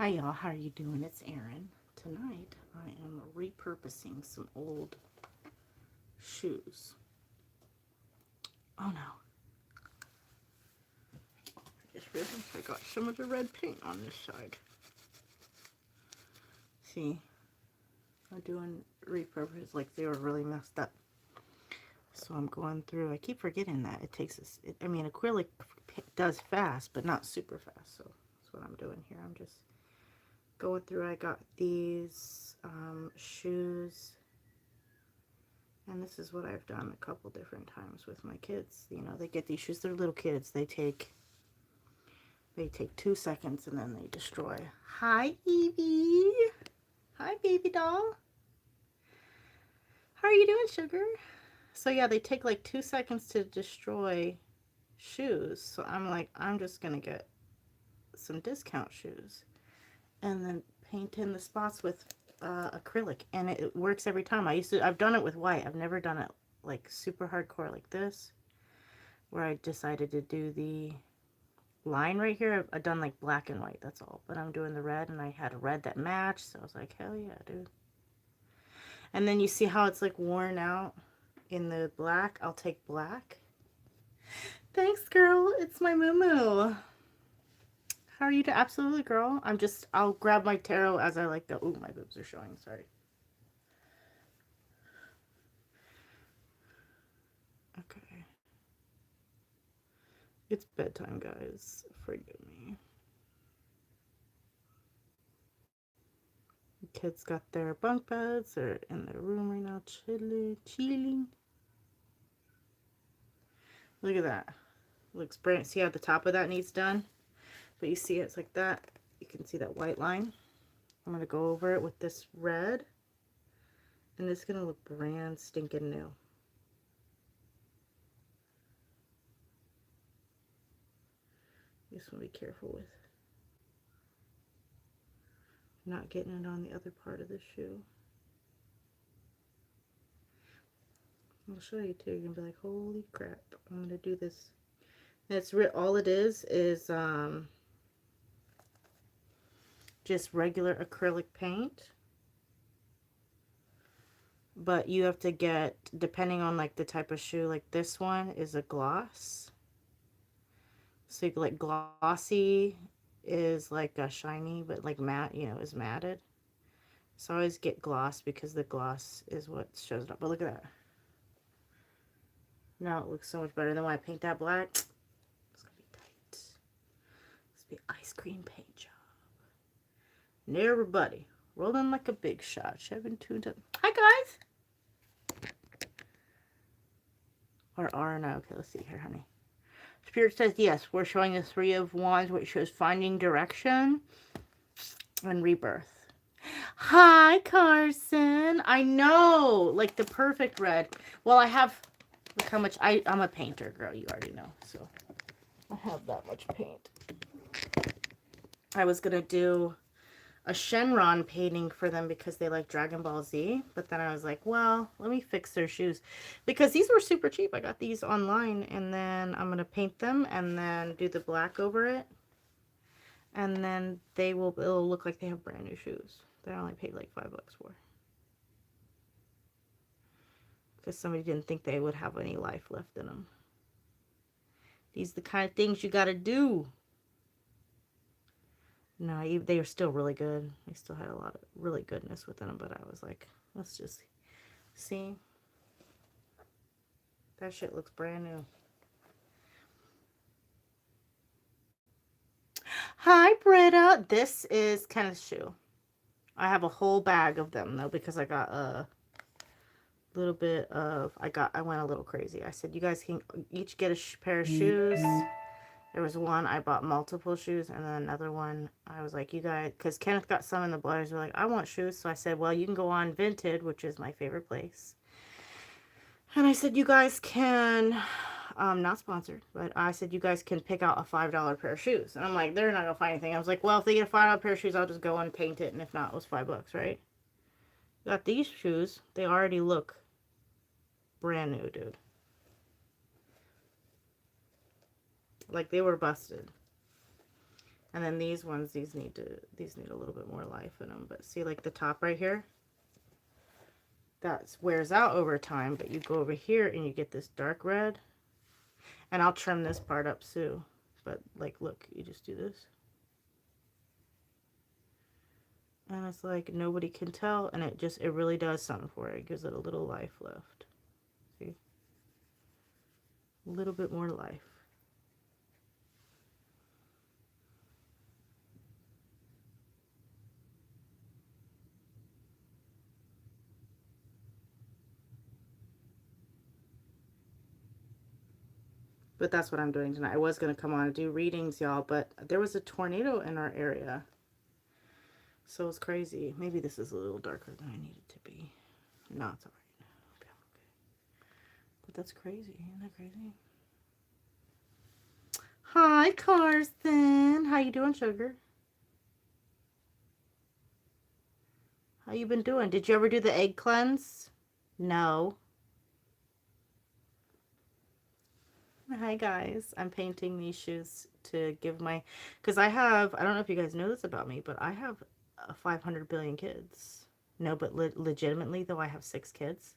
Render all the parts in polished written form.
Hi y'all, how are you doing? It's Erin. Tonight I am repurposing some old shoes. Oh no, I just realized I got some of the red paint on this side. See, I'm doing repurpose like they were really messed up. So I'm going through, I keep forgetting that it takes us, I mean acrylic does fast, but not super fast. So that's what I'm doing here. I'm just going through, I got these shoes. And this is what I've done a couple different times with my kids. You know, they get these shoes. They're little kids. They take 2 seconds and then they destroy. Hi, Evie. Hi, baby doll. How are you doing, sugar? So yeah, they take like 2 seconds to destroy shoes. So I'm like, I'm just gonna get some discount shoes and then paint in the spots with acrylic, and it works every time. I've done it with white. I've never done it like super hardcore like this, where I decided to do the line right here. I've done like black and white, that's all. But I'm doing the red, and I had a red that matched, so I was like, hell yeah, dude. And then you see how it's like worn out in the black. I'll take black. Thanks, girl. It's my moo. How are you? Absolutely, girl. I'll grab my tarot as I like go. Ooh, my boobs are showing. Sorry. Okay. It's bedtime, guys. Forgive me. The kids got their bunk beds. They're in their room right now, chilling. Look at that. Looks brand. See how the top of that needs done? But you see it's like that. You can see that white line. I'm going to go over it with this red. And it's going to look brand stinking new. You just want to be careful with not getting it on the other part of the shoe. I'll show you too. You're going to be like, holy crap. I'm going to do this. And it's all it is just regular acrylic paint. But you have to get, depending on like the type of shoe, like this one is a gloss. So you like glossy is like a shiny, but like matte, you know, is matted. So I always get gloss because the gloss is what shows it up. But look at that. Now it looks so much better. Then when I paint that black, it's gonna be tight. It's gonna be ice cream paint job. And everybody rolling like a big shot. Chevin tuned up. Hi guys. Or R and O. Okay, let's see here, honey. Spirit says yes. We're showing the Three of Wands, which shows finding direction and rebirth. Hi, Carson. I know, like the perfect red. Well, I have, look how much, I'm a painter, girl. You already know. So I have that much paint. I was going to do a Shenron painting for them because they like Dragon Ball Z. But then I was like, well, let me fix their shoes. Because these were super cheap. I got these online. And then I'm going to paint them and then do the black over it. And then it'll look like they have brand new shoes that I only paid like $5 for. Because somebody didn't think they would have any life left in them. These are the kind of things you gotta do. No, they are still really good. They still had a lot of really goodness within them, but I was like, let's just see. That shit looks brand new. Hi, Britta. This is Kenneth's shoe. I have a whole bag of them, though, because I got a little bit of, I went a little crazy. I said, you guys can each get a pair of shoes. There was one, I bought multiple shoes, and then another one, I was like, you guys, because Kenneth got some, and the boys were like, I want shoes. So I said, well, you can go on Vinted, which is my favorite place. And I said, you guys can, not sponsored, but I said, you guys can pick out a $5 pair of shoes. And I'm like, they're not going to find anything. I was like, well, if they get a $5 pair of shoes, I'll just go and paint it. And if not, it was $5, right? Got these shoes. They already look brand new, dude. Like they were busted. And then these ones, these need a little bit more life in them. But see, like the top right here, that wears out over time, but you go over here and you get this dark red. And I'll trim this part up too. But like, look, you just do this. And it's like nobody can tell, and it really does something for it. It gives it a little life left. See? A little bit more life. But that's what I'm doing tonight. I was going to come on and do readings, y'all, but there was a tornado in our area. So it's crazy. Maybe this is a little darker than I need it to be. No, it's all right. Okay. But that's crazy. Isn't that crazy? Hi, Carson. How you doing, sugar? How you been doing? Did you ever do the egg cleanse? No. Hi guys, I'm painting these shoes to give my, because I don't know if you guys know this about me, but I have 500 billion kids. No, but legitimately though, I have 6 kids.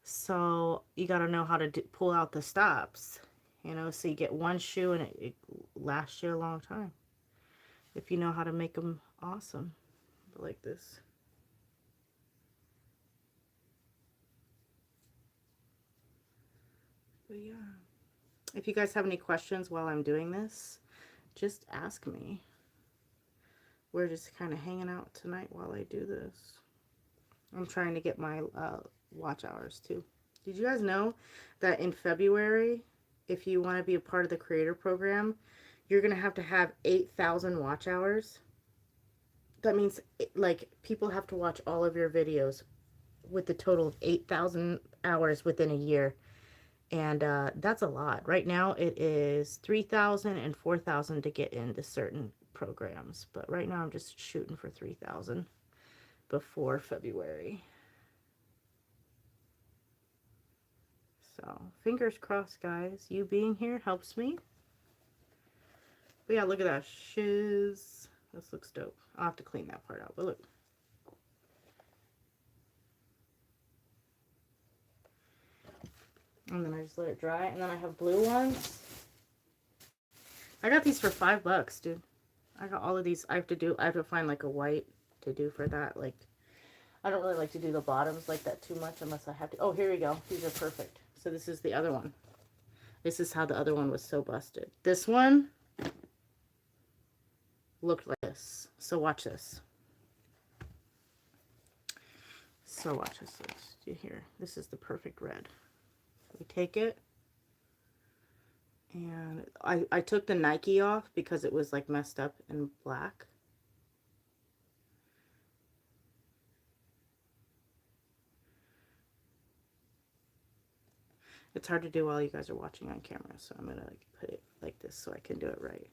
So you got to know how to pull out the stops, you know, so you get one shoe and it lasts you a long time. If you know how to make them awesome, like this. But yeah. If you guys have any questions while I'm doing this, just ask me. We're just kind of hanging out tonight while I do this. I'm trying to get my watch hours too. Did you guys know that in February, if you want to be a part of the creator program, you're going to have 8,000 watch hours? That means like people have to watch all of your videos with the total of 8,000 hours within a year. And that's a lot. Right now it is 3,000 and 4,000 to get into certain programs. But right now I'm just shooting for 3,000 before February. So fingers crossed, guys. You being here helps me. But yeah, look at that. Shiz. This looks dope. I'll have to clean that part out. But look. And then I just let it dry. And then I have blue ones. I got these for $5, dude. I got all of these. I have to find like a white to do for that. Like, I don't really like to do the bottoms like that too much unless I have to. Oh, here we go. These are perfect. So this is the other one. This is how the other one was so busted. This one looked like this. So watch this. So watch this. Do you hear? This is the perfect red. We take it. And I took the Nike off because it was like messed up in black. It's hard to do while you guys are watching on camera, so I'm gonna like put it like this so I can do it right.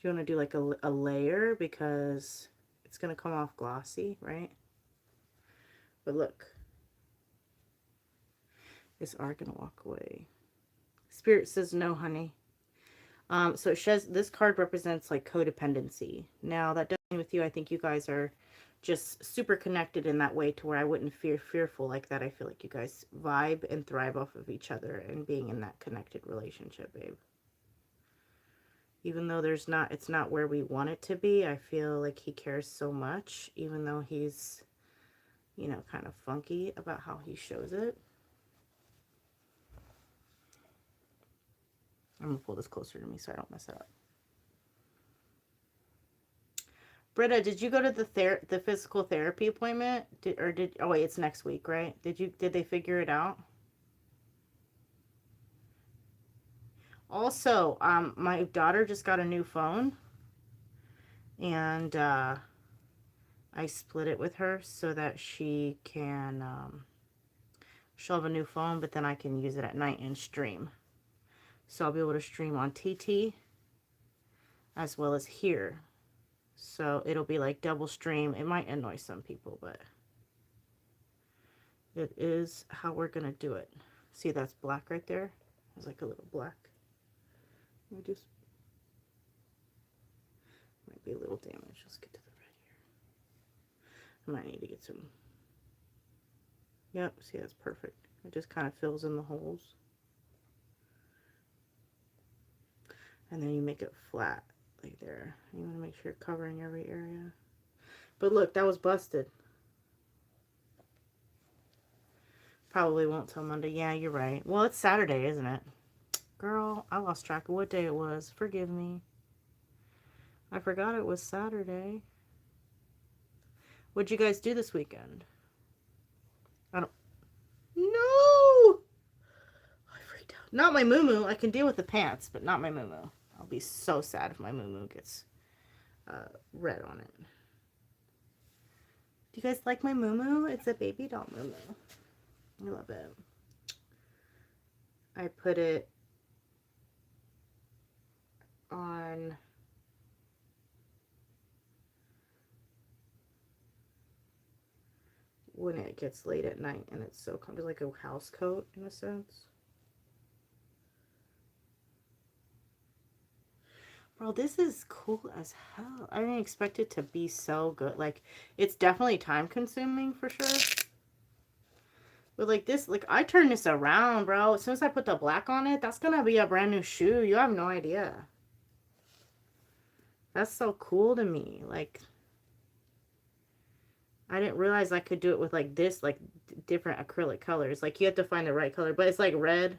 You want to do like a layer because it's gonna come off glossy, right? But look, is R gonna walk away? Spirit says no, honey. So it says this card represents like codependency. Now that doesn't mean with you. I think you guys are just super connected in that way to where I wouldn't fearful like that. I feel like you guys vibe and thrive off of each other and being in that connected relationship, babe. Even though it's not where we want it to be, I feel like he cares so much, even though he's, you know, kind of funky about how he shows it. I'm gonna pull this closer to me so I don't mess it up. Britta, did you go to the physical therapy appointment? Oh wait, it's next week, right? Did they figure it out? Also, my daughter just got a new phone, and I split it with her so that she can she'll have a new phone, but then I can use it at night and stream. So I'll be able to stream on TT as well as here. So it'll be like double stream. It might annoy some people, but it is how we're going to do it. See, that's black right there. It's like a little black. Let me just, might be a little damage. Let's get to the red here. I might need to get some. Yep, see, that's perfect. It just kind of fills in the holes. And then you make it flat, like there. You want to make sure you're covering every area. But look, that was busted. Probably won't till Monday. Yeah, you're right. Well, it's Saturday, isn't it? Girl, I lost track of what day it was. Forgive me. I forgot it was Saturday. What'd you guys do this weekend? I don't... No! I freaked out. Not my moo-moo. I can deal with the pants, but not my moo-moo. I'll be so sad if my moo-moo gets red on it. Do you guys like my moo-moo? It's a baby doll moo-moo. I love it. I put it on when it gets late at night, and it's so comfortable, like a house coat in a sense. Bro, this is cool as hell. I didn't expect it to be so good. Like, it's definitely time consuming for sure. But like this, like I turned this around, bro. As soon as I put the black on it, that's gonna be a brand new shoe. You have no idea. That's so cool to me. Like, I didn't realize I could do it with like this, like different acrylic colors. Like you have to find the right color, but it's like red.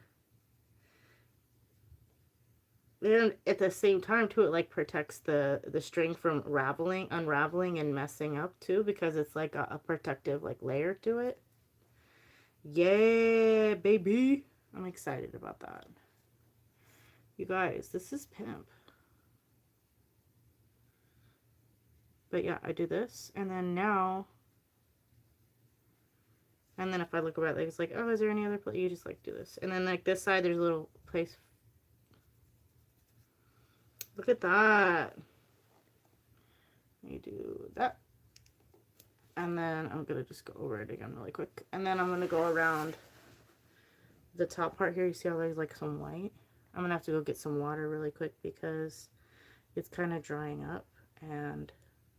And at the same time too, it like protects the string from unraveling and messing up too, because it's like a protective like layer to it. Yeah, baby. I'm excited about that. You guys, this is pimp. But yeah, I do this, and then now, and then if I look around, like it's like, oh, is there any other place? You just like do this, and then like this side, there's a little place. Look at that. You do that, and then I'm gonna just go over it again really quick, and then I'm gonna go around the top part here. You see how there's like some white? I'm gonna have to go get some water really quick because it's kind of drying up, and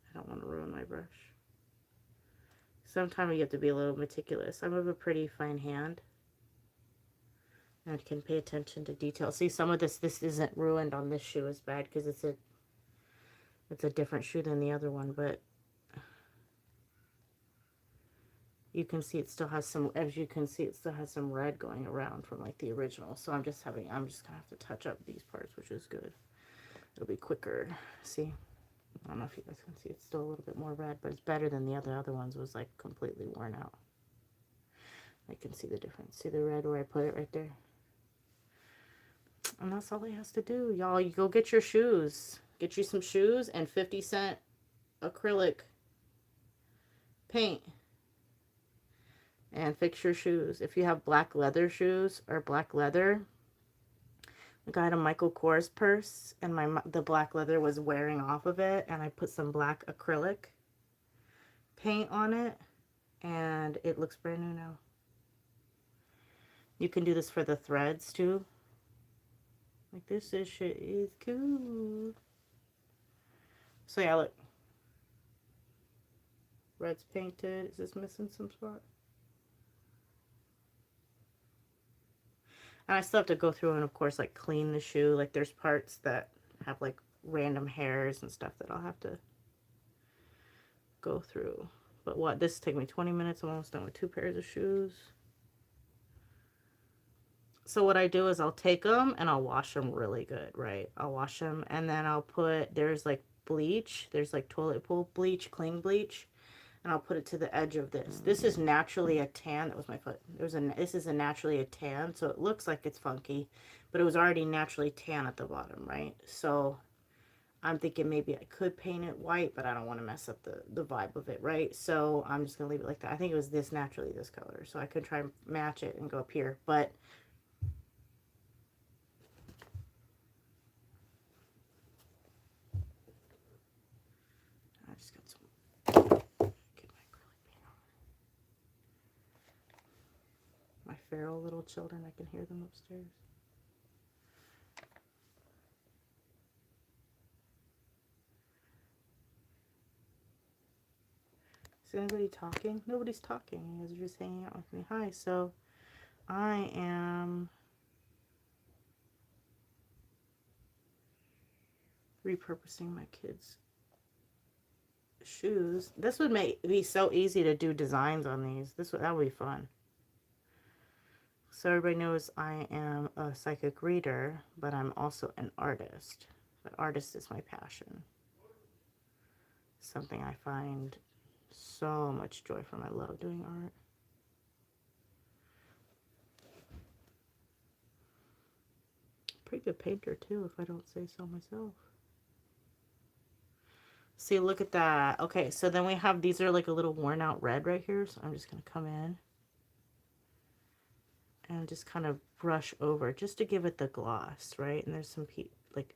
I don't want to ruin my brush. Sometimes you have to be a little meticulous. I have a pretty fine hand and can pay attention to detail. See, some of this isn't ruined on this shoe as bad because it's a different shoe than the other one, but you can see it still has some, as you can see, it still has some red going around from like the original. So I'm just gonna have to touch up these parts, which is good. It'll be quicker. See? I don't know if you guys can see, it's still a little bit more red, but it's better than the other ones was like completely worn out. I can see the difference. See the red where I put it right there? And that's all he has to do, y'all. You go get your shoes. Get you some shoes and 50-cent acrylic paint. And fix your shoes. If you have black leather shoes or black leather, like I had a Michael Kors purse, and the black leather was wearing off of it, and I put some black acrylic paint on it, and it looks brand new now. You can do this for the threads too. Like this shit is cool. So yeah, look. Red's painted. Is this missing some spot? And I still have to go through and, of course, like clean the shoe. Like there's parts that have like random hairs and stuff that I'll have to go through. But what? This took me 20 minutes. I'm almost done with 2 pairs of shoes. So what I do is I'll take them and I'll wash them really good, right? I'll wash them, and then I'll put, there's like bleach. There's like toilet pool bleach, clean bleach. And I'll put it to the edge of this. This is naturally a tan. That was my foot. This is naturally a tan, so it looks like it's funky, but it was already naturally tan at the bottom, right? So I'm thinking maybe I could paint it white, but I don't want to mess up the vibe of it, right? So I'm just gonna leave it like that. I think it was this naturally this color, so I could try and match it and go up here, but I just got some. My feral little children, I can hear them upstairs. Is anybody talking? Nobody's talking. You guys are just hanging out with me. Hi. So I am repurposing my kids' shoes. This would be so easy to do designs on these. That would be fun. So everybody knows I am a psychic reader, but I'm also an artist. But artist is my passion. Something I find so much joy from. I love doing art. Pretty good painter too, if I don't say so myself. See, look at that. Okay, so then we have, these are like a little worn out red right here. So I'm just going to come in and just kind of brush over just to give it the gloss, right? And there's some like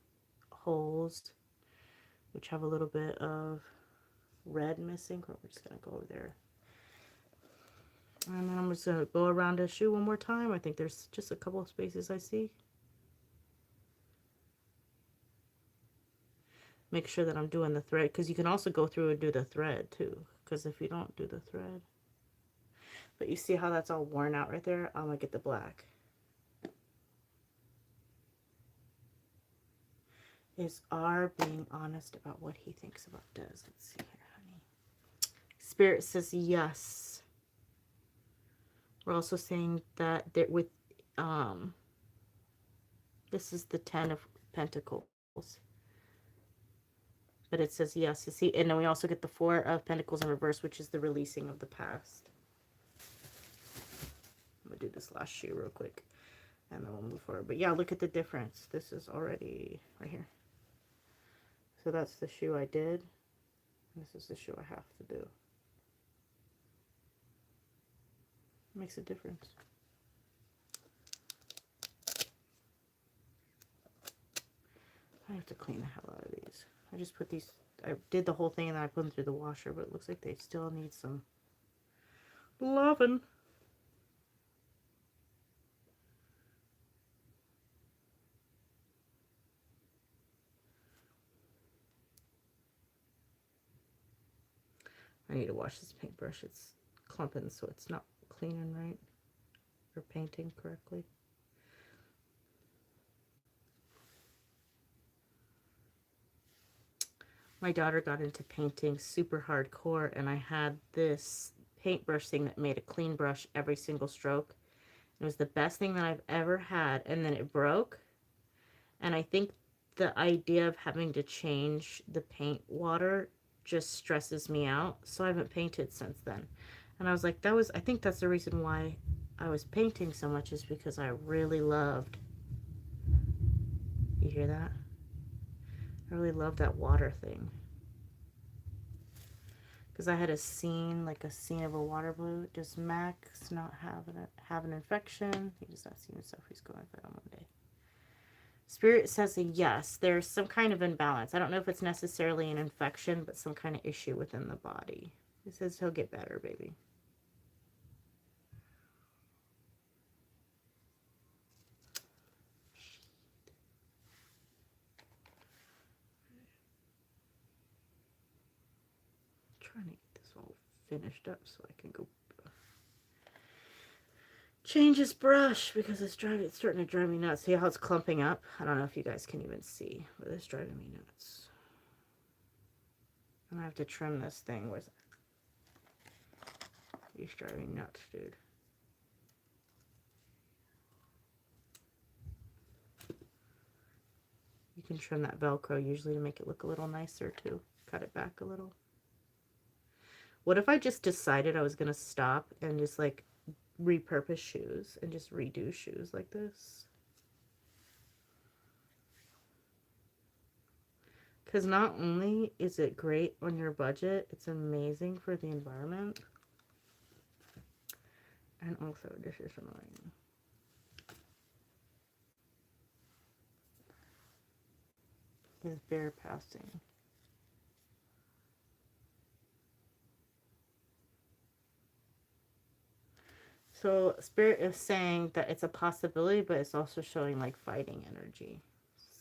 holes which have a little bit of red missing. We're just going to go over there. And then I'm just going to go around the shoe one more time. I think there's just a couple of spaces I see. Make sure that I'm doing the thread, because you can also go through and do the thread too, because if you don't do the thread. But you see how that's all worn out right there? I'm going to get the black. Is R being honest about what he thinks about Des? Let's see here, honey. Spirit says yes. We're also saying that there with this is the 10 of Pentacles. But it says yes. You see, and then we also get the 4 of Pentacles in reverse, which is the releasing of the past. I'm gonna do this last shoe real quick, and then we'll move forward. But yeah, look at the difference. This is already right here. So that's the shoe I did. This is the shoe I have to do. It makes a difference. I have to clean the hell out of these. I just put these, I did the whole thing and then I put them through the washer, but it looks like they still need some loving. I need to wash this paintbrush. It's clumping, so it's not cleaning right or painting correctly. My daughter got into painting super hardcore, and I had this paintbrush thing that made a clean brush every single stroke. It was the best thing that I've ever had, and then it broke. And I think the idea of having to change the paint water just stresses me out, so I haven't painted since then. And I was like, I think that's the reason why I was painting so much, is because I really loved, you hear that? I really love that water thing. Because I had a scene, like a scene of a water balloon. Does Max not have an infection? He does not see himself. He's going for that one day. Spirit says a yes. There's some kind of imbalance. I don't know if it's necessarily an infection, but some kind of issue within the body. He says he'll get better, baby. Trying to get this all finished up so I can go change his brush, because it's starting to drive me nuts. See how it's clumping up? I don't know if you guys can even see, but it's driving me nuts. And I have to trim this thing. Where's it? He's driving me nuts, dude. You can trim that Velcro usually to make it look a little nicer too. Cut it back a little. What if I just decided I was going to stop and just like repurpose shoes and just redo shoes like this? Because not only is it great on your budget, it's amazing for the environment. And also, this is annoying. His bear passing. So Spirit is saying that it's a possibility, but it's also showing like fighting energy.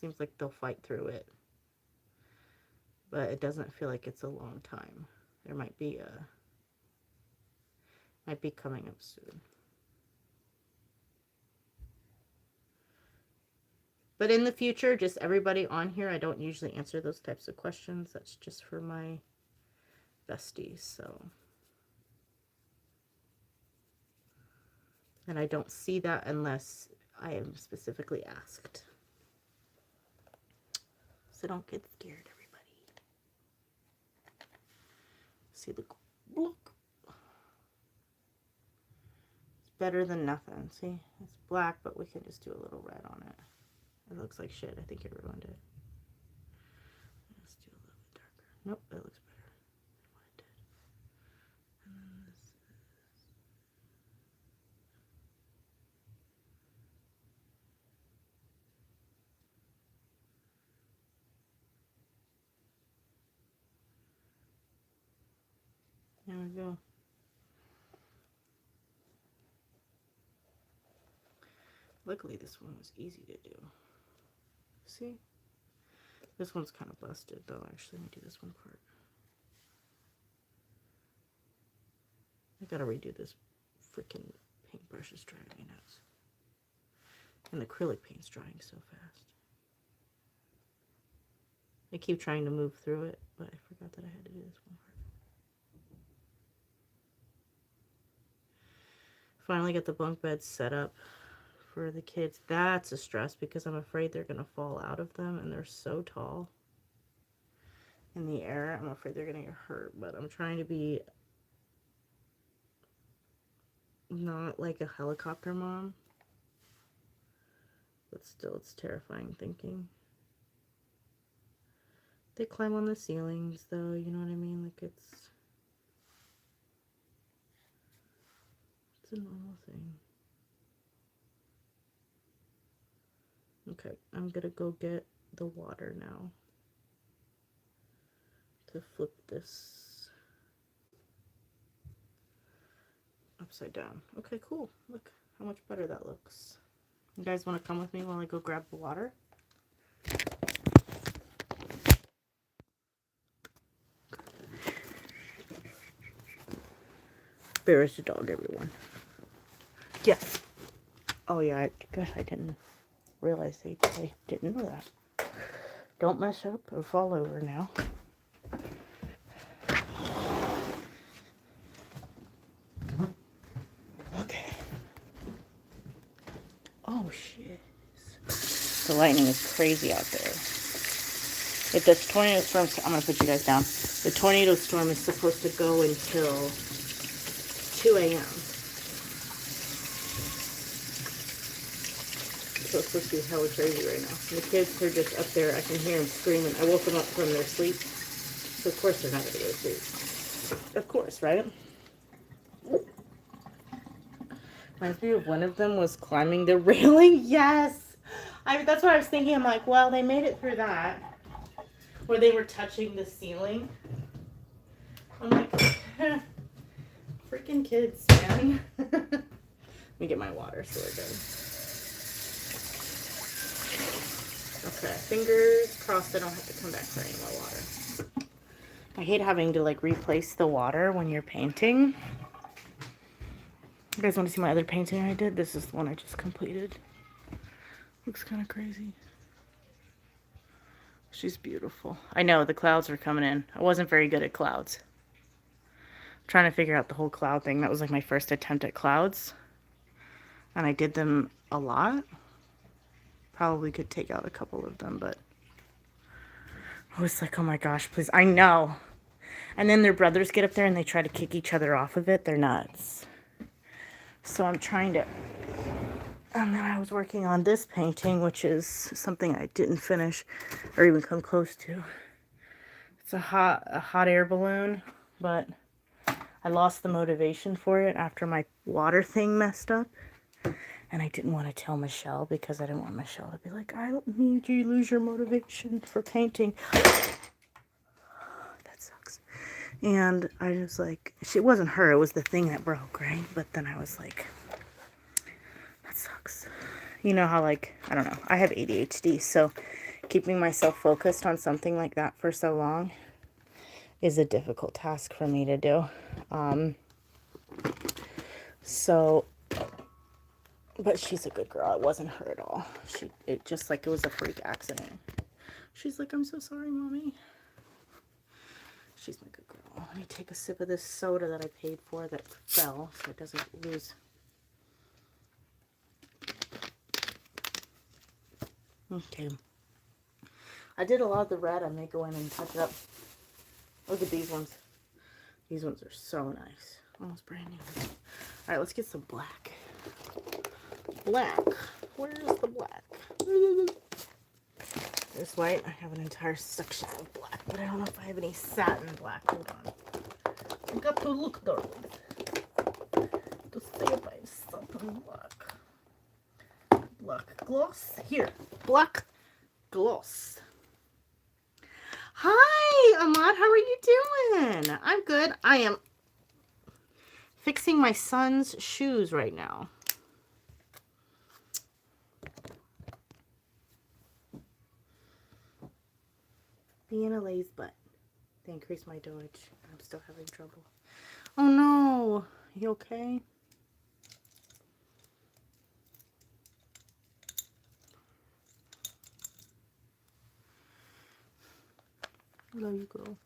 Seems like they'll fight through it. But it doesn't feel like it's a long time. There might be a Might be coming up soon. But in the future, just everybody on here, I don't usually answer those types of questions. That's just for my besties, so. And I don't see that unless I am specifically asked. So don't get scared, everybody. See the look. It's better than nothing. See, it's black, but we can just do a little red on it. It looks like shit. I think it ruined it. Let's do a little bit darker. Nope, that looks better than what it did. And then this is... There we go. Luckily, this one was easy to do. See? This one's kind of busted, though. Actually, let me do this one part. I gotta redo this freaking paintbrush. Is driving me nuts. And the acrylic paint's drying so fast. I keep trying to move through it, but I forgot that I had to do this one part. Finally got the bunk beds set up for the kids. That's a stress because I'm afraid they're going to fall out of them, and they're so tall in the air. I'm afraid they're going to get hurt, but I'm trying to be not like a helicopter mom, but still it's terrifying thinking. They climb on the ceilings, though, you know what I mean? Like, it's a normal thing. Okay, I'm gonna go get the water now to flip this upside down. Okay, cool. Look how much better that looks. You guys want to come with me while I go grab the water? Bear is the dog, everyone. Yes. Oh yeah, gosh, I didn't realize they didn't know that. Don't mess up or fall over now. Okay. Oh shit. The lightning is crazy out there. If this tornado storm, I'm gonna put you guys down. The tornado storm is supposed to go until 2 a.m. So it's supposed to be hella crazy right now. And the kids are just up there. I can hear them screaming. I woke them up from their sleep. So of course they're not going to go to sleep. Of course, right? Reminds me of one of them was climbing the railing. Yes! That's what I was thinking. I'm like, well, they made it through that. Where they were touching the ceiling. I'm like, freaking kids, man. Let me get my water so we're good. Okay, fingers crossed I don't have to come back for any more water. I hate having to like replace the water when you're painting. You guys want to see my other painting I did? This is the one I just completed. Looks kind of crazy. She's beautiful. I know, the clouds are coming in. I wasn't very good at clouds. I'm trying to figure out the whole cloud thing. That was like my first attempt at clouds. And I did them a lot. Probably could take out a couple of them, but I was like, oh my gosh, please. I know. And then their brothers get up there and they try to kick each other off of it. They're nuts. So I'm trying to... And then I was working on this painting, which is something I didn't finish or even come close to. It's a hot air balloon, but I lost the motivation for it after my water thing messed up. And I didn't want to tell Michelle because I didn't want Michelle to be like, I don't need you to lose your motivation for painting. That sucks. And I was like, it wasn't her, it was the thing that broke, right? But then I was like, that sucks. You know how, like, I don't know, I have ADHD, so keeping myself focused on something like that for so long is a difficult task for me to do. So, but she's a good girl. It wasn't her at all. It just like it was a freak accident. She's like, I'm so sorry, Mommy. She's my good girl. Let me take a sip of this soda that I paid for that fell so it doesn't lose. Okay. I did a lot of the red. I may go in and touch it up. Look at these ones. These ones are so nice. Almost brand new. All right, let's get some black. Black. Where's the black? There's white. I have an entire section of black, but I don't know if I have any satin black. Hold on. I got to look there to see if I have satin black. Black gloss. Here. Black gloss. Hi, Ahmad. How are you doing? I'm good. I am fixing my son's shoes right now. Being a lazy butt. They increased my dosage. I'm still having trouble. Oh no. You okay? There you go.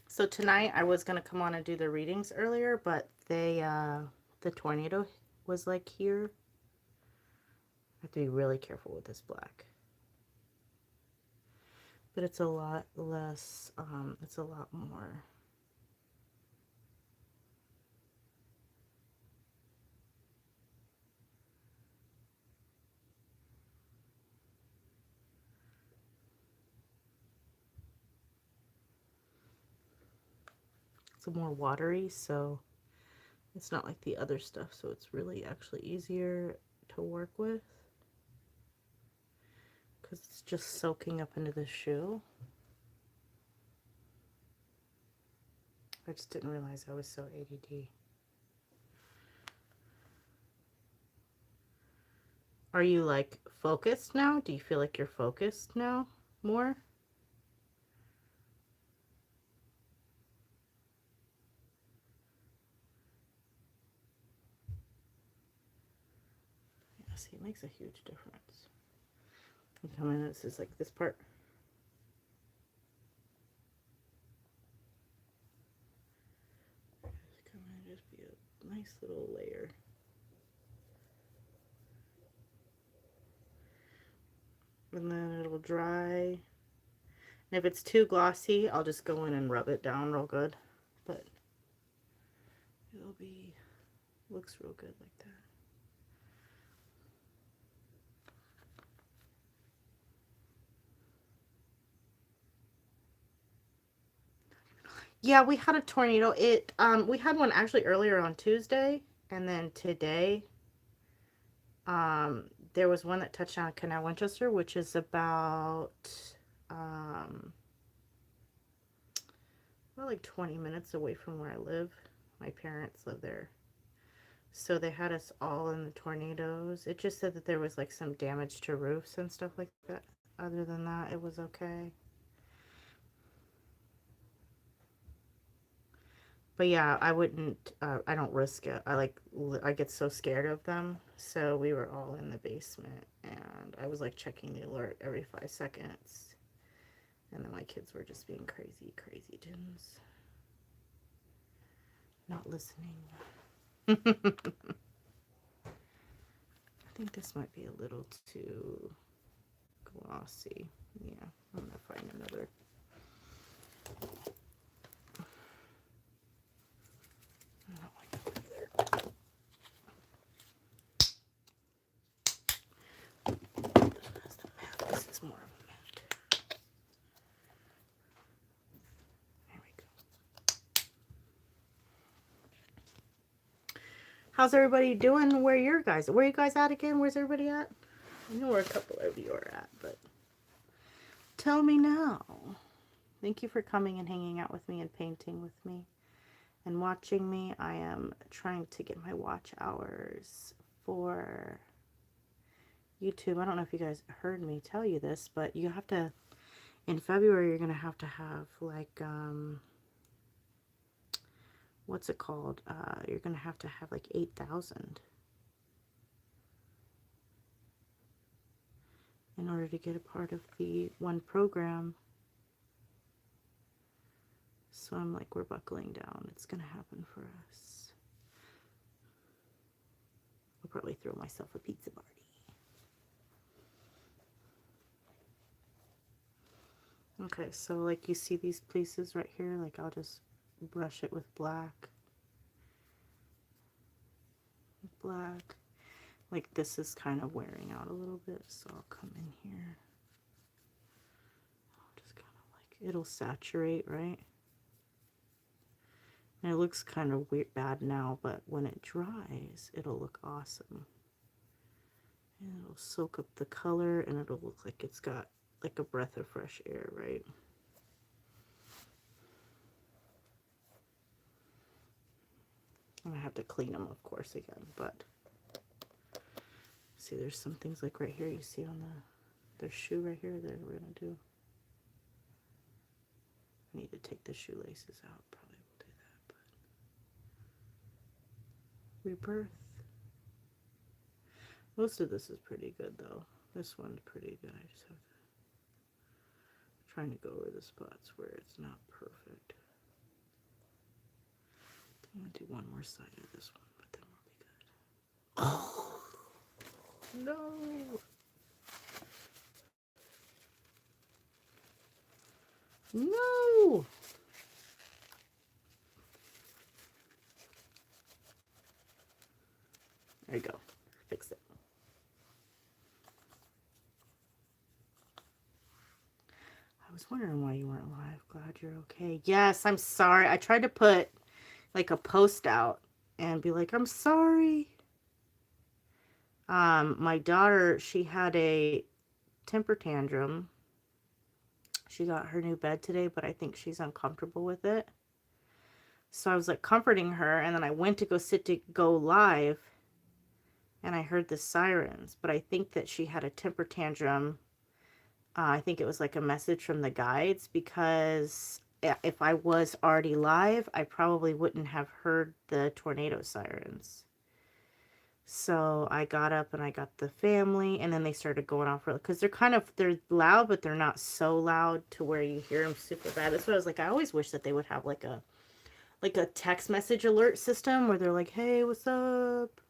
So tonight I was gonna come on and do the readings earlier, but the tornado was like here. I have to be really careful with this black. But it's a lot less, it's a lot more. It's more watery, so it's not like the other stuff, so it's really actually easier to work with because it's just soaking up into the shoe. I just didn't realize I was so ADD. Are you like focused now? Do you feel like you're focused now more? Yeah, see, it makes a huge difference. You come in, this is like this part. Just come in, just be a nice little layer. And then it'll dry. And if it's too glossy, I'll just go in and rub it down real good. But it'll be, looks real good like that. Yeah, we had a tornado. We had one actually earlier on Tuesday, and then today, there was one that touched down Canal Winchester, which is about like 20 minutes away from where I live. My parents live there. So they had us all in the tornadoes. It just said that there was like some damage to roofs and stuff like that. Other than that, it was okay. But yeah, I wouldn't, I don't risk it. I get so scared of them. So we were all in the basement and I was like checking the alert every 5 seconds. And then my kids were just being crazy, crazy tunes. Not listening. I think this might be a little too glossy. Yeah, I'm gonna find another. I don't like it either. This is more of a matte. There we go. How's everybody doing? Where are you guys at again? Where's everybody at? I know where a couple of you are at, but tell me now. Thank you for coming and hanging out with me and painting with me and watching me. I am trying to get my watch hours for YouTube. I don't know if you guys heard me tell you this, but you have to, in February, you're going to have like, what's it called? You're going to have like 8,000 in order to get a part of the one program. So I'm like, we're buckling down. It's going to happen for us. I'll probably throw myself a pizza party. Okay, so like you see these pieces right here, like I'll just brush it with black. Black. Like this is kind of wearing out a little bit, so I'll come in here. I'll just kind of like, it'll saturate, right? And it looks kind of weird, bad now, but when it dries, it'll look awesome. And it'll soak up the color, and it'll look like it's got like a breath of fresh air, right? I'm gonna have to clean them, of course, again, but see, there's some things like right here, you see on the shoe right here that we're gonna do. I need to take the shoelaces out, probably will do that, but rebirth. Most of this is pretty good though. This one's pretty good. I just have to trying to go over the spots where it's not perfect. I'm gonna do one more side of this one, but then we'll be good. Oh no! No! There you go. Fix it. I was wondering why you weren't live. Glad you're okay. Yes, I'm sorry. I tried to put like a post out and be like, I'm sorry. My daughter, she had a temper tantrum. She got her new bed today, but I think she's uncomfortable with it. So I was like comforting her, and then I went to go live, and I heard the sirens, but I think that she had a temper tantrum. I think it was like a message from the guides, because if I was already live, I probably wouldn't have heard the tornado sirens. So I got up and I got the family, and then they started going off, because they're loud, but they're not so loud to where you hear them super bad. That's what I was like, I always wish that they would have like a text message alert system where they're like, hey, what's up?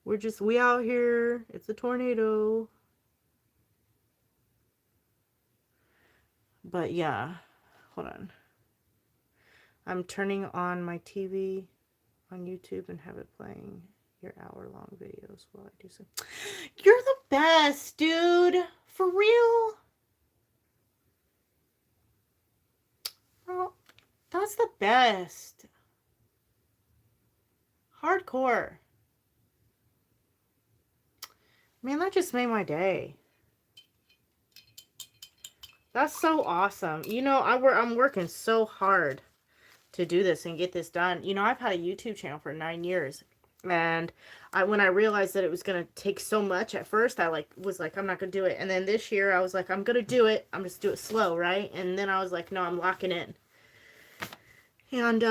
We out here. It's a tornado. But yeah, hold on. I'm turning on my TV on YouTube and have it playing your hour-long videos while I do so. You're the best, dude. For real. Oh, that's the best. Hardcore. Man, that just made my day. That's so awesome. You know, I'm working so hard to do this and get this done. You know, I've had a YouTube channel for 9 years. And when I realized that it was going to take so much at first, I was like, I'm not going to do it. And then this year I was like, I'm going to do it. I'm just do it slow, right? And then I was like, no, I'm locking in. And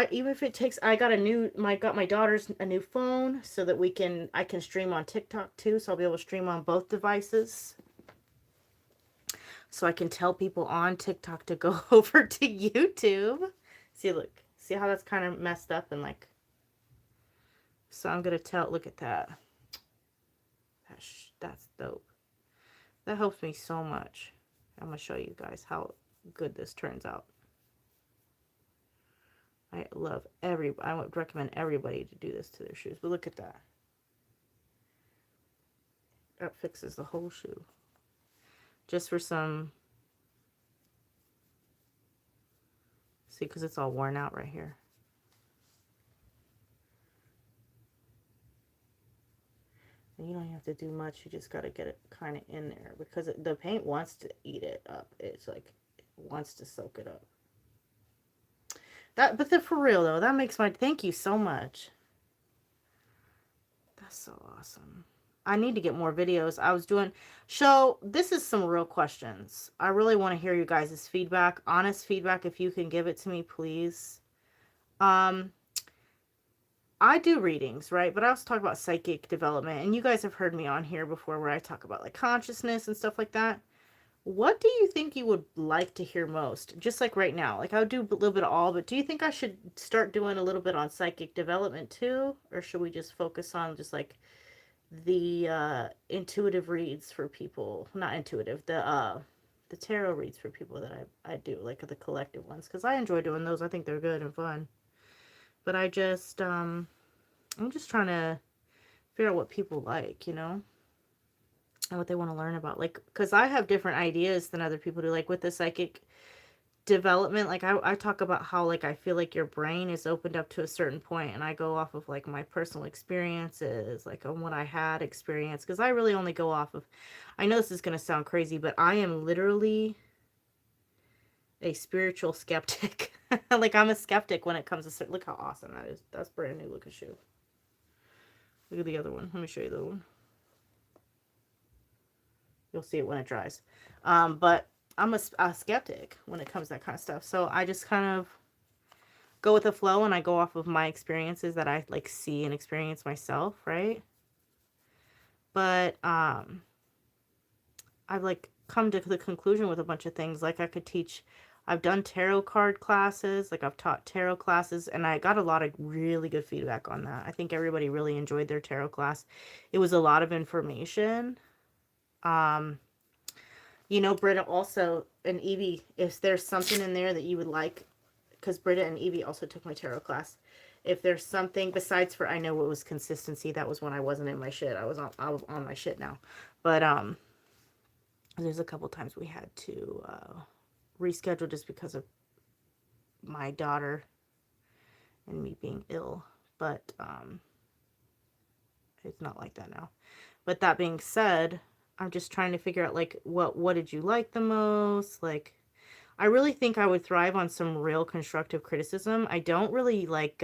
even if it takes, I got my daughter's a new phone so that I can stream on TikTok too. So I'll be able to stream on both devices. So I can tell people on TikTok to go over to YouTube. See, look. See how that's kind of messed up and like. So I'm going to look at that. That's dope. That helps me so much. I'm going to show you guys how good this turns out. I would recommend everybody to do this to their shoes. But look at that. That fixes the whole shoe. Just for some... See, because it's all worn out right here. And you don't have to do much. You just got to get it kind of in there. Because the paint wants to eat it up. It's like, it wants to soak it up. But for real, though, that makes my... Thank you so much. That's so awesome. I need to get more videos. So this is some real questions. I really want to hear you guys' feedback. Honest feedback, if you can give it to me, please. Um, I do readings, right? But I also talk about psychic development, and you guys have heard me on here before where I talk about like consciousness and stuff like that. What do you think you would like to hear most? Just like right now, like I would do a little bit of all, but do you think I should start doing a little bit on psychic development too, or should we just focus on just like the intuitive reads for people? Not intuitive, the tarot reads for people that I do, like the collective ones, because I enjoy doing those. I think they're good and fun. But I'm just trying to figure out what people like, and what they want to learn about. Like, because I have different ideas than other people do. Like with the psychic development, like I talk about how like I feel like your brain is opened up to a certain point, and I go off of like my personal experiences, like on what I had experienced. Because I really only go off of, I know this is going to sound crazy, but I am literally a spiritual skeptic. Like I'm a skeptic when it comes to, look how awesome that is. That's brand new looking shoe. Look at the other one. Let me show you the other one. You'll see it when it dries. But I'm a skeptic when it comes to that kind of stuff. So I just kind of go with the flow, and I go off of my experiences that I like see and experience myself, right? But I've like come to the conclusion with a bunch of things. Like I could teach, I've done tarot card classes, like I've taught tarot classes, and I got a lot of really good feedback on that. I think everybody really enjoyed their tarot class. It was a lot of information. Um, Britta also, and Evie, if there's something in there that you would like, because Britta and Evie also took my tarot class. If there's something besides for, I know it was consistency. That was when I wasn't in my shit. I was on my shit now. But there's a couple times we had to reschedule just because of my daughter and me being ill. But it's not like that now. But that being said, I'm just trying to figure out like what did you like the most? Like I really think I would thrive on some real constructive criticism. I don't really like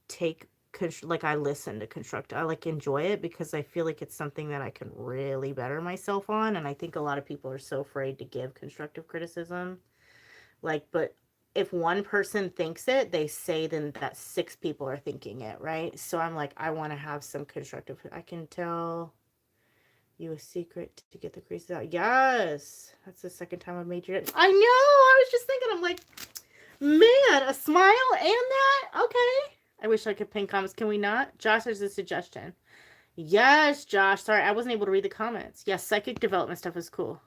take like I listen to constructive. I like enjoy it because I feel like it's something that I can really better myself on, and I think a lot of people are so afraid to give constructive criticism. Like, but if one person thinks it, they say then that six people are thinking it, right? So I'm like, I want to have some constructive. I can tell you a secret to get the creases out. Yes, that's the second time I've made your. I know. I was just thinking. I'm like, man, a smile and that. Okay. I wish I could pin comments. Can we not? Josh, there's a suggestion. Yes, Josh. Sorry, I wasn't able to read the comments. Yes, psychic development stuff is cool.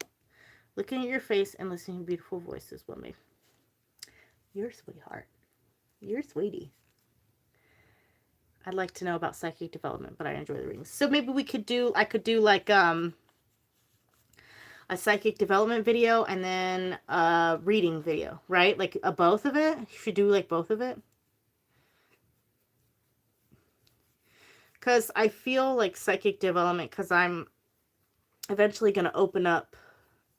Looking at your face and listening to beautiful voices will make. You're a sweetheart. You're a sweetie. I'd like to know about psychic development, but I enjoy the readings. So maybe I could do like a psychic development video and then a reading video, right? Like both of it. You should do like both of it. Because I feel like psychic development, because I'm eventually going to open up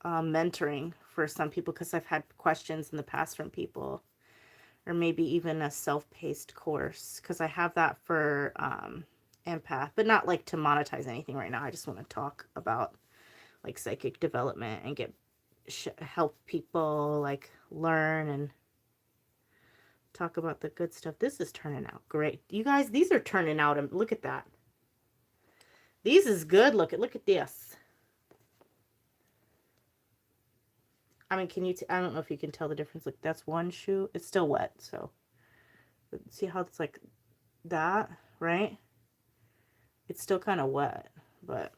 mentoring for some people, because I've had questions in the past from people. Or maybe even a self-paced course, because I have that for empath, but not like to monetize anything right now. I just want to talk about like psychic development and help people like learn and talk about the good stuff. This is turning out great. You guys, these are turning out, and look at that. These is good. Look at this. I mean, I don't know if you can tell the difference. Like, that's one shoe. It's still wet, so. But see how it's like that, right? It's still kind of wet, but.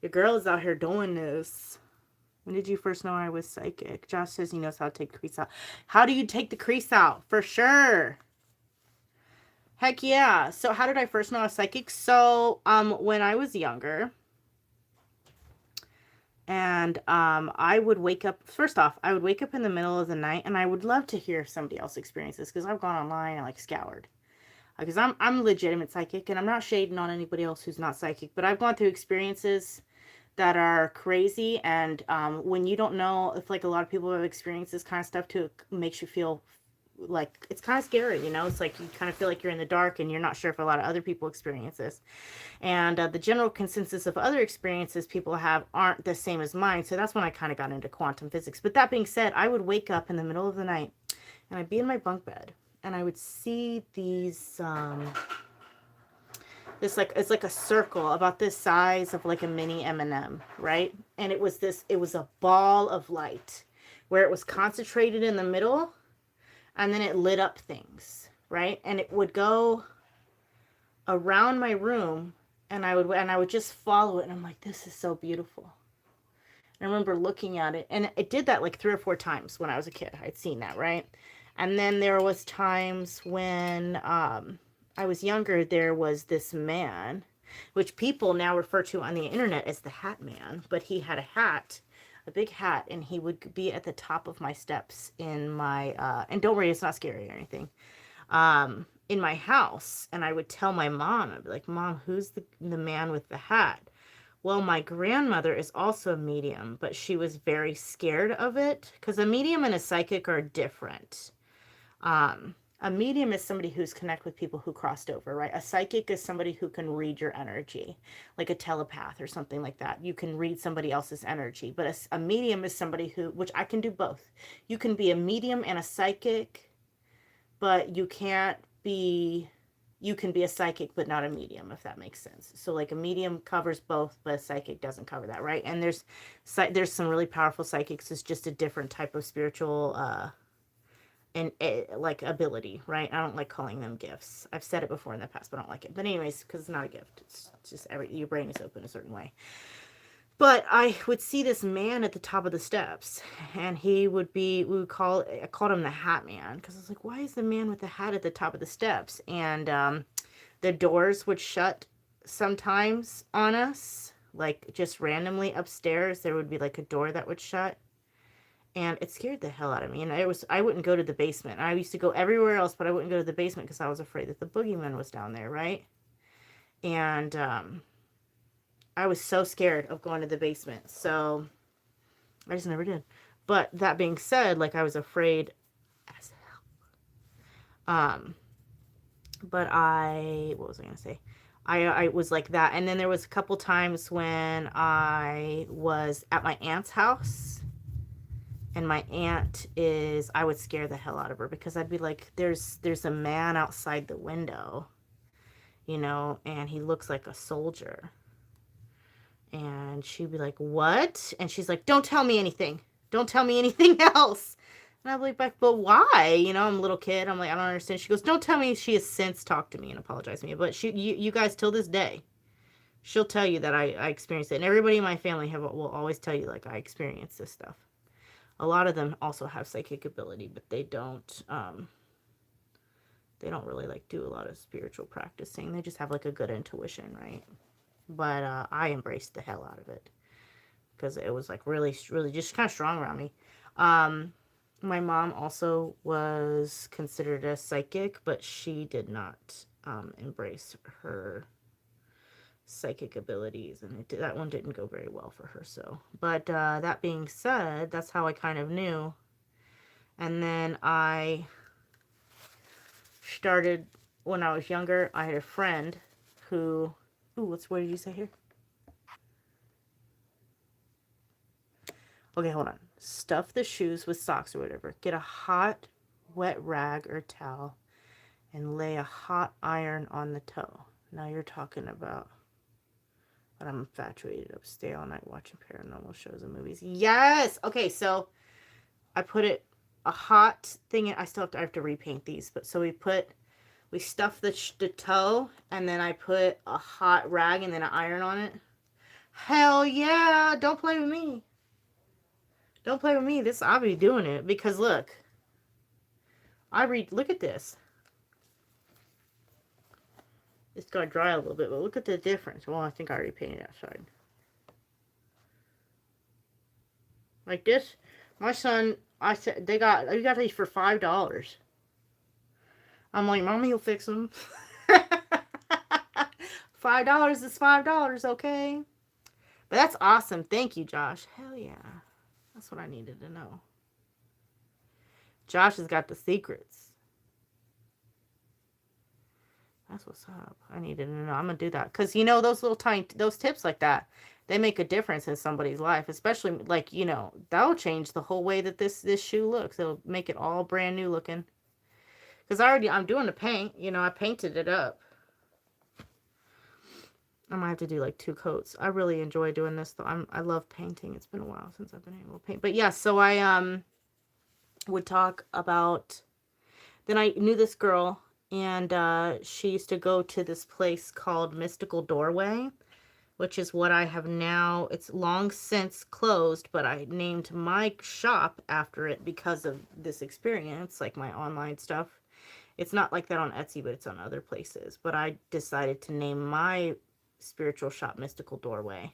Your girl is out here doing this. When did you first know I was psychic? Josh says he knows how to take the crease out. How do you take the crease out? For sure. Heck yeah. So how did I first know I was psychic? So, when I was younger... And I would wake up, first off, I would wake up in the middle of the night, and I would love to hear somebody else's experiences, because I've gone online and like scoured. Because I'm legitimate psychic, and I'm not shading on anybody else who's not psychic, but I've gone through experiences that are crazy, and when you don't know, if like a lot of people have experienced this kind of stuff too, it makes you feel like it's kind of scary, it's like you kind of feel like you're in the dark, and you're not sure if a lot of other people experience this. And the general consensus of other experiences people have aren't the same as mine. So that's when I kind of got into quantum physics. But that being said, I would wake up in the middle of the night And I'd be in my bunk bed, and I would see these, this like, it's like a circle about this size of like a mini M&M, right? And it was a ball of light where it was concentrated in the middle, and then it lit up things, right? And it would go around my room, and I would just follow it, and I'm like, this is so beautiful. And I remember looking at it, and it did that like 3 or 4 times when I was a kid. I'd seen that, right? And then there was times when I was younger, there was this man, which people now refer to on the internet as the Hat Man, but he had a hat, a big hat, and he would be at the top of my steps in my, and don't worry, it's not scary or anything, in my house. And I would tell my mom, I'd be like, Mom, who's the man with the hat? Well, my grandmother is also a medium, but she was very scared of it because a medium and a psychic are different. A medium is somebody who's connect with people who crossed over, right? A psychic is somebody who can read your energy, like a telepath or something like that. You can read somebody else's energy, but a medium is somebody who, which I can do both. You can be a medium and a psychic, but you can be a psychic but not a medium, if that makes sense. So like a medium covers both, but a psychic doesn't cover that, right? And there's some really powerful psychics. It's just a different type of spiritual and like ability, right? I don't like calling them gifts. I've said it before in the past, but I don't like it. But anyways, because it's not a gift. It's just your brain is open a certain way. But I would see this man at the top of the steps, and he would be, I called him the Hat Man, because I was like, why is the man with the hat at the top of the steps? And the doors would shut sometimes on us, like just randomly upstairs. There would be like a door that would shut, and it scared the hell out of me. And I wouldn't go to the basement. I used to go everywhere else, but I wouldn't go to the basement because I was afraid that the boogeyman was down there, right? And I was so scared of going to the basement, so I just never did. But that being said, like, I was afraid as hell. But what was I gonna say? I was like that. And then there was a couple times when I was at my aunt's house, and my aunt I would scare the hell out of her because I'd be like, there's a man outside the window, and he looks like a soldier. And she'd be like, what? And she's like, don't tell me anything. Don't tell me anything else. And I'm like, but why? I'm a little kid. I'm like, I don't understand. She goes, don't tell me. She has since talked to me and apologized to me. But you guys, till this day, she'll tell you that I experienced it. And everybody in my family will always tell you, like, I experienced this stuff. A lot of them also have psychic ability, but they don't really, like, do a lot of spiritual practicing. They just have, like, a good intuition, right? But I embraced the hell out of it because it was like really, really just kind of strong around me. My mom also was considered a psychic, but she did not embrace her psychic abilities, and that one didn't go very well for her. So, but that being said, that's how I kind of knew. And then I started when I was younger. I had a friend who. Ooh, what did you say here? Okay, hold on. Stuff the shoes with socks or whatever. Get a hot, wet rag or towel and lay a hot iron on the toe. Now you're talking about, but I'm infatuated of stay all night watching paranormal shows and movies. Yes! Okay, so I put a hot thing in. I have to repaint these, but so we stuff the toe, and then I put a hot rag and then an iron on it. Hell yeah! Don't play with me. Don't play with me. I'll be doing it because look. Look at this. It's gonna dry a little bit, but look at the difference. Well, I think I already painted outside. Like this, my son, I said you got these for $5. I'm like, Mommy, you'll fix them. $5 is $5, okay? But that's awesome. Thank you, Josh. Hell yeah. That's what I needed to know. Josh has got the secrets. That's what's up. I needed to know. I'm going to do that. Because, those little tiny, those tips like that, they make a difference in somebody's life, especially like, you know, that'll change the whole way that this shoe looks. It'll make it all brand new looking. Because I'm doing the paint, you know, I painted it up. I might have to do like 2 coats. I really enjoy doing this though. I love painting. It's been a while since I've been able to paint. But yeah, so I would talk about, then I knew this girl, and she used to go to this place called Mystical Doorway, which is what I have now. It's long since closed, but I named my shop after it because of this experience, like my online stuff. It's not like that on Etsy, but it's on other places. But I decided to name my spiritual shop Mystical Doorway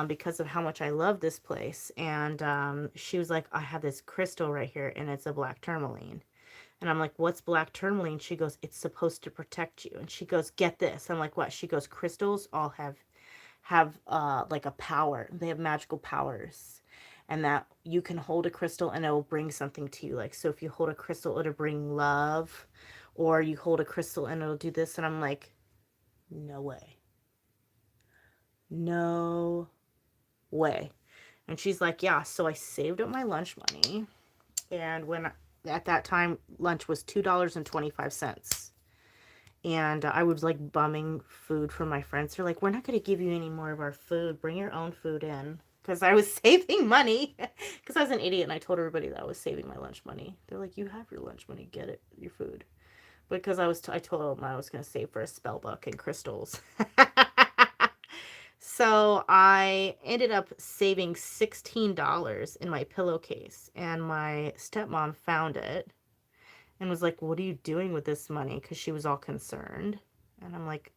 because of how much I love this place. And she was like, I have this crystal right here, and it's a black tourmaline. And I'm like, what's black tourmaline? She goes, it's supposed to protect you. And she goes, get this. I'm like, what? She goes, crystals all have like a power. They have magical powers. And that you can hold a crystal and it will bring something to you. Like, so if you hold a crystal, it'll bring love. Or you hold a crystal and it'll do this. And I'm like, no way. No way. And she's like, yeah. So I saved up my lunch money. And at that time, lunch was $2.25. And I was like bumming food from my friends. They're like, we're not going to give you any more of our food. Bring your own food in. Because I was saving money. Because I was an idiot and I told everybody that I was saving my lunch money. They're like, you have your lunch money. Get it, your food. Because I told them I was going to save for a spell book and crystals. So I ended up saving $16 in my pillowcase. And my stepmom found it and was like, what are you doing with this money? Because she was all concerned. And I'm like,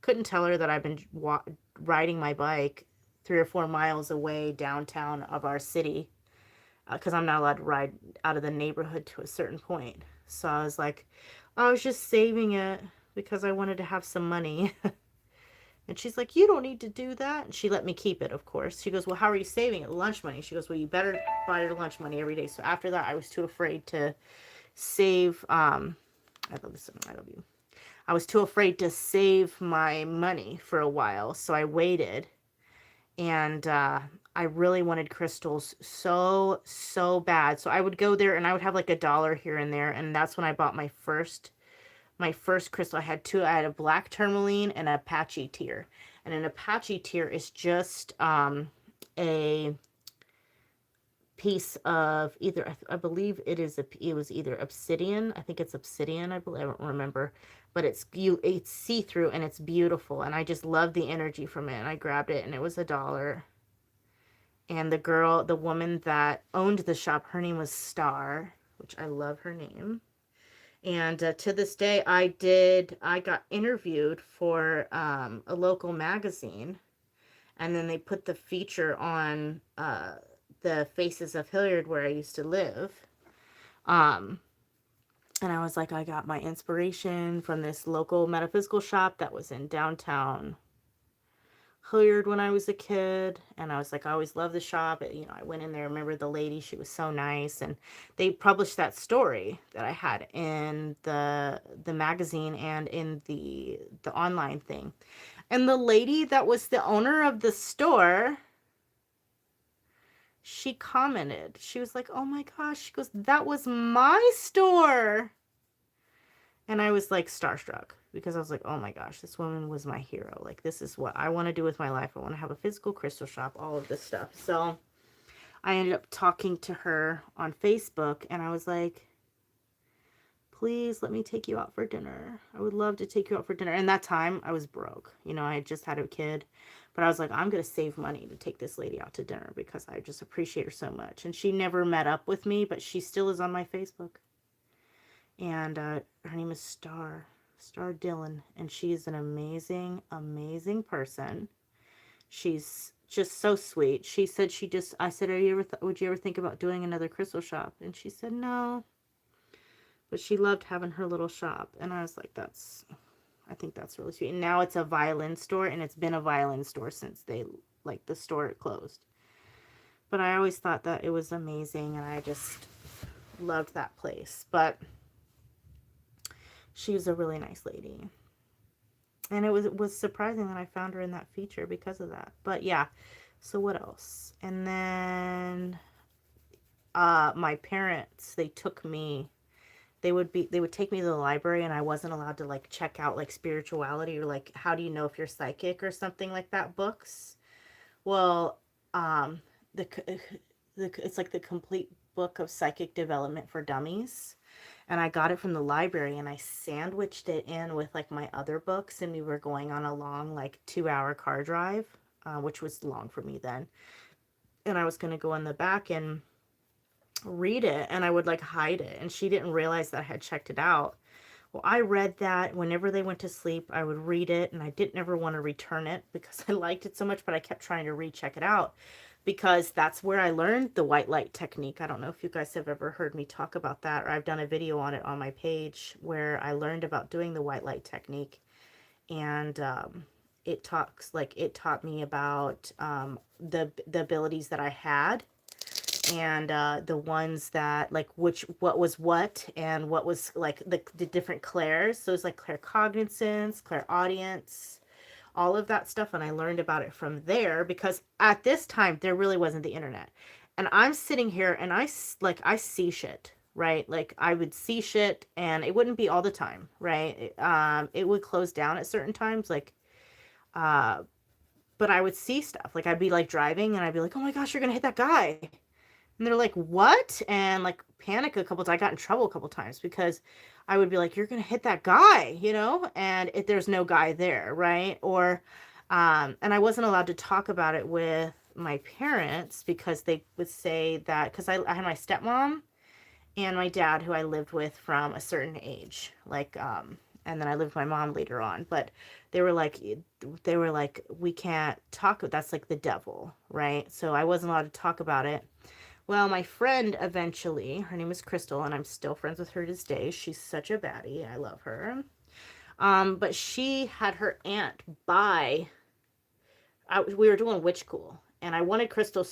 couldn't tell her that I've been riding my bike 3 or 4 miles away downtown of our city, because I'm not allowed to ride out of the neighborhood to a certain point. So I was like, I was just saving it because I wanted to have some money. And she's like, you don't need to do that. And she let me keep it, of course. She goes, well, how are you saving it? Lunch money. She goes, well, you better buy your lunch money every day. So after that, I was too afraid to save, I love this, I love you. I was too afraid to save my money for a while. So I waited, and I really wanted crystals so bad. So I would go there and I would have like $1 here and there. And that's when I bought my first crystal. I had 2. I had a black tourmaline and an Apache tear. And an Apache tear is just a piece of either, I believe it was either obsidian. I think it's obsidian. I don't remember, but it's see-through and it's beautiful. And I just love the energy from it. And I grabbed it and it was $1. And the woman that owned the shop, her name was Star, which I love her name. And to this day, I got interviewed for a local magazine, and then they put the feature on the Faces of Hilliard, where I used to live. And I was like, I got my inspiration from this local metaphysical shop that was in downtown Hilliard when I was a kid. And I was like, I always loved the shop. You know, I went in there, I remember the lady, she was so nice. And they published that story that I had in the magazine and in the online thing. And the lady that was the owner of the store, she commented. She was like, oh my gosh. She goes, that was my store. And I was like starstruck, because I was like, oh my gosh, this woman was my hero. Like, this is what I want to do with my life. I want to have a physical crystal shop, all of this stuff. So I ended up talking to her on Facebook, and I was like, please let me take you out for dinner. I would love to take you out for dinner. And that time I was broke. You know, I had just had a kid. But I was like, I'm going to save money to take this lady out to dinner because I just appreciate her so much. And she never met up with me, but she still is on my Facebook. And her name is Star Dillon. And she is an amazing, amazing person. She's just so sweet. She said I said, would you ever think about doing another crystal shop? And she said, no. But she loved having her little shop. And I was like, I think that's really sweet. And now it's a violin store, and it's been a violin store since the store closed. But I always thought that it was amazing, and I just loved that place. But she was a really nice lady. And it was surprising that I found her in that feature because of that. But yeah, so what else? And then my parents, they would take me to the library, and I wasn't allowed to like check out like spirituality or like how do you know if you're psychic or something like that books. Well, um the it's like the complete book of psychic development for dummies, and I got it from the library, and I sandwiched it in with like my other books, and we were going on a long like 2-hour car drive, which was long for me then, and I was going to go in the back and read it, and I would like hide it, and she didn't realize that I had checked it out. Well, I read that whenever they went to sleep. I would read it, and I didn't ever want to return it because I liked it so much, but I kept trying to recheck it out because that's where I learned the white light technique. I don't know if you guys have ever heard me talk about that, or I've done a video on it on my page where I learned about doing the white light technique. And it taught me about the abilities that I had, and the ones that like what was what, and what was like the different clairs. So it's like claircognizance, clairaudience, all of that stuff. And I learned about it from there because at this time there really wasn't the internet. And I'm sitting here and I see shit, right? Like I would see shit, and it wouldn't be all the time, right? It would close down at certain times, like uh but I would see stuff. Like I'd be like driving, and I'd be like, oh my gosh, you're gonna hit that guy. And they're like, what? And like panic a couple times. I got in trouble a couple times because I would be like, you're going to hit that guy, and there's no guy there, right? Or, and I wasn't allowed to talk about it with my parents because they would say that, because I had my stepmom and my dad who I lived with from a certain age, like, and then I lived with my mom later on, but they were like, we can't talk. That's like the devil, right? So I wasn't allowed to talk about it. Well, my friend eventually, her name is Crystal, and I'm still friends with her to this day. She's such a baddie. I love her. But she had her aunt buy. We were doing witch cool, and I wanted crystals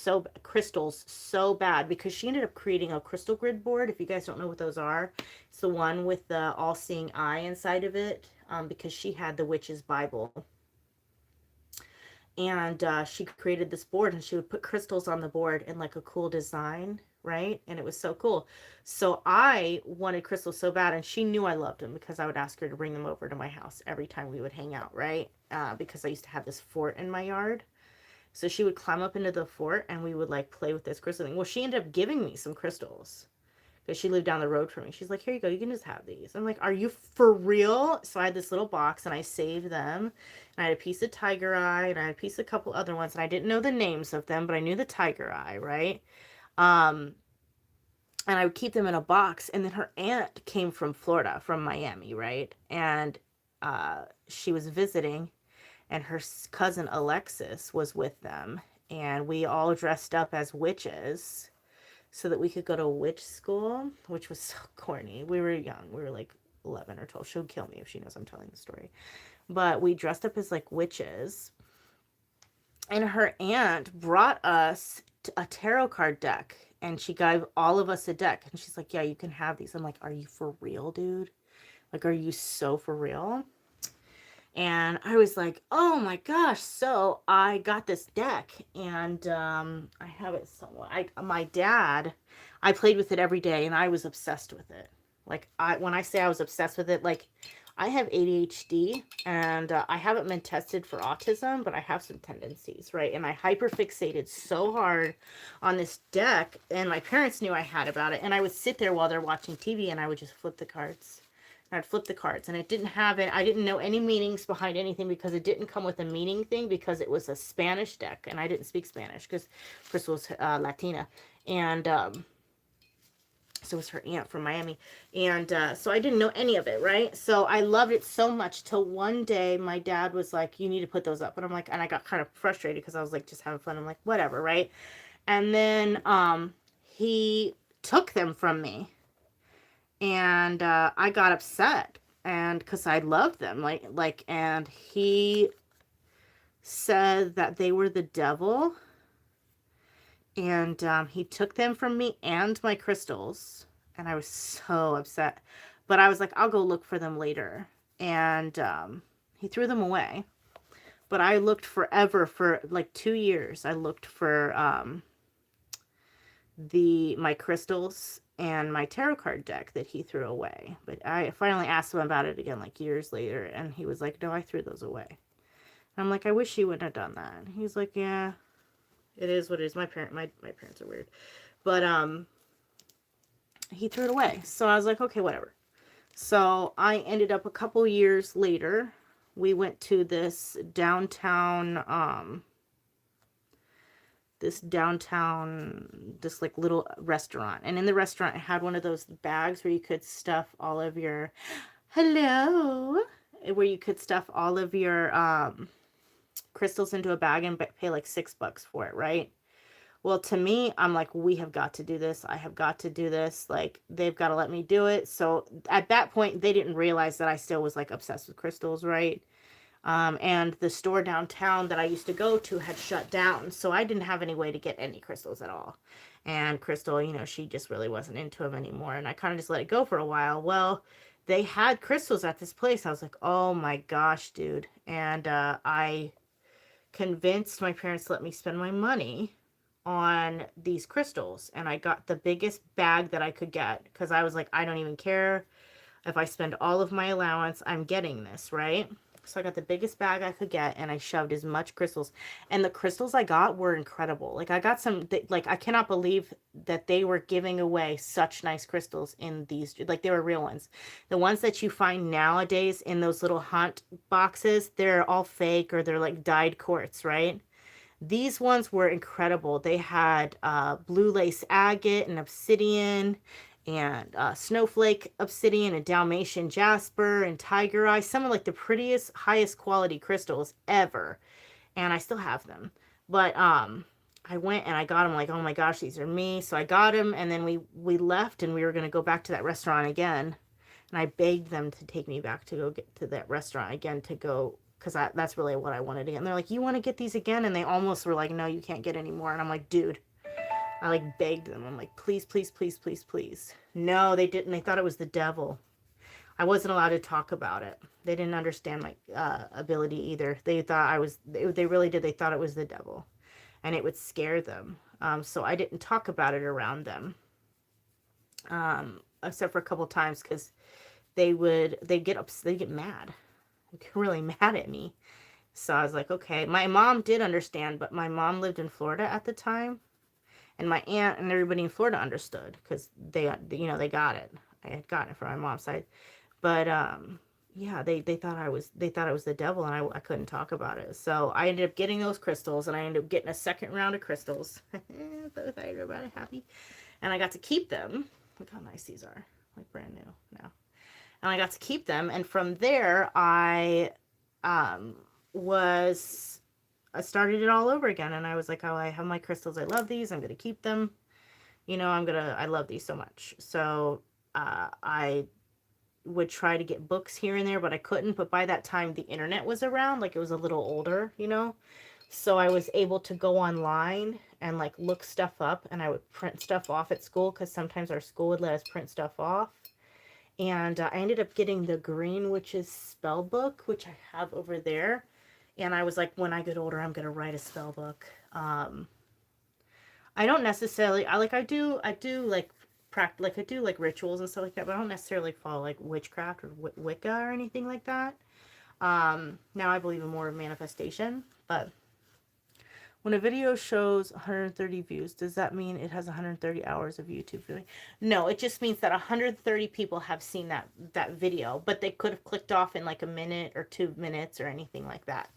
so bad because she ended up creating a crystal grid board. If you guys don't know what those are, it's the one with the all-seeing eye inside of it. Because she had the witch's Bible, and she created this board, and she would put crystals on the board in like a cool design, right? And it was so cool. So I wanted crystals so bad, and she knew I loved them because I would ask her to bring them over to my house every time we would hang out, right? Because I used to have this fort in my yard. So she would climb up into the fort, and we would like play with this crystal thing. Well, she ended up giving me some crystals because she lived down the road from me. She's like, here you go, you can just have these. I'm like, are you for real? So I had this little box, and I saved them, and I had a piece of tiger eye, and I had a piece of a couple other ones, and I didn't know the names of them, but I knew the tiger eye, right? um and I would keep them in a box. And then her aunt came from Florida, from Miami, right? And she was visiting, and her cousin Alexis was with them, and we all dressed up as witches so that we could go to witch school, which was so corny. We were young. We were like 11 or 12. She'll kill me if she knows I'm telling the story. But we dressed up as like witches. And her aunt brought us a tarot card deck. And she gave all of us a deck. And she's like, yeah, you can have these. I'm like, are you for real, dude? Like, are you so for real? And I was like, oh my gosh. So I got this deck, and I have it somewhere. My dad, I played with it every day, and I was obsessed with it. Like, when I say I was obsessed with it, like, I have ADHD, and I haven't been tested for autism, but I have some tendencies, right? And I hyperfixated so hard on this deck, and my parents knew I had about it, and I would sit there while they're watching TV, and I would just flip the cards. I'd flip the cards, and it didn't have it. I didn't know any meanings behind anything because it didn't come with a meaning thing, because it was a Spanish deck, and I didn't speak Spanish because Crystal was Latina, and so was her aunt from Miami, and so I didn't know any of it, right? So I loved it so much till one day my dad was like, "You need to put those up," and I'm like, and I got kind of frustrated because I was like just having fun. I'm like, whatever, right? And then he took them from me. And I got upset, and because I loved them, and he said that they were the devil, and he took them from me and my crystals, and I was so upset. But I was like, I'll go look for them later. And He threw them away. But I looked forever, for like 2 years. I looked for my crystals and my tarot card deck that he threw away. But I finally asked him about it again, like years later, and he was like, "No, I threw those away." And I'm like, "I wish you wouldn't have done that." And he's like, "Yeah, it is what it is." My parents are weird, but he threw it away. So I was like, "Okay, whatever." So I ended up, a couple years later, we went to this downtown, this like little restaurant. And in the restaurant, it had one of those bags where you could stuff all of your, hello, where you could stuff all of your crystals into a bag and pay like $6 for it, right? Well, to me, I'm like, we have got to do this. I have got to do this. Like, they've got to let me do it. So at that point, they didn't realize that I still was like obsessed with crystals, right? And the store downtown that I used to go to had shut down. So I didn't have any way to get any crystals at all. And Crystal, she just really wasn't into them anymore. And I kind of just let it go for a while. Well, they had crystals at this place. I was like, oh my gosh, dude. And I convinced my parents to let me spend my money on these crystals, and I got the biggest bag that I could get, because I was like, I don't even care if I spend all of my allowance, I'm getting this, right? So I got the biggest bag I could get, and I shoved as much crystals, and the crystals I got were incredible. Like, I got some, like, I cannot believe that they were giving away such nice crystals in these, like, they were real ones. The ones that you find nowadays in those little hunt boxes, they're all fake, or they're like dyed quartz, right? These ones were incredible. They had blue lace agate and obsidian, and snowflake obsidian, and Dalmatian jasper, and tiger eye. Some of like the prettiest, highest quality crystals ever. And I still have them. But I went and I got them, like, oh my gosh, these are me. So I got them, and then we left, and we were going to go back to that restaurant again. And I begged them to take me back to go get to that restaurant again, to go, because that's really what I wanted to get. And they're like, "You want to get these again?" And they almost were like, "No, you can't get any more." And I'm like, dude, I like begged them. I'm like, "Please, please, please, please, please." No, they didn't. They thought it was the devil. I wasn't allowed to talk about it. They didn't understand my ability either. They thought they really did. They thought it was the devil, and it would scare them. So I didn't talk about it around them, except for a couple times, because they'd get mad, like, really mad at me. So I was like, okay. My mom did understand, but my mom lived in Florida at the time, and my aunt and everybody in Florida understood, because they got it. I had gotten it from my mom's side, but yeah, they thought it was the devil, and I couldn't talk about it. So I ended up getting those crystals, and I ended up getting a second round of crystals. So everybody happy, and I got to keep them. Look how nice these are, like brand new now. And I got to keep them, and from there I I started it all over again, and I was like, oh, I have my crystals, I love these, I'm gonna keep them, I love these so much. So I would try to get books here and there, but I couldn't. But by that time, the internet was around, like, it was a little older, so I was able to go online and like look stuff up, and I would print stuff off at school, because sometimes our school would let us print stuff off. And I ended up getting the Green Witch's spell book, which I have over there. And I was like, when I get older, I'm going to write a spell book. I don't necessarily, I do like I do like rituals and stuff like that, but I don't necessarily follow like witchcraft or Wicca or anything like that. Now I believe in more manifestation, but when a video shows 130 views, does that mean it has 130 hours of YouTube viewing? No, it just means that 130 people have seen that video, but they could have clicked off in like a minute or 2 minutes or anything like that.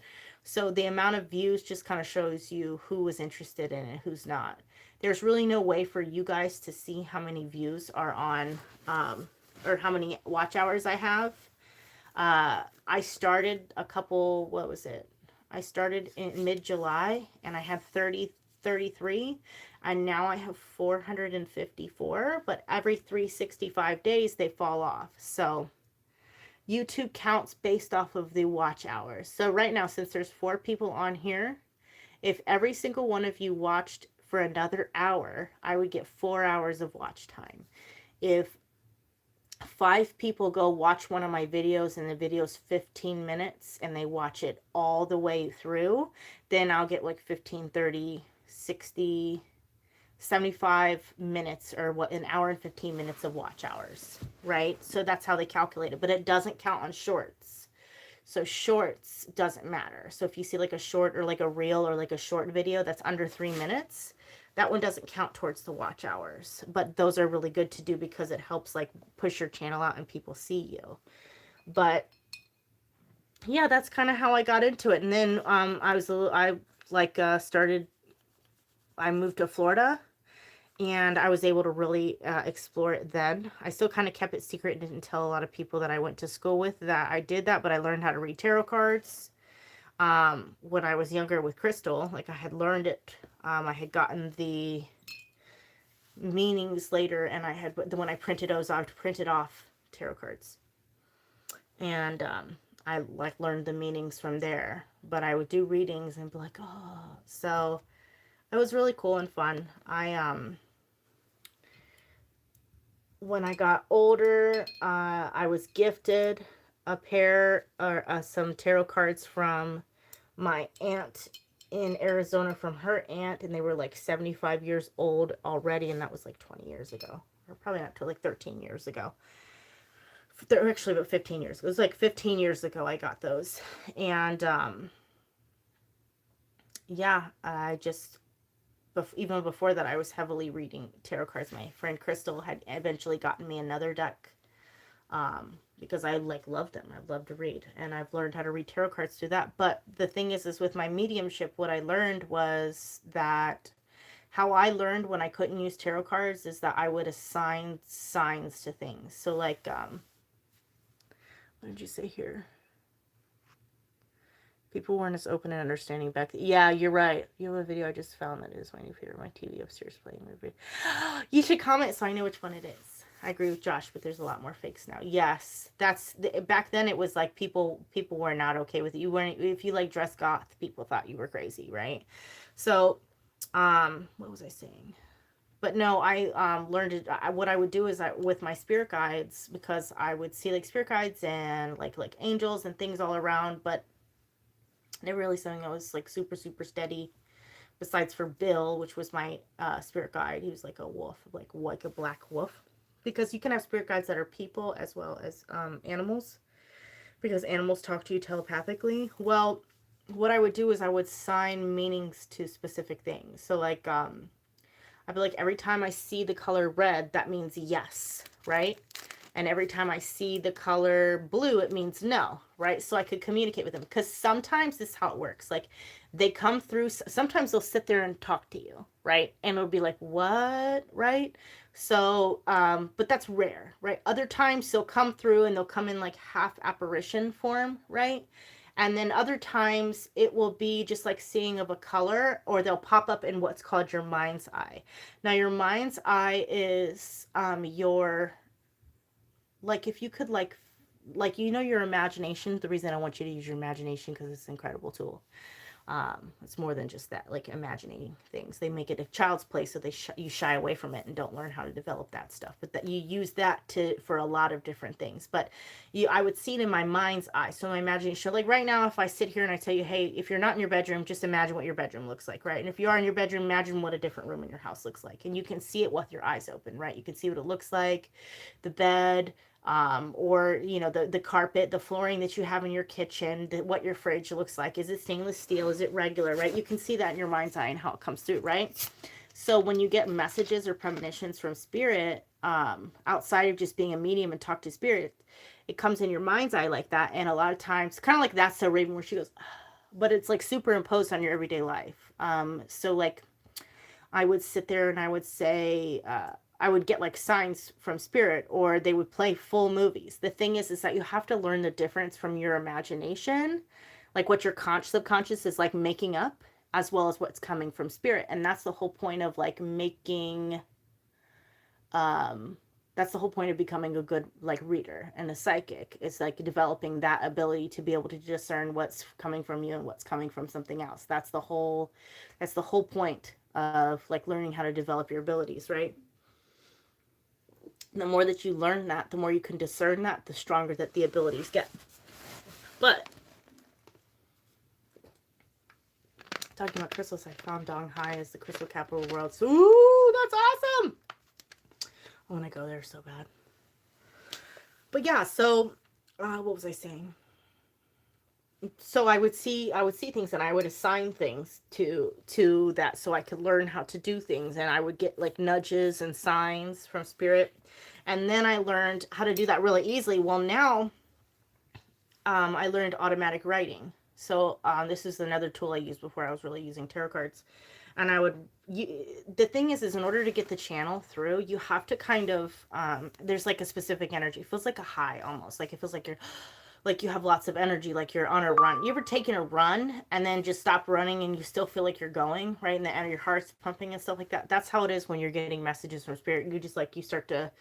So the amount of views just kind of shows you who was interested in it, who's not. There's really no way for you guys to see how many views are on, or how many watch hours I have. I started I started in mid-July, and I had 33, and now I have 454, but every 365 days they fall off. So YouTube counts based off of the watch hours. So right now, since there's 4 people on here, if every single one of you watched for another hour, I would get 4 hours of watch time. If 5 people go watch one of my videos and the video's 15 minutes and they watch it all the way through, then I'll get like 15, 30, 60, 75 minutes, or what, an hour and 15 minutes of watch hours, right? So that's how they calculate it, but it doesn't count on shorts. So shorts doesn't matter. So if you see like a short or like a reel or like a short video that's under 3 minutes, that one doesn't count towards the watch hours. But those are really good to do because it helps like push your channel out and people see you. But yeah, that's kind of how I got into it. And then I moved to Florida, and I was able to really explore it then. I still kind of kept it secret and didn't tell a lot of people that I went to school with that I did that, but I learned how to read tarot cards when I was younger with Crystal. Like, I had learned it. I had gotten the meanings later, and when I printed those, I printed off tarot cards. And I like learned the meanings from there. But I would do readings and be like, oh. So it was really cool and fun. When I got older, I was gifted a pair or some tarot cards from my aunt in Arizona, from her aunt, and they were like 75 years old already, and that was like 20 years ago, or probably not till like 13 years ago. They're actually about 15 years. It was like 15 years ago I got those, and yeah, I just even before that, I was heavily reading tarot cards. My friend Crystal had eventually gotten me another deck because I like loved them. I love to read, and I've learned how to read tarot cards through that. But the thing is with my mediumship, what I learned was that how I learned when I couldn't use tarot cards is that I would assign signs to things. So like, what did you say here? People weren't as open and understanding back then. Yeah, you're right. You have a video I just found that is my new favorite. My TV upstairs playing movie. You should comment so I know which one it is. I agree with Josh, but there's a lot more fakes now. Yes, back then it was like people were not okay with it. You weren't, if you like dress goth, people thought you were crazy, right? So, what was I saying? But no, I learned it. What I would do is with my spirit guides, because I would see like spirit guides and like angels and things all around, but never really something that was like super super steady, besides for Bill, which was my spirit guide. He was like a wolf, like a black wolf, because you can have spirit guides that are people as well as animals, because animals talk to you telepathically. Well, what I would do is I would assign meanings to specific things. So like I'd be like, every time I see the color red, that means yes, right? And every time I see the color blue, it means no, right? So I could communicate with them, because sometimes this is how it works. Like, they come through, sometimes they'll sit there and talk to you, right? And it'll be like, what, right? So, but that's rare, right? Other times they'll come through and they'll come in like half apparition form, right? And then other times it will be just like seeing of a color, or they'll pop up in what's called your mind's eye. Now, your mind's eye is your, like, if you could your imagination. The reason I want you to use your imagination, because it's an incredible tool. It's more than just that, like imagining things. They make it a child's play, so you shy away from it and don't learn how to develop that stuff. But that you use that for a lot of different things. But I would see it in my mind's eye. So my imagination, like right now, if I sit here and I tell you, hey, if you're not in your bedroom, just imagine what your bedroom looks like, right? And if you are in your bedroom, imagine what a different room in your house looks like, and you can see it with your eyes open, right? You can see what it looks like, the bed, or the carpet, the flooring that you have in your kitchen, what your fridge looks like. Is it stainless steel? Is it regular, right? You can see that in your mind's eye and how it comes through, right? So when you get messages or premonitions from spirit, outside of just being a medium and talk to spirit, it comes in your mind's eye like that. And a lot of times, kind of like That's So Raven, where she goes, but it's like superimposed on your everyday life. So like, I would sit there and I would say, I would get like signs from spirit, or they would play full movies. The thing is that you have to learn the difference from your imagination, like what your subconscious is like making up, as well as what's coming from spirit. And that's the whole point of like making, that's the whole point of becoming a good like reader and a psychic. It's like developing that ability to be able to discern what's coming from you and what's coming from something else. That's the whole point of like learning how to develop your abilities, right? The more that you learn that, the more you can discern that, the stronger that the abilities get. But talking about crystals, I found Dong Hai as the crystal capital of the world. So, ooh, that's awesome! I want to go there so bad. But yeah, so what was I saying? So I would see things, and I would assign things to that, so I could learn how to do things, and I would get like nudges and signs from spirit, and then I learned how to do that really easily. Well, now I learned automatic writing. So this is another tool I used before I was really using tarot cards. And the thing is in order to get the channel through, you have to kind of, there's like a specific energy. It feels like a high almost. Like it feels like you have lots of energy, like you're on a run. You ever taken a run and then just stop running and you still feel like you're going, right? And your heart's pumping and stuff like that. That's how it is when you're getting messages from spirit. You just like, you start to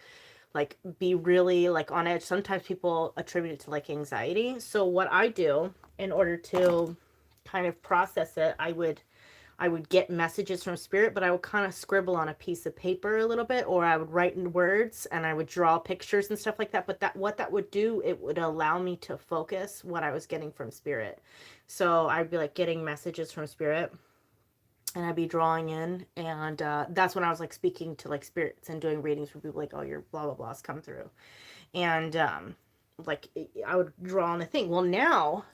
like be really like on edge. Sometimes people attribute it to like anxiety. So what I do in order to kind of process it, I would get messages from spirit, but I would kind of scribble on a piece of paper a little bit, or I would write in words and I would draw pictures and stuff like that. But what that would do, it would allow me to focus what I was getting from spirit. So I'd be like getting messages from spirit, and I'd be drawing in, and that's when I was like speaking to like spirits and doing readings for people, like, oh, your blah blah blahs come through, and like I would draw on a thing. Well, now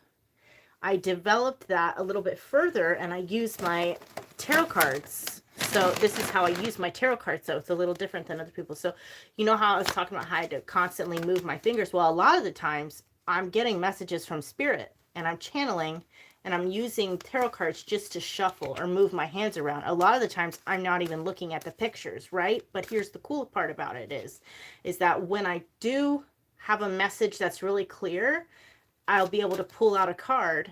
I developed that a little bit further, and I use my tarot cards. So this is how I use my tarot cards, so it's a little different than other people. So you know how I was talking about how I had to constantly move my fingers? Well, a lot of the times I'm getting messages from spirit, and I'm channeling, and I'm using tarot cards just to shuffle or move my hands around. A lot of the times I'm not even looking at the pictures, right? But here's the cool part about it is that when I do have a message that's really clear, I'll be able to pull out a card,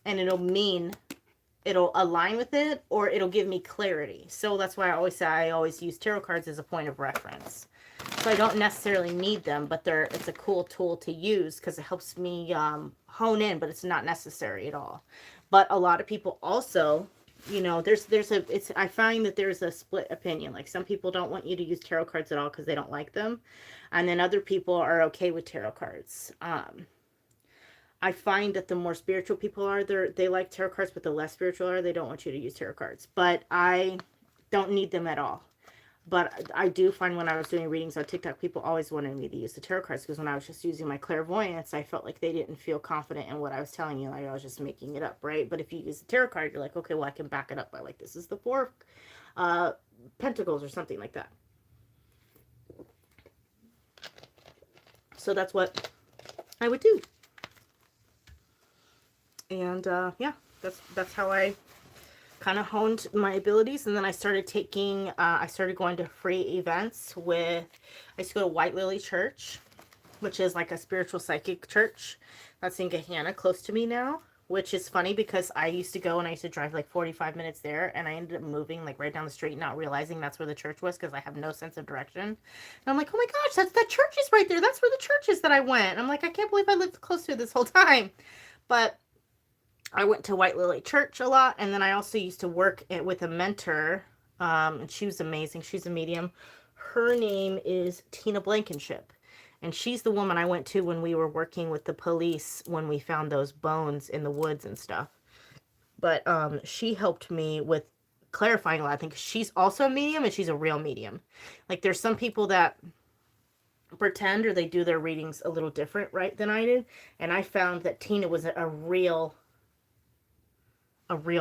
and it'll align with it, or it'll give me clarity. So that's why I always say I always use tarot cards as a point of reference. So I don't necessarily need them, but it's a cool tool to use because it helps me hone in, but it's not necessary at all. But a lot of people also, you know, I find that there's a split opinion. Like some people don't want you to use tarot cards at all because they don't like them. And then other people are okay with tarot cards. I find that the more spiritual people are, they like tarot cards, but the less spiritual are, they don't want you to use tarot cards. But I don't need them at all. But I do find when I was doing readings on TikTok, people always wanted me to use the tarot cards, because when I was just using my clairvoyance, I felt like they didn't feel confident in what I was telling you. Like I was just making it up, right? But if you use the tarot card, you're like, okay, well, I can back it up by like, this is the Four of Pentacles or something like that. So that's what I would do. And yeah, that's how I kind of honed my abilities. And then I started going to free events I used to go to White Lily Church, which is like a spiritual psychic church that's in Gahanna, close to me now, which is funny because I used to go and I used to drive like 45 minutes there, and I ended up moving like right down the street, not realizing that's where the church was because I have no sense of direction. And I'm like, oh my gosh, that church is right there. That's where the church is that I went. And I'm like, I can't believe I lived close to it this whole time. But I went to White Lily Church a lot, and then I also used to work with a mentor, and she was amazing. She's a medium. Her name is Tina Blankenship, and she's the woman I went to when we were working with the police when we found those bones in the woods and stuff. But she helped me with clarifying a lot. I think she's also a medium, and she's a real medium. Like there's some people that pretend, or they do their readings a little different, right, than I did, and I found that Tina was a real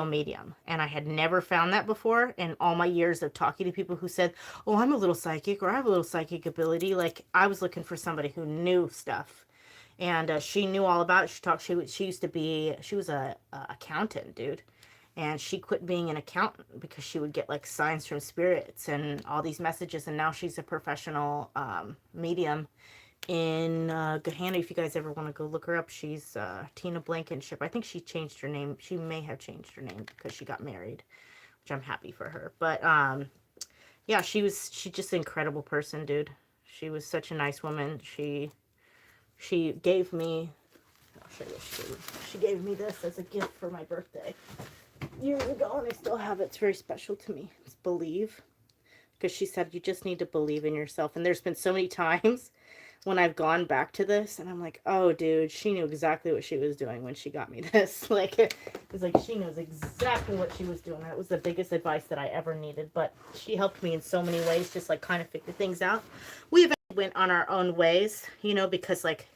medium, and I had never found that before in all my years of talking to people who said, oh, I'm a little psychic, or I have a little psychic ability. Like I was looking for somebody who knew stuff, and she knew all about it. She was a accountant, dude, and she quit being an accountant because she would get like signs from spirits and all these messages, and now she's a professional medium in Gahanna. If you guys ever want to go look her up, she's Tina Blankenship. I think she changed her name. She may have changed her name because she got married, which I'm happy for her. But yeah, she's just an incredible person, dude. She was such a nice woman. She gave me, I'll show you, she gave me this as a gift for my birthday years ago, and I still have it. It's very special to me. It's Believe. because she said you just need to believe in yourself. And there's been so many times when I've gone back to this and I'm like, oh, dude, she knew exactly what she was doing when she got me this. Like, it's like she knows exactly what she was doing. That was the biggest advice that I ever needed. But she helped me in so many ways, just like kind of figure things out. We eventually went on our own ways, you know, because like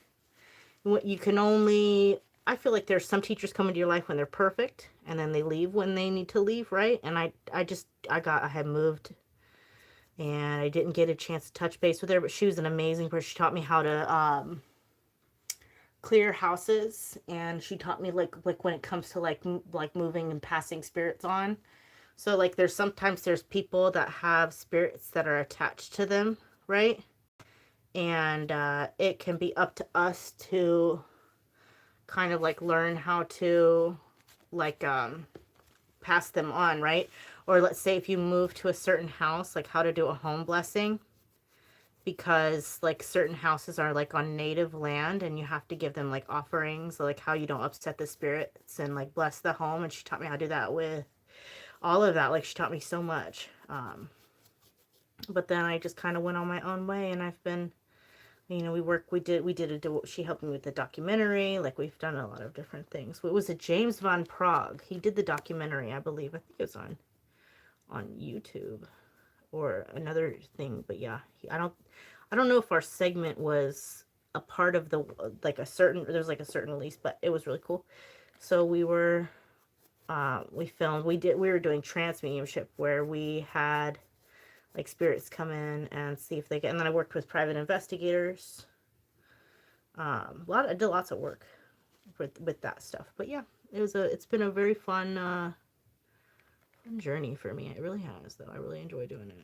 you can only, I feel like there's some teachers come into your life when they're perfect and then they leave when they need to leave, right? And I had moved and I didn't get a chance to touch base with her, but she was an amazing person. She taught me how to clear houses, and she taught me like when it comes to like moving and passing spirits on. So like there's people that have spirits that are attached to them, right? And it can be up to us to kind of like learn how to like pass them on, right? Or let's say if you move to a certain house, like how to do a home blessing, because like certain houses are like on native land and you have to give them like offerings, like how you don't upset the spirits and like bless the home. And she taught me how to do that with all of that. Like she taught me so much. But then I just kind of went on my own way, and I've been, you know, she helped me with the documentary. Like we've done a lot of different things. It was a James Van Prague. He did the documentary, I believe. I think it was on YouTube or another thing, but yeah, I don't know if our segment was a part of the like a certain there's like a certain release, but it was really cool. So we were doing trance mediumship where we had like spirits come in and see if they get, and then I worked with private investigators. I did lots of work with that stuff. But yeah, it's been a very fun journey for me. It really has, though. I really enjoy doing it.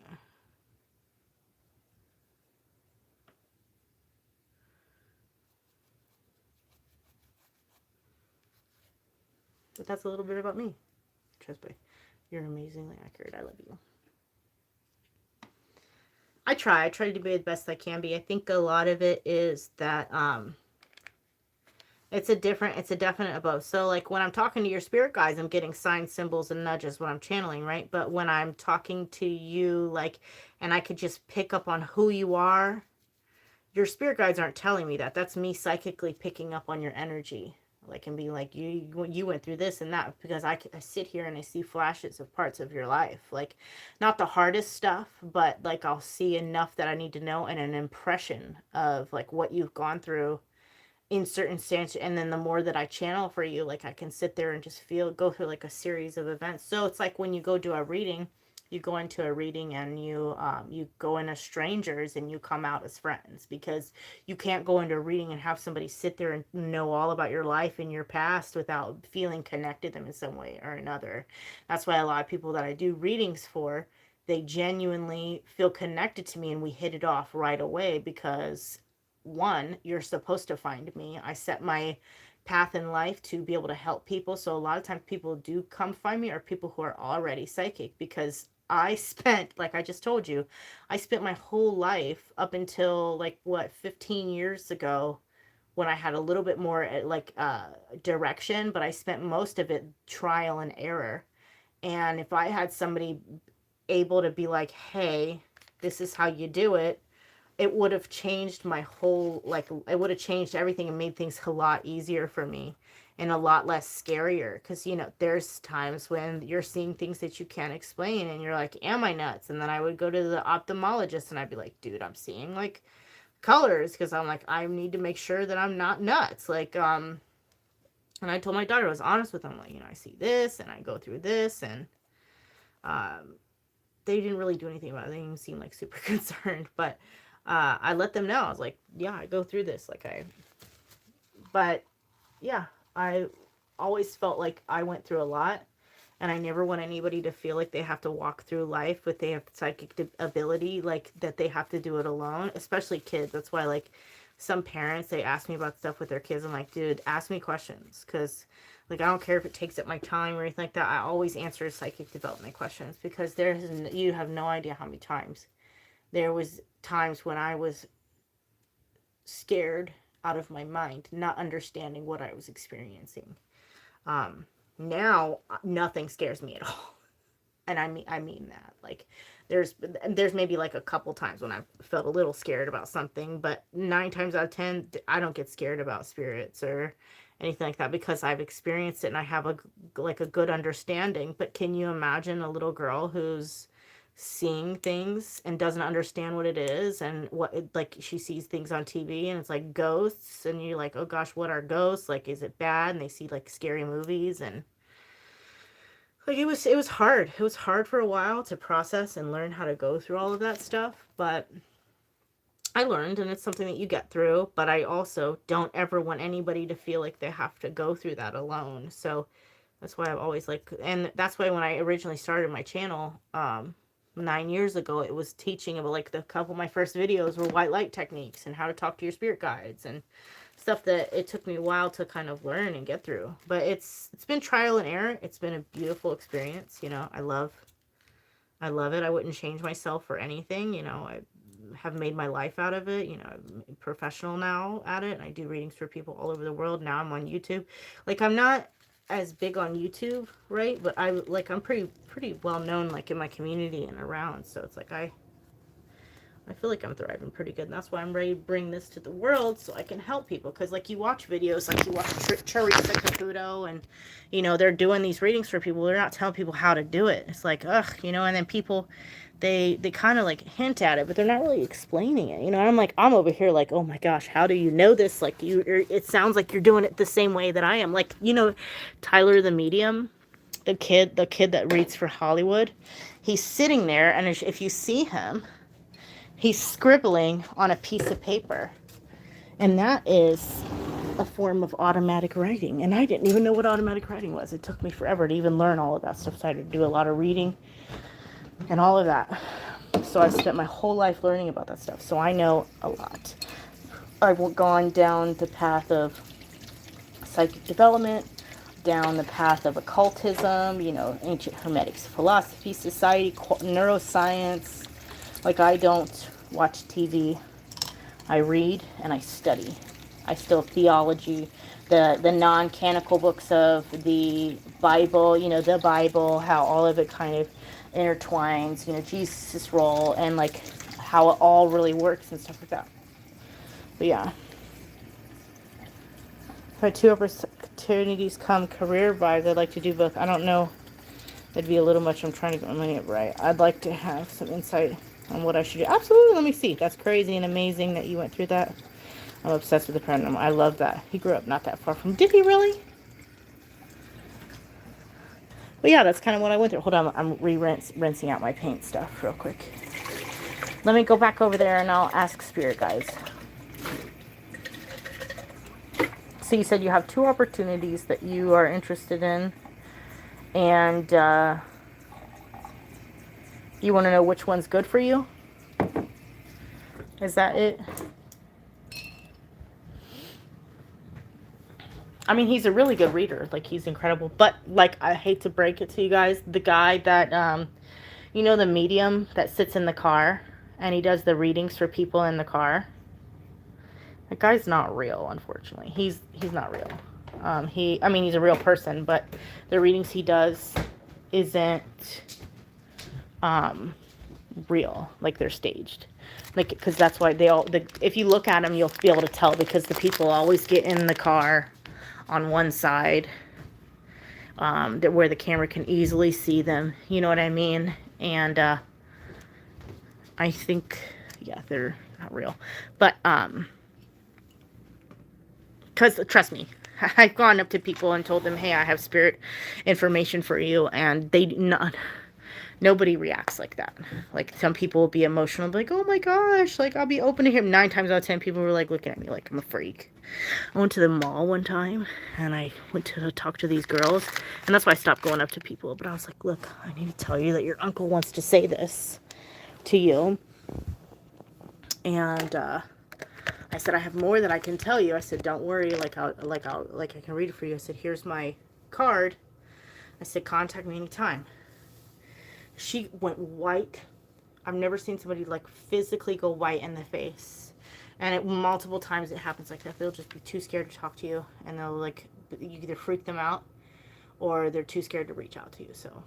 But that's a little bit about me. Trust me, you're amazingly accurate. I love you. I try to be the best I can be. I think a lot of it is that it's a definite above. So like when I'm talking to your spirit guides, I'm getting signs, symbols, and nudges when I'm channeling, right? But when I'm talking to you, like, and I could just pick up on who you are, your spirit guides aren't telling me that. That's me psychically picking up on your energy. Like, and being like, you went through this and that, because I sit here and I see flashes of parts of your life. Like, not the hardest stuff, but like I'll see enough that I need to know, and an impression of like what you've gone through in certain stages. And then the more that I channel for you, like I can sit there and just go through like a series of events. So it's like when you go do a reading, you go into a reading and you go in as strangers and you come out as friends, because you can't go into a reading and have somebody sit there and know all about your life and your past without feeling connected to them in some way or another. That's why a lot of people that I do readings for, they genuinely feel connected to me and we hit it off right away, because one, you're supposed to find me. I set my path in life to be able to help people. So a lot of times people do come find me are people who are already psychic, because I spent, like I just told you, I spent my whole life up until like what, 15 years ago, when I had a little bit more direction, but I spent most of it trial and error. And if I had somebody able to be like, hey, this is how you do it, it would have changed my whole, like, it would have changed everything and made things a lot easier for me and a lot less scarier. Because, you know, there's times when you're seeing things that you can't explain and you're like, am I nuts? And then I would go to the ophthalmologist and I'd be like, dude, I'm seeing like colors, because I'm like, I need to make sure that I'm not nuts. Like, and I told my daughter, I was honest with them, like, you know, I see this and I go through this, and um, they didn't really do anything about it. They didn't seem like super concerned, but I let them know. I was like, yeah, I go through this. But yeah, I always felt like I went through a lot, and I never want anybody to feel like they have to walk through life with they have psychic ability, like that they have to do it alone, especially kids. That's why, like, some parents, they ask me about stuff with their kids. I'm like, dude, ask me questions, because like I don't care if it takes up my time or anything like that. I always answer psychic development questions, because you have no idea how many times there was times when I was scared out of my mind, not understanding what I was experiencing. Now nothing scares me at all. And I mean that. Like, there's maybe like a couple times when I've felt a little scared about something, but 9 times out of 10, I don't get scared about spirits or anything like that because I've experienced it and I have a good understanding. But can you imagine a little girl who's seeing things and doesn't understand what it is, and like she sees things on TV and it's like ghosts, and you're like, oh gosh, what are ghosts? Like, is it bad? And they see like scary movies, and like it was hard. It was hard for a while to process and learn how to go through all of that stuff, but I learned, and it's something that you get through. But I also don't ever want anybody to feel like they have to go through that alone. So that's why I've always like, and that's why when I originally started my channel 9 years ago, it was teaching about like the couple of my first videos were white light techniques and how to talk to your spirit guides and stuff that it took me a while to kind of learn and get through. But it's been trial and error. It's been a beautiful experience. You know, I love it. I wouldn't change myself for anything. You know, I have made my life out of it. You know, I'm a professional now at it. And I do readings for people all over the world. Now I'm on YouTube. Like, I'm not as big on YouTube, right? But I'm pretty well known like in my community and around. So it's like I feel like I'm thriving pretty good. And that's why I'm ready to bring this to the world so I can help people. Because, like, you watch videos, like you watch Charissa Caputo, and, you know, they're doing these readings for people. They're not telling people how to do it. It's like, ugh, you know, and then people, they kind of, like, hint at it, but they're not really explaining it. You know, I'm over here like, oh, my gosh, how do you know this? Like, it sounds like you're doing it the same way that I am. Like, you know, Tyler the Medium, the kid that reads for Hollywood, he's sitting there, and if you see him, he's scribbling on a piece of paper. And that is a form of automatic writing. And I didn't even know what automatic writing was. It took me forever to even learn all of that stuff. So I had to do a lot of reading and all of that. So I spent my whole life learning about that stuff. So I know a lot. I've gone down the path of psychic development, down the path of occultism, you know, ancient Hermetic philosophy, society, neuroscience. Like, I don't watch TV. I read and I study. I still theology, the non-canonical books of the Bible, you know, the Bible, how all of it kind of intertwines, you know, Jesus' role and like how it all really works and stuff like that. But yeah. If I had 2 opportunities come career vibes, I'd like to do both. I don't know. That'd be a little much. I'm trying to get my money up right. I'd like to have some insight on what I should do. Absolutely. Let me see. That's crazy and amazing that you went through that. I'm obsessed with the paranormal. I love that. He grew up not that far from... Did he really? But yeah, that's kind of what I went through. Hold on. I'm rinsing out my paint stuff real quick. Let me go back over there and I'll ask spirit guides. So you said you have 2 opportunities that you are interested in. And you want to know which one's good for you? Is that it? I mean, he's a really good reader. Like, he's incredible. But, like, I hate to break it to you guys. The guy that, you know, the medium that sits in the car and he does the readings for people in the car. That guy's not real, unfortunately. He's not real. I mean, he's a real person, but the readings he does isn't real. Like, they're staged. Like, because that's why if you look at them, you'll be able to tell, because the people always get in the car on one side, where the camera can easily see them. You know what I mean? And I think, yeah, they're not real. But because trust me, I've gone up to people and told them, hey, I have spirit information for you, and nobody reacts like that. Like, some people will be emotional, be like, oh my gosh, like, I'll be open to him. 9 times out of 10 people were like looking at me like I'm a freak. I went to the mall one time and I went to talk to these girls, and that's why I stopped going up to people. But I was like, look, I need to tell you that your uncle wants to say this to you. And I said, I have more that I can tell you. I said, don't worry, I can read it for you. I said, here's my card. I said, contact me anytime. She went white. I've never seen somebody like physically go white in the face. And multiple times it happens like that. They'll just be too scared to talk to you, and they'll, like, you either freak them out or they're too scared to reach out to you. So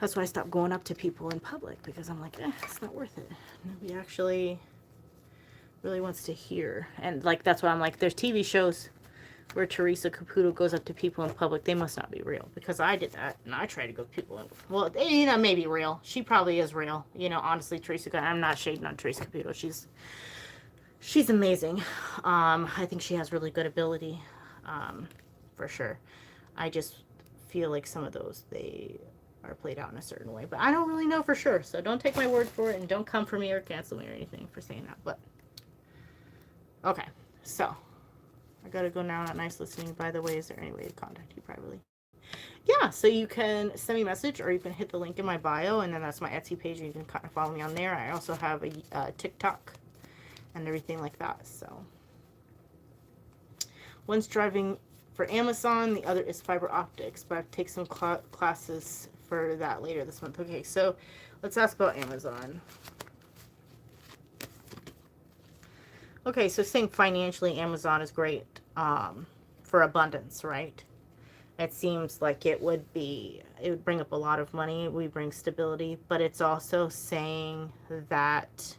That's why I stopped going up to people in public, because I'm like, it's not worth it. Nobody actually really wants to hear. And like, that's why I'm like, there's TV shows where Teresa Caputo goes up to people in public. They must not be real, because I did that, and I tried to go to people in, well, you know, maybe real. She probably is real. You know, honestly, Teresa, I'm not shading on Teresa Caputo. She's amazing. I think she has really good ability, for sure. I just feel like some of those, they are played out in a certain way, but I don't really know for sure. So don't take my word for it, and don't come for me or cancel me or anything for saying that. But okay, so I gotta go now. Not nice listening. By the way, is there any way to contact you privately? Yeah, so you can send me a message, or you can hit the link in my bio, and then that's my Etsy page, and you can kind of follow me on there. I also have a TikTok and everything like that. So one's driving for Amazon, the other is fiber optics, but I have to take some classes for that later this month. Okay, so let's ask about Amazon. Okay, so saying financially, Amazon is great for abundance, right? It seems like it would bring up a lot of money. We bring stability, but it's also saying that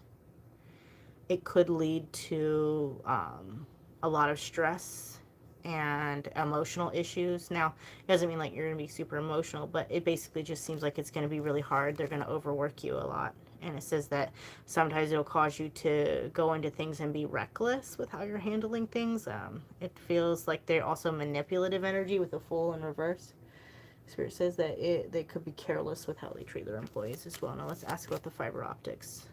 it could lead to a lot of stress and emotional issues. Now, it doesn't mean like you're going to be super emotional, but it basically just seems like it's going to be really hard. They're going to overwork you a lot. And it says that sometimes it'll cause you to go into things and be reckless with how you're handling things. It feels like they're also manipulative energy with a Fool in reverse. Spirit says that they could be careless with how they treat their employees as well. Now let's ask about the fiber optics.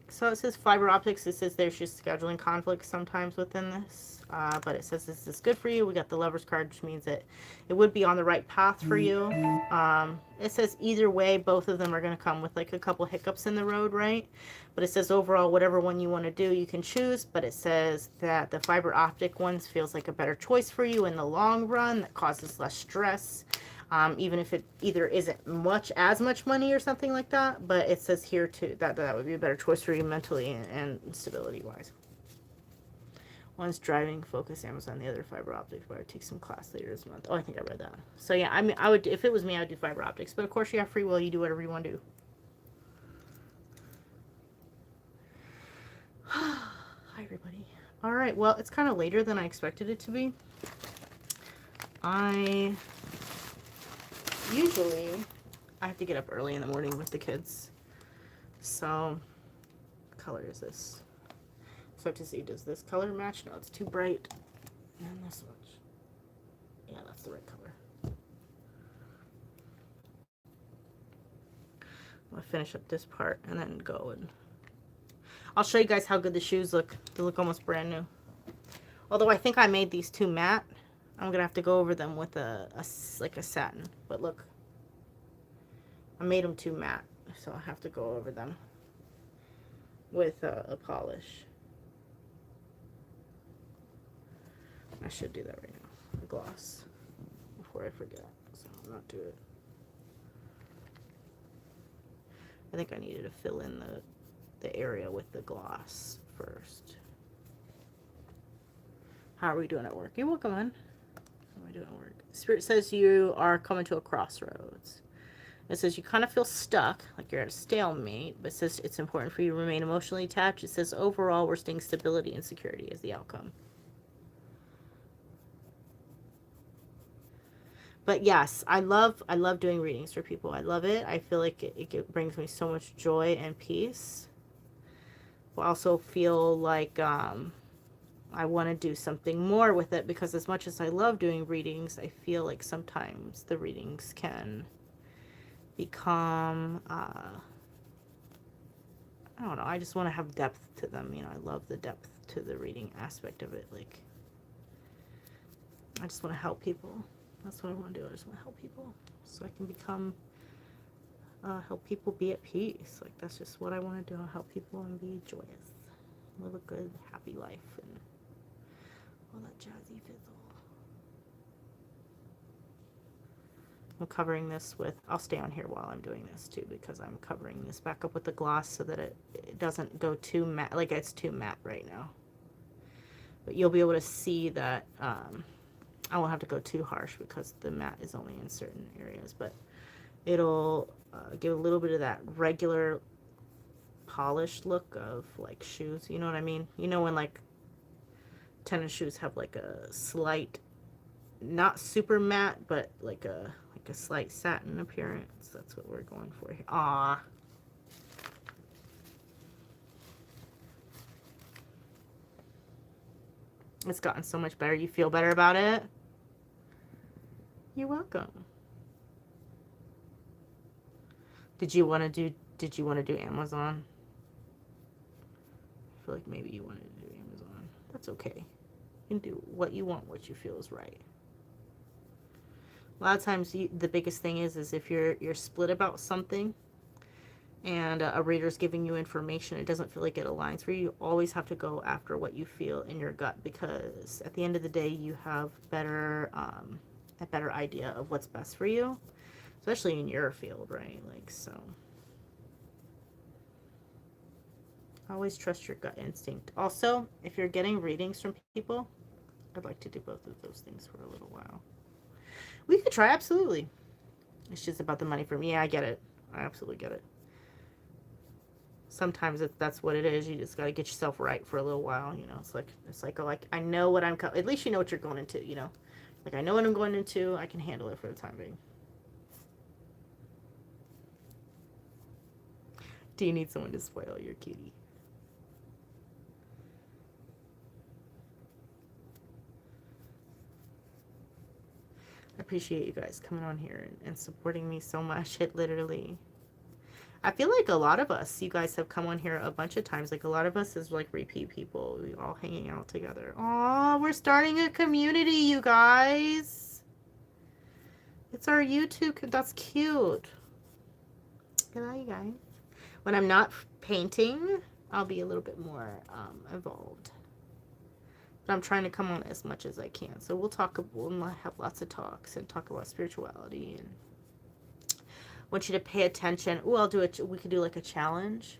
So it says fiber optics. It says there's just scheduling conflicts sometimes within this. But it says this is good for you. We got the Lover's card, which means that it would be on the right path for you. It says either way, both of them are going to come with like a couple hiccups in the road, right? But it says overall, whatever one you want to do, you can choose. But it says that the fiber optic ones feels like a better choice for you in the long run, that causes less stress. Even if it either isn't as much money or something like that, but it says here too that would be a better choice for you mentally and stability wise. One's driving, focus, Amazon, the other fiber optics, but I take some class later this month. Oh, I think I read that. So yeah, I mean, I would, if it was me, I would do fiber optics, but of course you have free will, you do whatever you want to do. Hi everybody. All right, well, it's kind of later than I expected it to be. Usually, I have to get up early in the morning with the kids. So, what color is this? So to see, does this color match? No, it's too bright. And this one. Yeah, that's the right color. I'm gonna finish up this part and then go and I'll show you guys how good the shoes look. They look almost brand new. Although I think I made these too matte. I'm gonna have to go over them with like a satin. But look, I made them too matte, so I have to go over them with a polish. I should do that right now. A gloss before I forget, so I'll not do it. I think I needed to fill in the area with the gloss first. How are we doing at work? You're welcome, man. How am I doing at work? Spirit says you are coming to a crossroads. It says you kind of feel stuck, like you're at a stalemate, but it says it's important for you to remain emotionally attached. It says overall we're seeing stability and security as the outcome. But yes, I love doing readings for people. I love it. I feel like it brings me so much joy and peace. I also feel like I want to do something more with it, because as much as I love doing readings, I feel like sometimes the readings can become, I don't know, I just want to have depth to them. You know, I love the depth to the reading aspect of it. Like, I just want to help people. That's what I want to do. I just want to help people so I can become, help people be at peace. Like, that's just what I want to do. Help people and be joyous. Live a good, happy life and all that jazzy fizzle. I'm covering this with, I'll stay on here while I'm doing this too, because I'm covering this back up with the gloss so that it doesn't go too matte. Like, it's too matte right now. But you'll be able to see that, I won't have to go too harsh because the matte is only in certain areas, but it'll give a little bit of that regular polished look of like shoes. You know what I mean? You know when like tennis shoes have like a slight, not super matte, but like a slight satin appearance. That's what we're going for here. Ah, it's gotten so much better. You feel better about it? You're welcome. Did you want to do Amazon? I feel like maybe you wanted to do Amazon. That's okay. You can do what you want, what you feel is right. A lot of times the biggest thing is if you're split about something and a reader's giving you information, it doesn't feel like it aligns for you. You always have to go after what you feel in your gut, because at the end of the day, you have a better idea of what's best for you, especially in your field, right? Like, so always trust your gut instinct. Also, if you're getting readings from people, I'd like to do both of those things for a little while. We could try, absolutely. It's just about the money for me. Yeah, I get it. I absolutely get it. Sometimes that's what it is. You just got to get yourself right for a little while. You know, it's like I know what I'm. At least you know what you're going into. You know, like I know what I'm going into. I can handle it for the time being. Do you need someone to spoil your cutie? I appreciate you guys coming on here and supporting me so much. It literally, I feel like a lot of us, you guys have come on here a bunch of times. Like a lot of us is like repeat people. We all hanging out together. Oh, we're starting a community, you guys. It's our YouTube. That's cute. Good night, you guys. When I'm not painting, I'll be a little bit more involved. But I'm trying to come on as much as I can. So we'll have lots of talks and talk about spirituality. And I want you to pay attention. Oh, we could do like a challenge.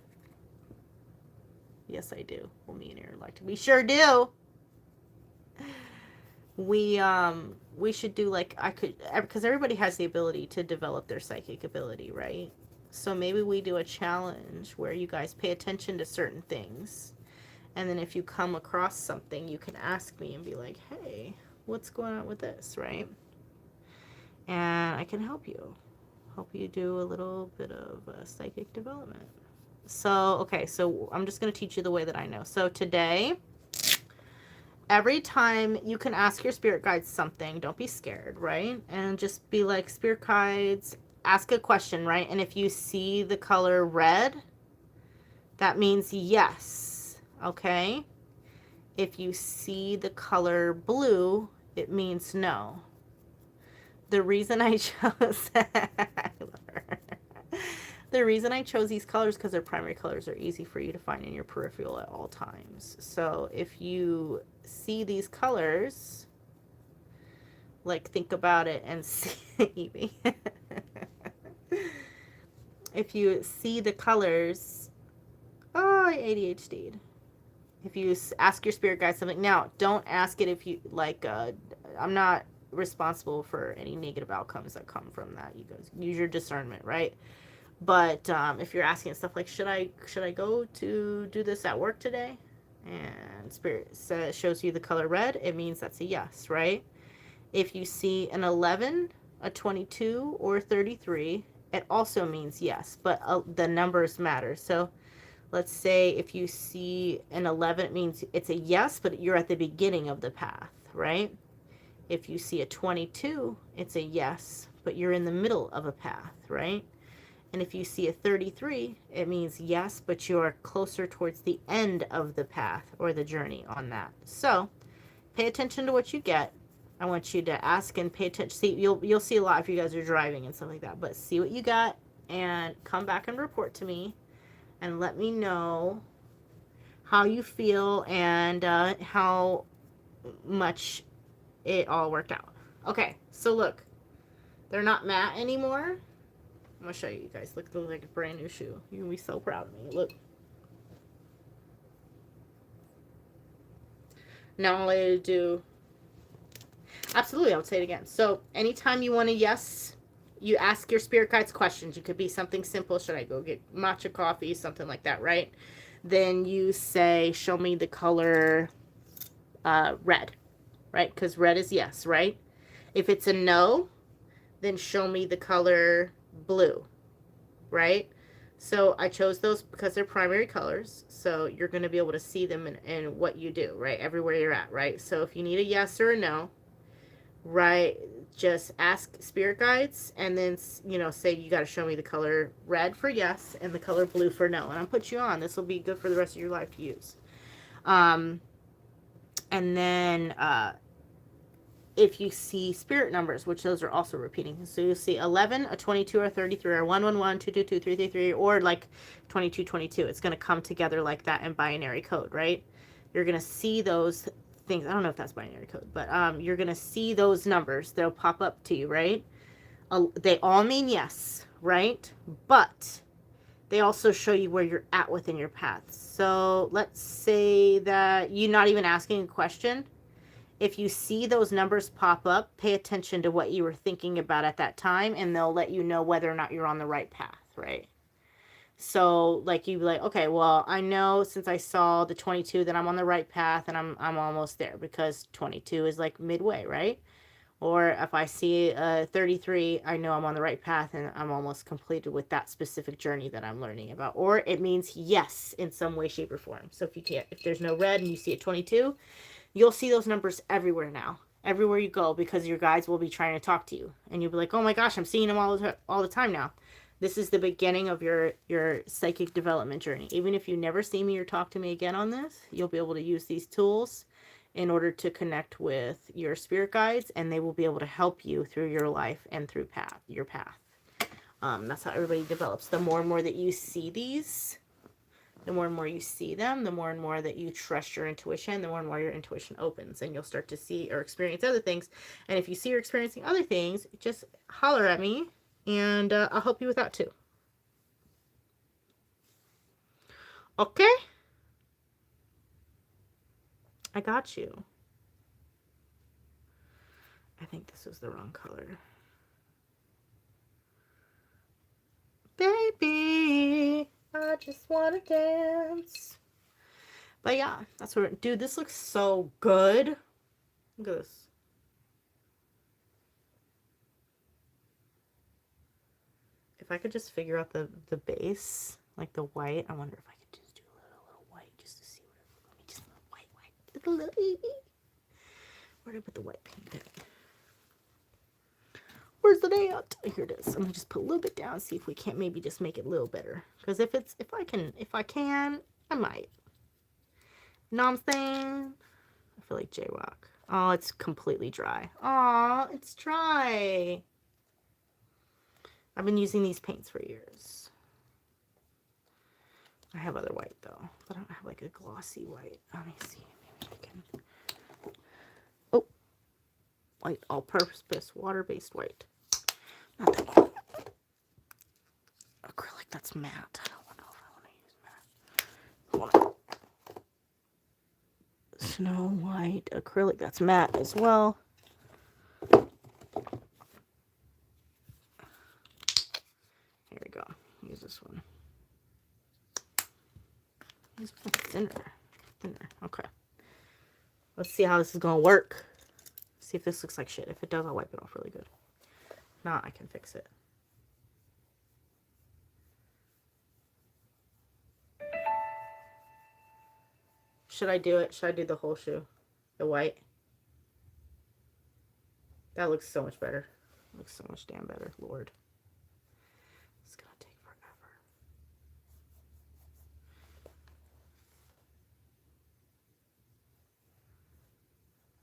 Yes, I do. Well, me and Erin like to. We sure do. We should do like, because everybody has the ability to develop their psychic ability, right? So maybe we do a challenge where you guys pay attention to certain things. And then if you come across something, you can ask me and be like, hey, what's going on with this, right? And I can help you do a little bit of psychic development. So, okay, so I'm just going to teach you the way that I know. So today, every time you can ask your spirit guides something, don't be scared, right? And just be like, spirit guides, ask a question, right? And if you see the color red, that means yes. Okay, if you see the color blue, it means no. The reason I chose the reason I chose these colors because their primary colors are easy for you to find in your peripheral at all times. So if you see these colors, like think about it and see if you see the colors, oh, I ADHD'd. If you ask your spirit guide something, now don't ask it if you like. I'm not responsible for any negative outcomes that come from that. You guys use your discernment, right? But if you're asking stuff like, should I go to do this at work today? And spirit shows you the color red, it means that's a yes, right? If you see an 11, a 22, or 33, it also means yes, but the numbers matter. So let's say if you see an 11, it means it's a yes, but you're at the beginning of the path, right? If you see a 22, it's a yes, but you're in the middle of a path, right? And if you see a 33, it means yes, but you're closer towards the end of the path or the journey on that. So pay attention to what you get. I want you to ask and pay attention. See, you'll see a lot if you guys are driving and stuff like that, but see what you got and come back and report to me. And let me know how you feel and how much it all worked out. Okay, so look. They're not matte anymore. I'm going to show you guys. Look, looks like a brand new shoe. You're going to be so proud of me. Look. Now all I do... Absolutely, I would say it again. So anytime you want to yes, you ask your spirit guides questions. It could be something simple. Should I go get matcha coffee? Something like that, right? Then you say, show me the color red, right? Because red is yes, right? If it's a no, then show me the color blue, right? So I chose those because they're primary colors. So you're going to be able to see them in what you do, right? Everywhere you're at, right? So if you need a yes or a no, right, just ask spirit guides and then, you know, say you got to show me the color red for yes and the color blue for no. And I'll put you on. This will be good for the rest of your life to use. And then if you see spirit numbers, which those are also repeating. So you'll see 11, a 22, or 33, or 111, 222, 333, or like 2222. It's going to come together like that in binary code, right? You're going to see those things. I don't know if that's binary code, but you're going to see those numbers. They'll pop up to you, right? They all mean yes, right? But they also show you where you're at within your path. So let's say that you're not even asking a question. If you see those numbers pop up, pay attention to what you were thinking about at that time, and they'll let you know whether or not you're on the right path, right? So, like, you'd be like, okay, well, I know since I saw the 22 that I'm on the right path, and I'm almost there, because 22 is like midway, right? Or if I see 33, I know I'm on the right path, and I'm almost completed with that specific journey that I'm learning about. Or it means yes in some way, shape, or form. So if there's no red and you see a 22, you'll see those numbers everywhere now, everywhere you go, because your guides will be trying to talk to you, and you'll be like, oh my gosh, I'm seeing them all the time now. This is the beginning of your psychic development journey. Even if you never see me or talk to me again on this, you'll be able to use these tools in order to connect with your spirit guides, and they will be able to help you through your life and through your path. That's how everybody develops. The more and more that you see these, the more and more you see them, the more and more that you trust your intuition, the more and more your intuition opens, and you'll start to see or experience other things. And if you see or experiencing other things, just holler at me, and I'll help you with that too. Okay? I got you. I think this was the wrong color. Baby, I just want to dance. But yeah, that's what, dude, this looks so good. Look at this. If I could just figure out the base, like the white, I wonder if I could just do a little white just to see what it, let me just white. Where did I put the white paint at? Where's the dot? Here it is. I'm gonna just put a little bit down, see if we can't maybe just make it a little better. Because if I can, I might. You know what I'm saying? I feel like J-Rock. Oh, it's completely dry. Oh, it's dry. I've been using these paints for years. I have other white though, but I don't have like a glossy white. Let me see. Maybe I can. Oh, white all-purpose water-based white. Not that one. Acrylic, that's matte. I don't know if I want to use matte. Snow White acrylic, that's matte as well. Here we go. Use this one. Use one thinner. Okay. Let's see how this is gonna work. See if this looks like shit. If it does, I'll wipe it off really good. If not, I can fix it. Should I do it? Should I do the whole shoe? The white? That looks so much better. Looks so much damn better. Lord. It's gonna take forever.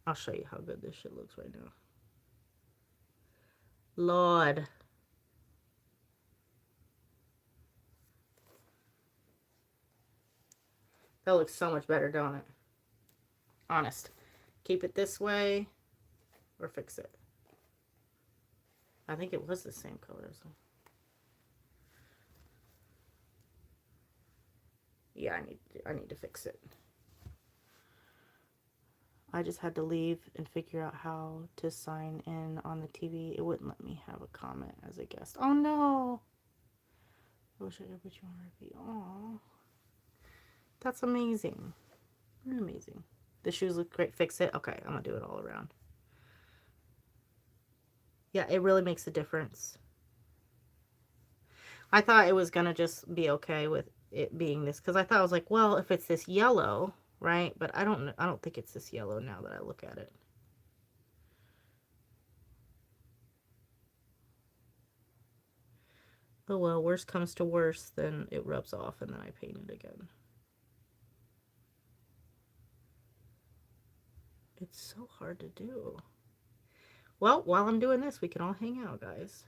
I'll show you how good this shit looks right now. Lord. That looks so much better, don't it? Honest. Keep it this way or fix it. I think it was the same color. So. Yeah, I need to fix it. I just had to leave and figure out how to sign in on the TV. It wouldn't let me have a comment as a guest. Oh no! I wish I could put you on repeat. Oh, that's amazing. Amazing. The shoes look great. Fix it. Okay, I'm gonna do it all around. Yeah, it really makes a difference. I thought it was gonna just be okay with it being this, because I thought I was like, well, if it's this yellow, right? But I don't think it's this yellow now that I look at it. Oh well, worst comes to worst, then it rubs off and then I paint it again. It's so hard to do. Well, while I'm doing this, we can all hang out, guys.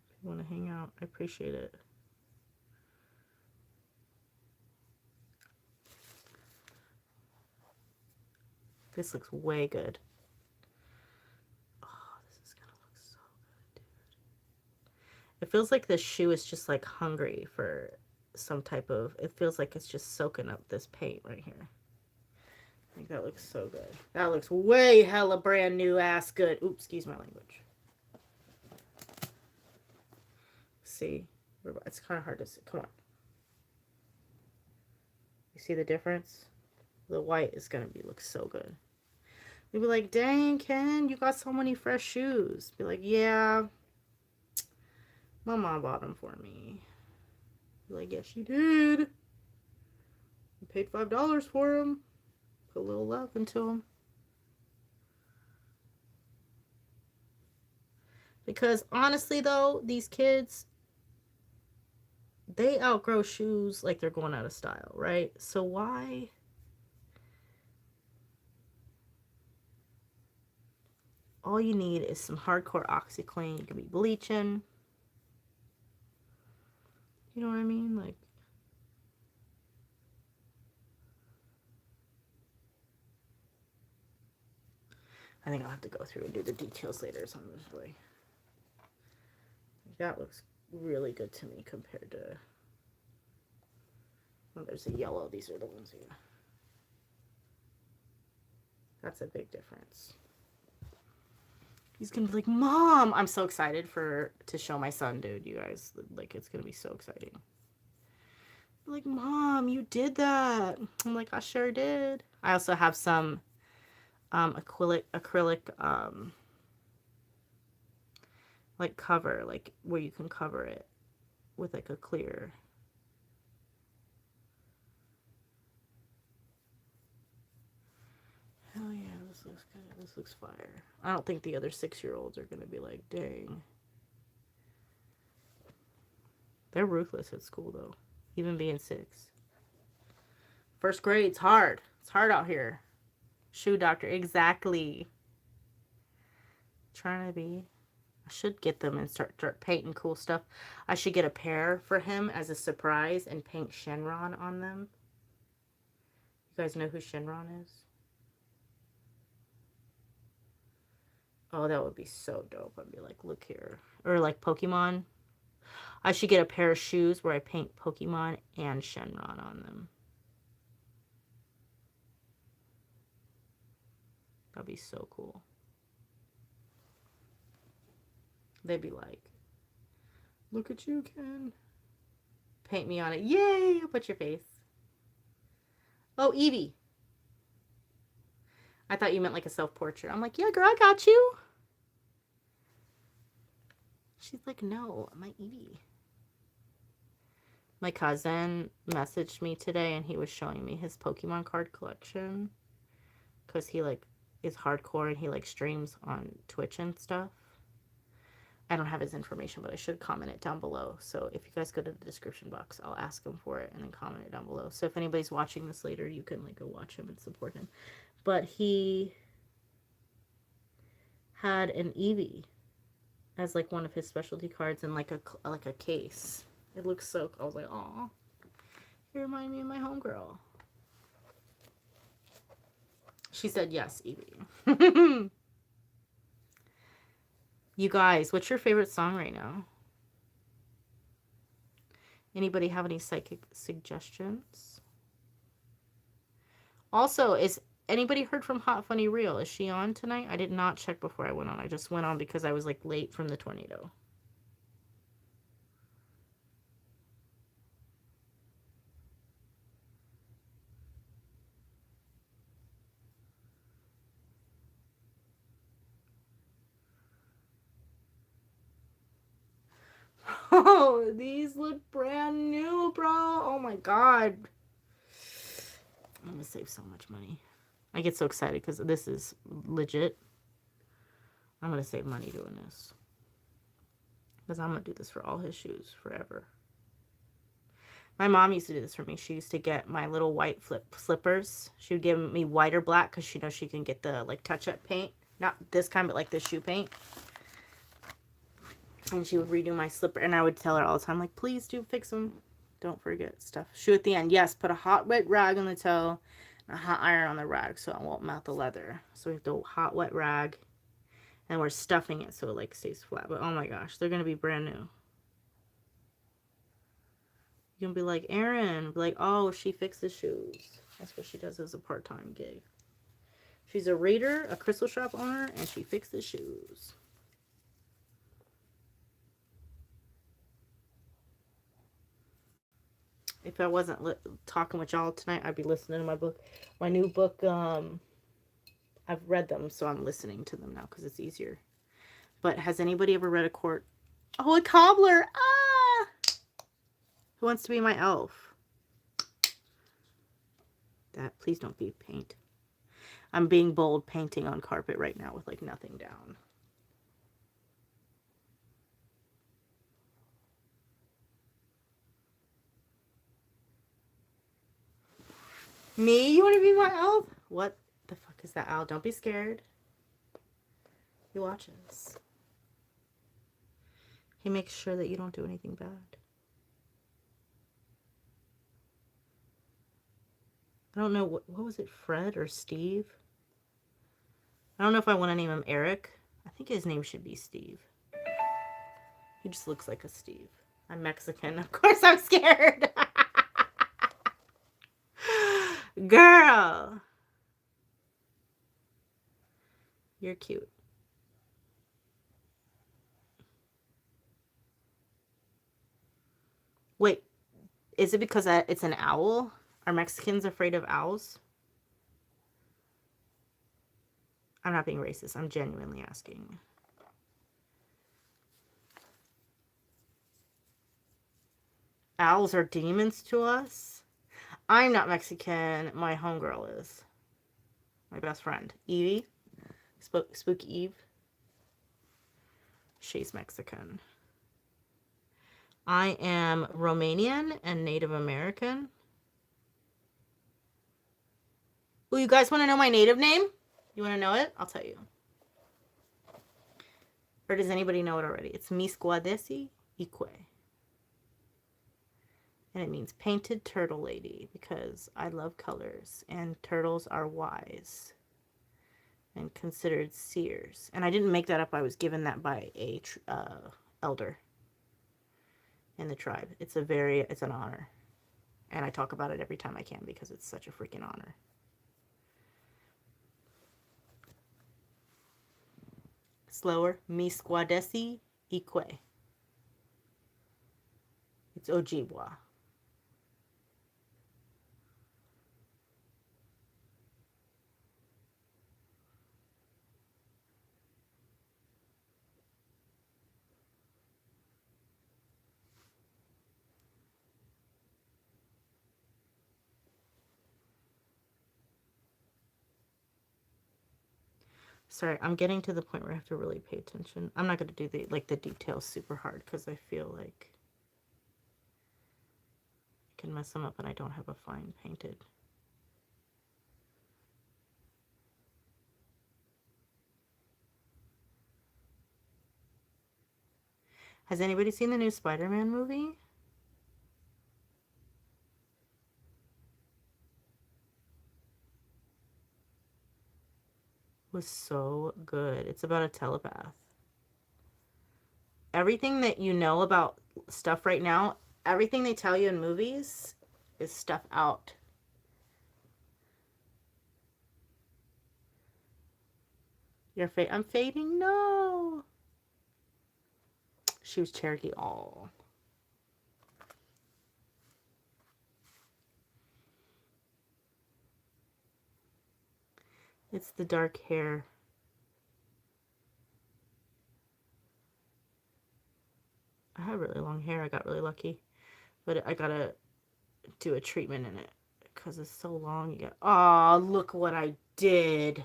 If you want to hang out, I appreciate it. This looks way good. Oh, this is gonna look so good, dude. It feels like this shoe is just like hungry for some type of, it feels like it's just soaking up this paint right here. I think that looks so good. That looks way hella brand new ass good. Oops, excuse my language. See, it's kind of hard to see. Come on. You see the difference? The white is gonna look so good. You'd be like, dang, Ken, you got so many fresh shoes. Be like, yeah, my mom bought them for me. Be like, yes, she did. You paid $5 for them. Put a little love into them. Because honestly, though, these kids, they outgrow shoes like they're going out of style, right? So why? All you need is some hardcore OxyClean. You can be bleaching. You know what I mean? Like, I think I'll have to go through and do the details later. So I'm just like, that looks really good to me compared to, well, there's a yellow. These are the ones here. That's a big difference. He's gonna be like, Mom, I'm so excited to show my son, dude. You guys, like, it's gonna be so exciting. Like, Mom, you did that. I'm like, I sure did. I also have some acrylic like cover, like where you can cover it with like a clear. Hell yeah, this looks good. This looks fire. I don't think the other 6-year-olds are gonna be like, dang. They're ruthless at school though, even being 6. First grade's hard. It's hard out here. Shoe doctor, exactly. Trying to be. I should get them and start painting cool stuff. I should get a pair for him as a surprise and paint Shenron on them. You guys know who Shenron is? Oh, that would be so dope. I'd be like, look here. Or like Pokemon. I should get a pair of shoes where I paint Pokemon and Shenron on them. That'd be so cool. They'd be like, look at you, Ken. Paint me on it. Yay! I'll put your face. Oh, Evie. I thought you meant like a self-portrait. I'm like, yeah, girl, I got you. She's like, no, my Evie. My cousin messaged me today and he was showing me his Pokemon card collection. Because he like is hardcore and he like streams on Twitch and stuff. I don't have his information, but I should comment it down below. So if you guys go to the description box, I'll ask him for it and then comment it down below. So if anybody's watching this later, you can like go watch him and support him. But he had an Eevee as like one of his specialty cards in like a case. It looks so cool. I was like, aw, you remind me of my homegirl. She said yes, Eevee. You guys, what's your favorite song right now? Anybody have any psychic suggestions? Also, is anybody heard from Hot Funny Real? Is she on tonight? I did not check before I went on. I just went on because I was like late from the tornado. Oh, these look brand new, bro. Oh my god. I'm gonna save so much money. I get so excited because this is legit. I'm gonna save money doing this. Because I'm gonna do this for all his shoes forever. My mom used to do this for me. She used to get my little white slippers. She would give me white or black because she knows she can get the like touch-up paint. Not this kind, but like the shoe paint. And she would redo my slipper. And I would tell her all the time, like, please do fix them. Don't forget stuff. Shoe at the end. Yes, put a hot wet rag on the toe. And a hot iron on the rag so it won't melt the leather. So we have the hot wet rag. And we're stuffing it so it like stays flat. But oh my gosh, they're going to be brand new. You're going to be like, Erin. Be like, oh, she fixes shoes. That's what she does as a part-time gig. She's a reader, a crystal shop owner, and she fixes shoes. If I wasn't talking with y'all tonight, I'd be listening to my book. My new book, I've read them, so I'm listening to them now because it's easier. But has anybody ever read a court? Oh, a cobbler! Ah! Who wants to be my elf? That, please don't be paint. I'm being bold painting on carpet right now with like nothing down. Me? You want to be my elf? What the fuck is that, Al? Don't be scared. He watches. He makes sure that you don't do anything bad. I don't know, what was it, Fred or Steve? I don't know if I want to name him Eric. I think his name should be Steve. He just looks like a Steve. I'm Mexican. Of course I'm scared. Girl. You're cute. Wait, is it because it's an owl? Are Mexicans afraid of owls? I'm not being racist. I'm genuinely asking. Owls are demons to us? I'm not Mexican. My homegirl is. My best friend. Evie. Spooky Eve. She's Mexican. I am Romanian and Native American. Oh, you guys want to know my native name? You want to know it? I'll tell you. Or does anybody know it already? It's Misquadesi Ique. And it means painted turtle lady because I love colors and turtles are wise and considered seers. And I didn't make that up. I was given that by a elder in the tribe. It's an honor. And I talk about it every time I can because it's such a freaking honor. Slower. Misquadesi Ique. It's Ojibwa. Sorry, I'm getting to the point where I have to really pay attention. I'm not going to do the details super hard because I feel like I can mess them up and I don't have a fine painted. Has anybody seen the new Spider-Man movie? It was so good. It's about a telepath. Everything that you know about stuff right now, everything they tell you in movies is stuff out. I'm fading. No. She was Cherokee. Oh. It's the dark hair. I have really long hair. I got really lucky. But I gotta do a treatment in it because it's so long. You get, oh, look what I did.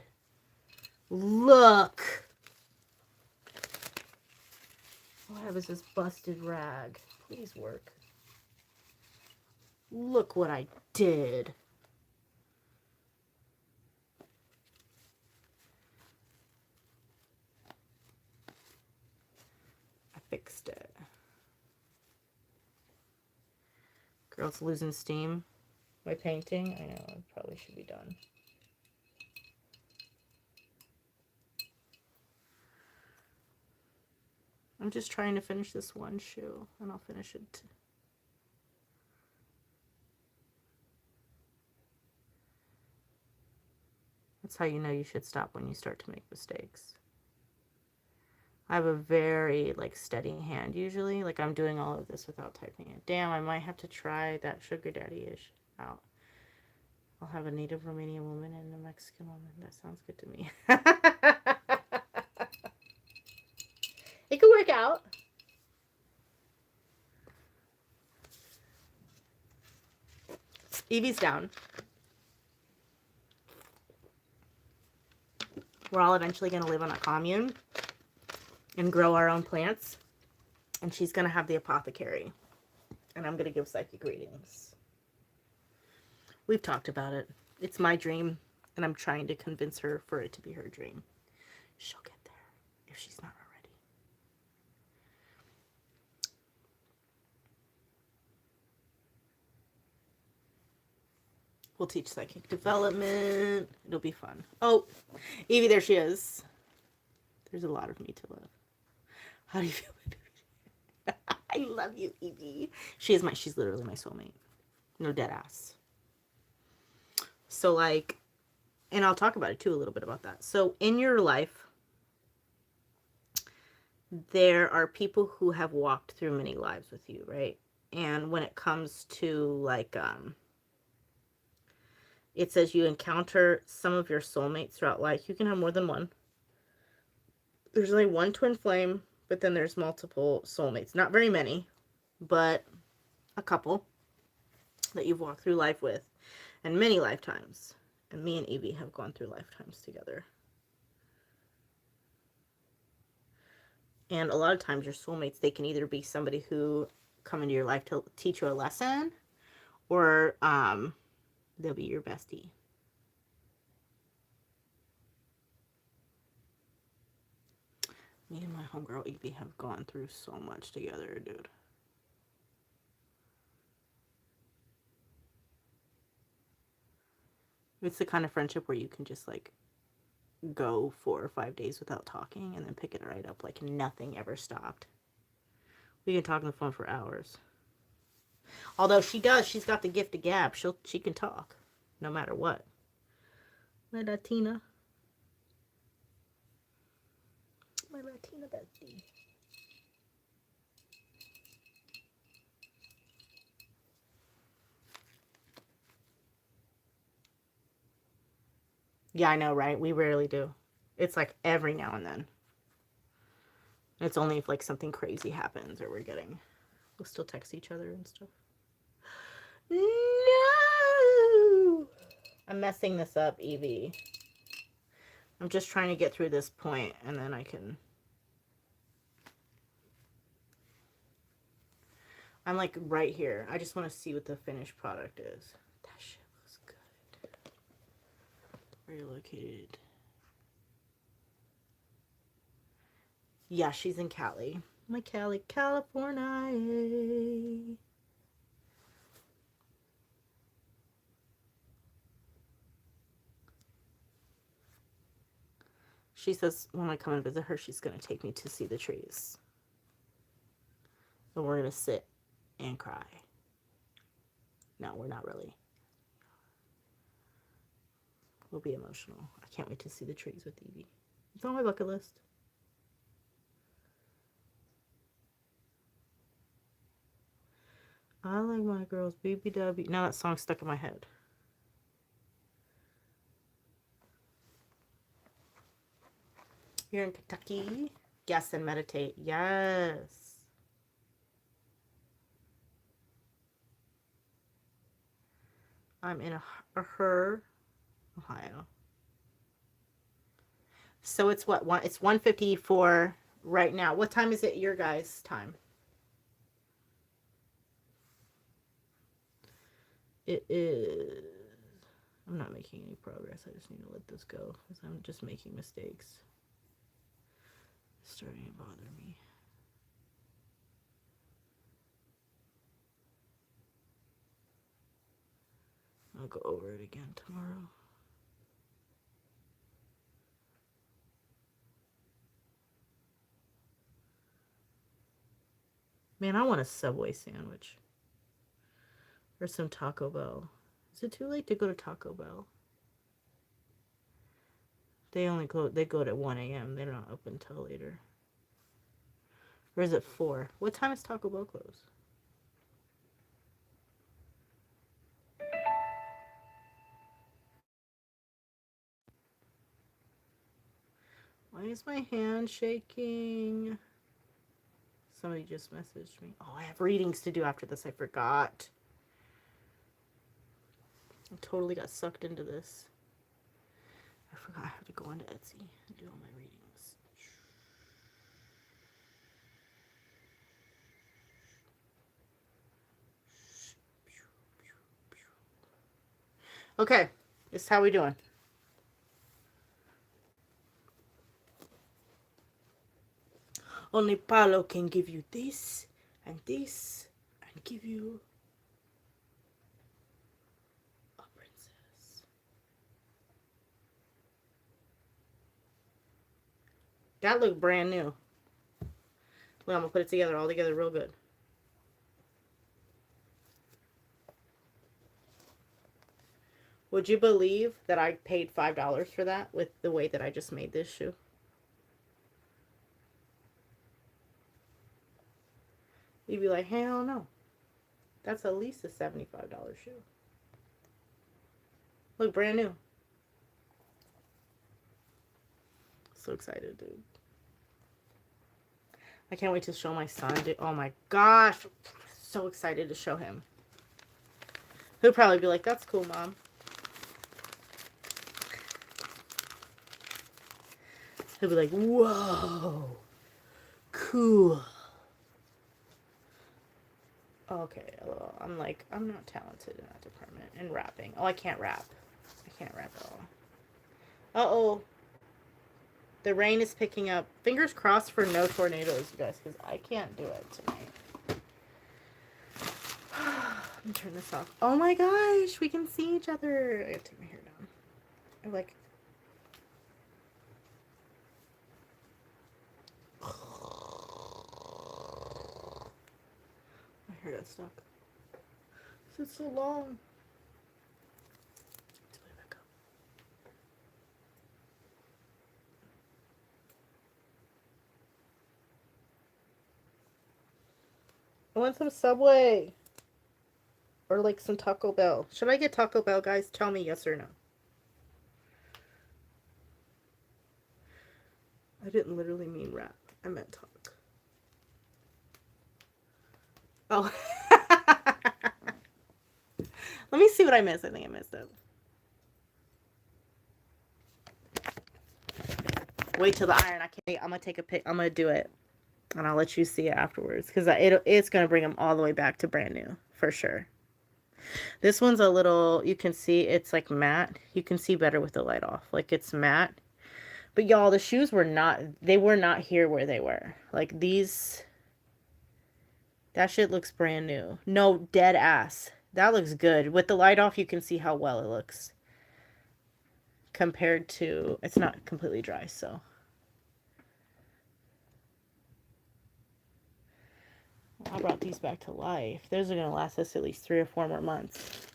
Look. All I have is this busted rag. Please work. Look what I did. I fixed it. Girl's losing steam. My painting? I know, it probably should be done. I'm just trying to finish this one shoe, and I'll finish it. That's how you know you should stop when you start to make mistakes. I have a very, like, steady hand usually. Like, I'm doing all of this without typing it. Damn, I might have to try that sugar daddy-ish out. I'll have a Native Romanian woman and a Mexican woman. That sounds good to me. It could work out. Evie's down. We're all eventually going to live on a commune and grow our own plants. And she's going to have the apothecary. And I'm going to give psychic readings. We've talked about it. It's my dream. And I'm trying to convince her for it to be her dream. She'll get there if she's not already. We'll teach psychic development. It'll be fun. Oh, Evie, there she is. There's a lot of me to love. How do you feel, baby? I love you, Evie. She's literally my soulmate. No, dead ass. So, like, and I'll talk about it too, a little bit about that. So, in your life, there are people who have walked through many lives with you, right? And when it comes to, like, it says you encounter some of your soulmates throughout life. You can have more than one. There's only one twin flame, but then there's multiple soulmates. Not very many, but a couple that you've walked through life with, and many lifetimes. And me and Evie have gone through lifetimes together. And a lot of times your soulmates, they can either be somebody who come into your life to teach you a lesson, or they'll be your bestie. Me and my homegirl Evie have gone through so much together, dude. It's the kind of friendship where you can just, like, go 4 or 5 days without talking and then pick it right up like nothing ever stopped. We can talk on the phone for hours. Although she's got the gift of gab. She can talk no matter what. My Latina bestie. Yeah, I know, right? We rarely do. It's like every now and then. It's only if, like, something crazy happens or we'll still text each other and stuff. No! I'm messing this up, Evie. I'm just trying to get through this point and then I can... I'm, like, right here. I just want to see what the finished product is. That shit looks good. Where are you located? Yeah, she's in Cali. My Cali, California. She says when I come and visit her, she's going to take me to see the trees. And we're going to sit and cry. No, we're not really. We'll be emotional. I can't wait to see the trees with Evie. It's on my bucket list. I like my girls BBW. Now that song's stuck in my head. You're in Kentucky? Yes, and meditate. Yes. I'm in her, Ohio. So it's what? It's 1:54 right now. What time is it your guys' time? It is... I'm not making any progress. I just need to let this go because I'm just making mistakes. It's starting to bother me. I'll go over it again tomorrow. Man, I want a Subway sandwich. Or some Taco Bell. Is it too late to go to Taco Bell? They go at 1 a.m. They're not open until later. Or is it 4? What time is Taco Bell close? Why is my hand shaking? Somebody just messaged me. Oh, I have readings to do after this. I forgot. I totally got sucked into this. I forgot I have to go onto Etsy and do all my readings. Okay, this is how we doing. Only Paolo can give you this and this and give you a princess. That looked brand new. Well, I'm gonna put it all together real good. Would you believe that I paid $5 for that with the way that I just made this shoe? You'd be like, hell no. That's at least a $75 shoe. Look, brand new. So excited, dude. I can't wait to show my son, dude. Oh my gosh. So excited to show him. He'll probably be like, that's cool, Mom. He'll be like, whoa. Cool. Okay, well, I'm not talented in that department. And rapping. Oh, I can't rap. I can't rap at all. Uh-oh. The rain is picking up. Fingers crossed for no tornadoes, you guys, because I can't do it tonight. Let me turn this off. Oh my gosh, we can see each other. I gotta take my hair down. I like... My hair got stuck. This is so long. Let's put it back up. I want some Subway. Or like some Taco Bell. Should I get Taco Bell, guys? Tell me yes or no. I didn't literally mean rap. I meant talk. Oh. Let me see what I missed. I think I missed it. Wait till the iron. I'm gonna take a pic. I'm gonna do it, and I'll let you see it afterwards because it's gonna bring them all the way back to brand new for sure. This one's a little. You can see it's like matte. You can see better with the light off. Like it's matte. But y'all, the shoes were not. They were not here where they were. Like these. That shit looks brand new. No, dead ass. That looks good. With the light off, you can see how well it looks. Compared to... It's not completely dry, so... I brought these back to life. Those are going to last us at least 3 or 4 more months.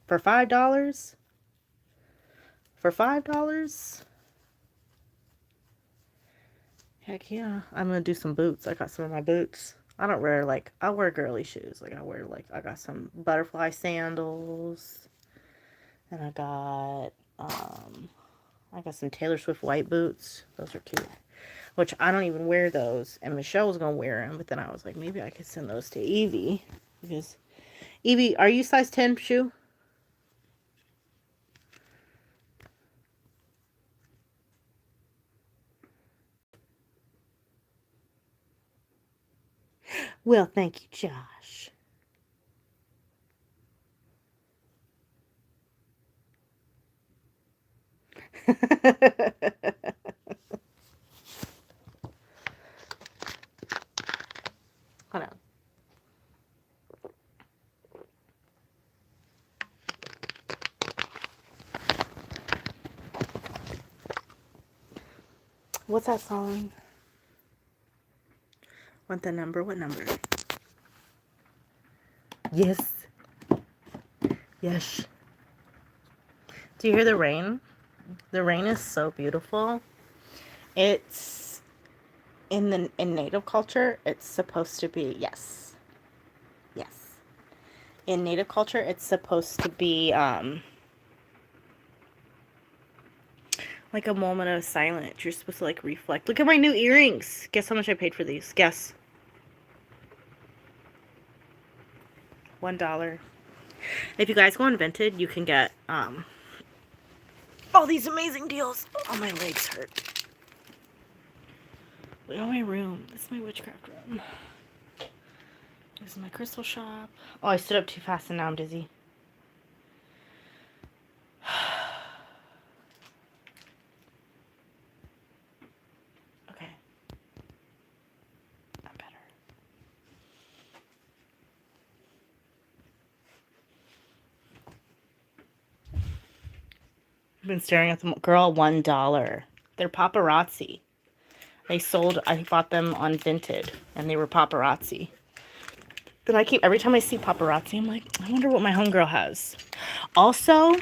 For $5? For $5? Heck yeah. I'm gonna do some boots. I got some of my boots. I don't wear like, I wear girly shoes. Like I wear like, I got some butterfly sandals. And I got some Taylor Swift white boots. Those are cute. Which I don't even wear those. And Michelle was gonna wear them, but then I was like, maybe I could send those to Evie. Because Evie, are you size 10 shoe? Well, thank you, Josh. Hold on. What's that song? Want the number? What number? Yes. Yes. Do you hear the rain? The rain is so beautiful. It's in native culture, it's supposed to be yes. Yes. In native culture, it's supposed to be like a moment of silence. You're supposed to like reflect. Look at my new earrings. Guess how much I paid for these? Guess. $1. If you guys go on Vinted, you can get all these amazing deals. Oh, my legs hurt. Look at my room. This is my witchcraft room. This is my crystal shop. Oh, I stood up too fast and now I'm dizzy. Okay. I'm better. I've been staring at them. Girl, $1. They're paparazzi. I bought them on Vinted, and they were paparazzi. But every time I see paparazzi, I'm like, I wonder what my homegirl has. Also,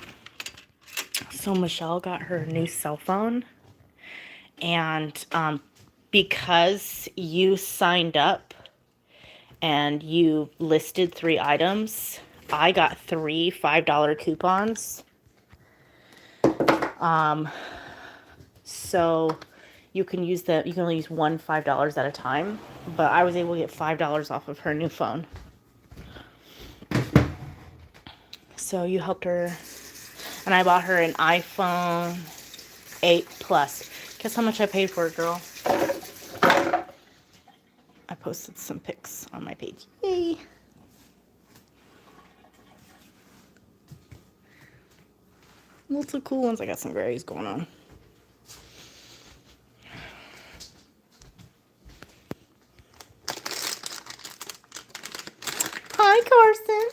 so Michelle got her new cell phone, and because you signed up and you listed 3 items, I got 3 $5 coupons. So you can only use one $5 at a time, but I was able to get $5 off of her new phone. So you helped her, and I bought her an iPhone 8 Plus. Guess how much I paid for it, girl? I posted some pics on my page. Yay! Lots of cool ones. I got some grays going on. Hi, Carson.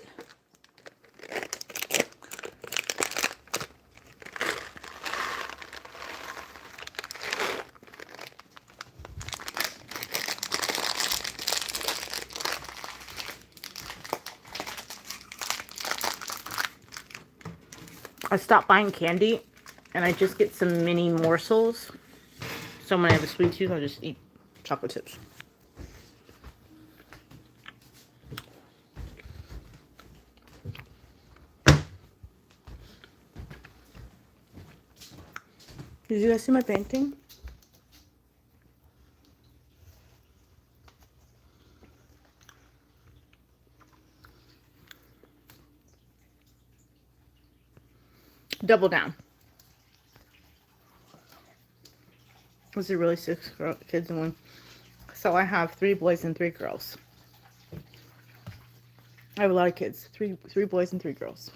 I stopped buying candy, and I just get some mini morsels. So when I have a sweet tooth, I'll just eat chocolate chips. Did you guys see my painting? Double down. Was it really 6 kids in one? So I have 3 boys and 3 girls. I have a lot of kids. Three boys and 3 girls.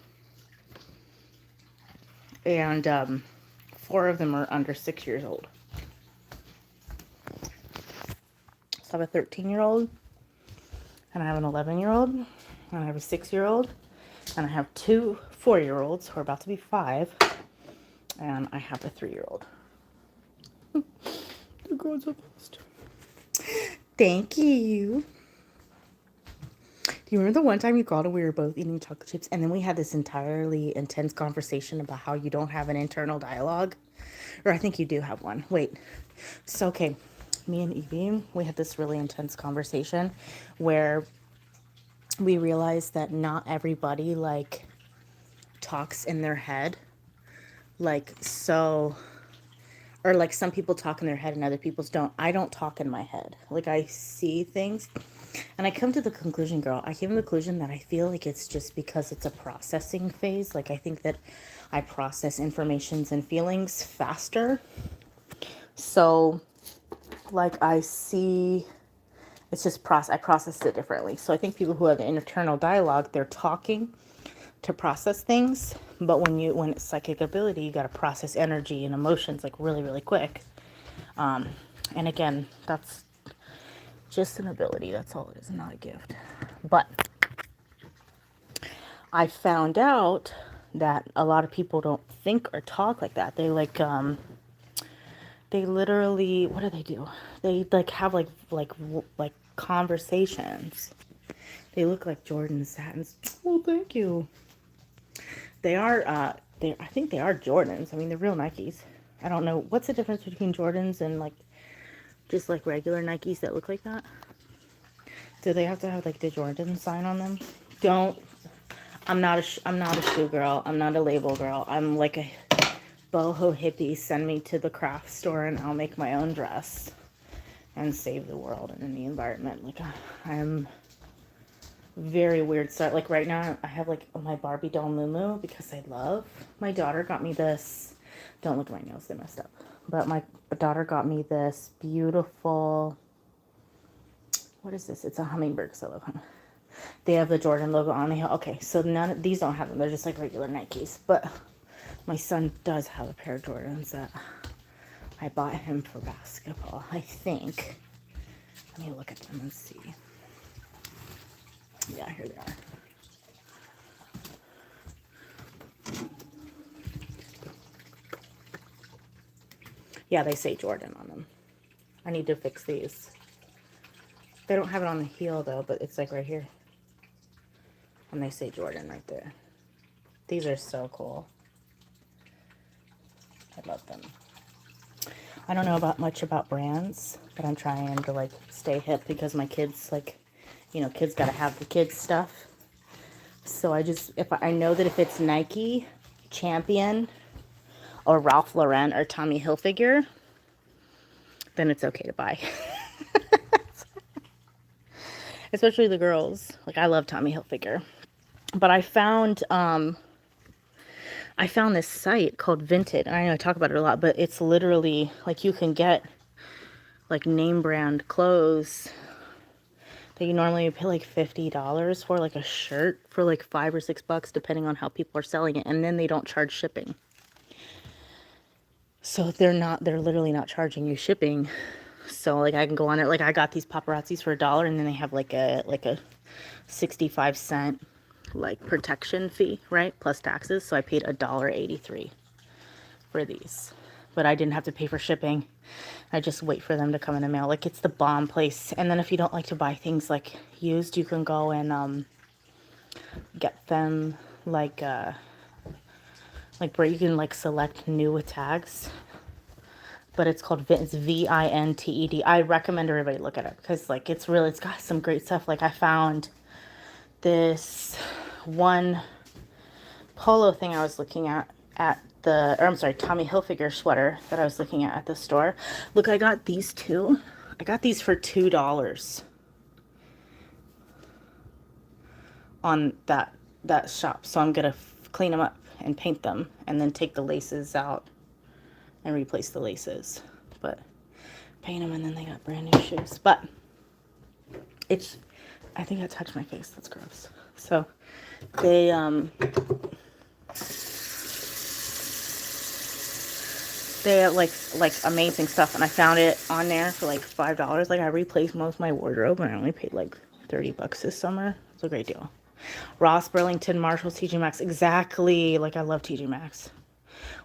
And 4 of them are under 6 years old. So I have a 13-year-old, and I have an 11-year-old, and I have a 6-year-old, and I have 2 4-year-olds who are about to be 5, and I have a 3-year-old. The girls are best. Thank you. Do you remember the one time you called and we were both eating chocolate chips, and then we had this entirely intense conversation about how you don't have an internal dialogue? Or I think you do have one. Wait. So, okay. me and Evie, we had this really intense conversation where we realized that not everybody like talks in their head. Like, so, or like some people talk in their head and other people's don't. I don't talk in my head. Like, I see things and I come to the conclusion, girl, I came to the conclusion that I feel like it's just because it's a processing phase. Like, I think that I process informations and feelings faster. So, like, I see, it's just I process it differently. So I think people who have an internal dialogue, they're talking to process things. But when it's psychic ability, you got to process energy and emotions like really, really quick. And again, that's just an ability. That's all it is, not a gift. But I found out that a lot of people don't think or talk like that. They like, they literally, what do? They like have like conversations. They look like Jordan Satins. Oh, thank you. They are, I think they are Jordans. I mean, they're real Nikes. I don't know. What's the difference between Jordans and like, just like regular Nikes that look like that? Do they have to have like the Jordan sign on them? Don't. I'm not a shoe girl. I'm not a label girl. I'm like a boho hippie. Send me to the craft store and I'll make my own dress and save the world and the environment. Like, I'm very weird start. Like right now I have like my Barbie doll Moo because I love, my daughter got me this, don't look at my nails, they messed up, but my daughter got me this beautiful, what is this? It's a hummingbird, so look, they have the Jordan logo on the, okay, so none of these don't have them, they're just like regular Nikes, but my son does have a pair of Jordans that I bought him for basketball, I think. Let me look at them and see. Yeah, here they are. Yeah, they say Jordan on them. I need to fix these. They don't have it on the heel though, but it's like right here. And they say Jordan right there. These are so cool. I love them. I don't know much about brands, but I'm trying to like stay hip because my kids, like, you know, kids gotta have the kids stuff. So if I know that if it's Nike, Champion, or Ralph Lauren or Tommy Hilfiger, then it's okay to buy. Especially the girls. Like, I love Tommy Hilfiger. But I found this site called Vinted. And I know I talk about it a lot, but it's literally like you can get like name brand clothes that you normally pay like $50 for, like a shirt for like $5 or $6 depending on how people are selling it, and then they don't charge shipping. So they're literally not charging you shipping. So like I can go on it, like I got these paparazzis for $1, and then they have like a 65-cent like protection fee, right, plus taxes. So I paid $1.83 for these, but I didn't have to pay for shipping. I just wait for them to come in the mail. Like, it's the bomb place. And then if you don't like to buy things like used, you can go and get them like where you can like select new with tags. But it's called Vinted. I recommend everybody look at it because like it's got some great stuff. Like, I found this one polo thing I was looking at Tommy Hilfiger sweater that I was looking at the store. Look, I got these two. I got these for $2 on that shop. So I'm gonna clean them up and paint them and then take the laces out and replace the laces. But paint them, and then they got brand new shoes. But I think I touched my face. That's gross. So they have like amazing stuff, and I found it on there for like $5. Like, I replaced most of my wardrobe, and I only paid like $30 this summer. It's a great deal. Ross, Burlington, Marshalls, TJ Maxx. Exactly. Like, I love TJ Maxx.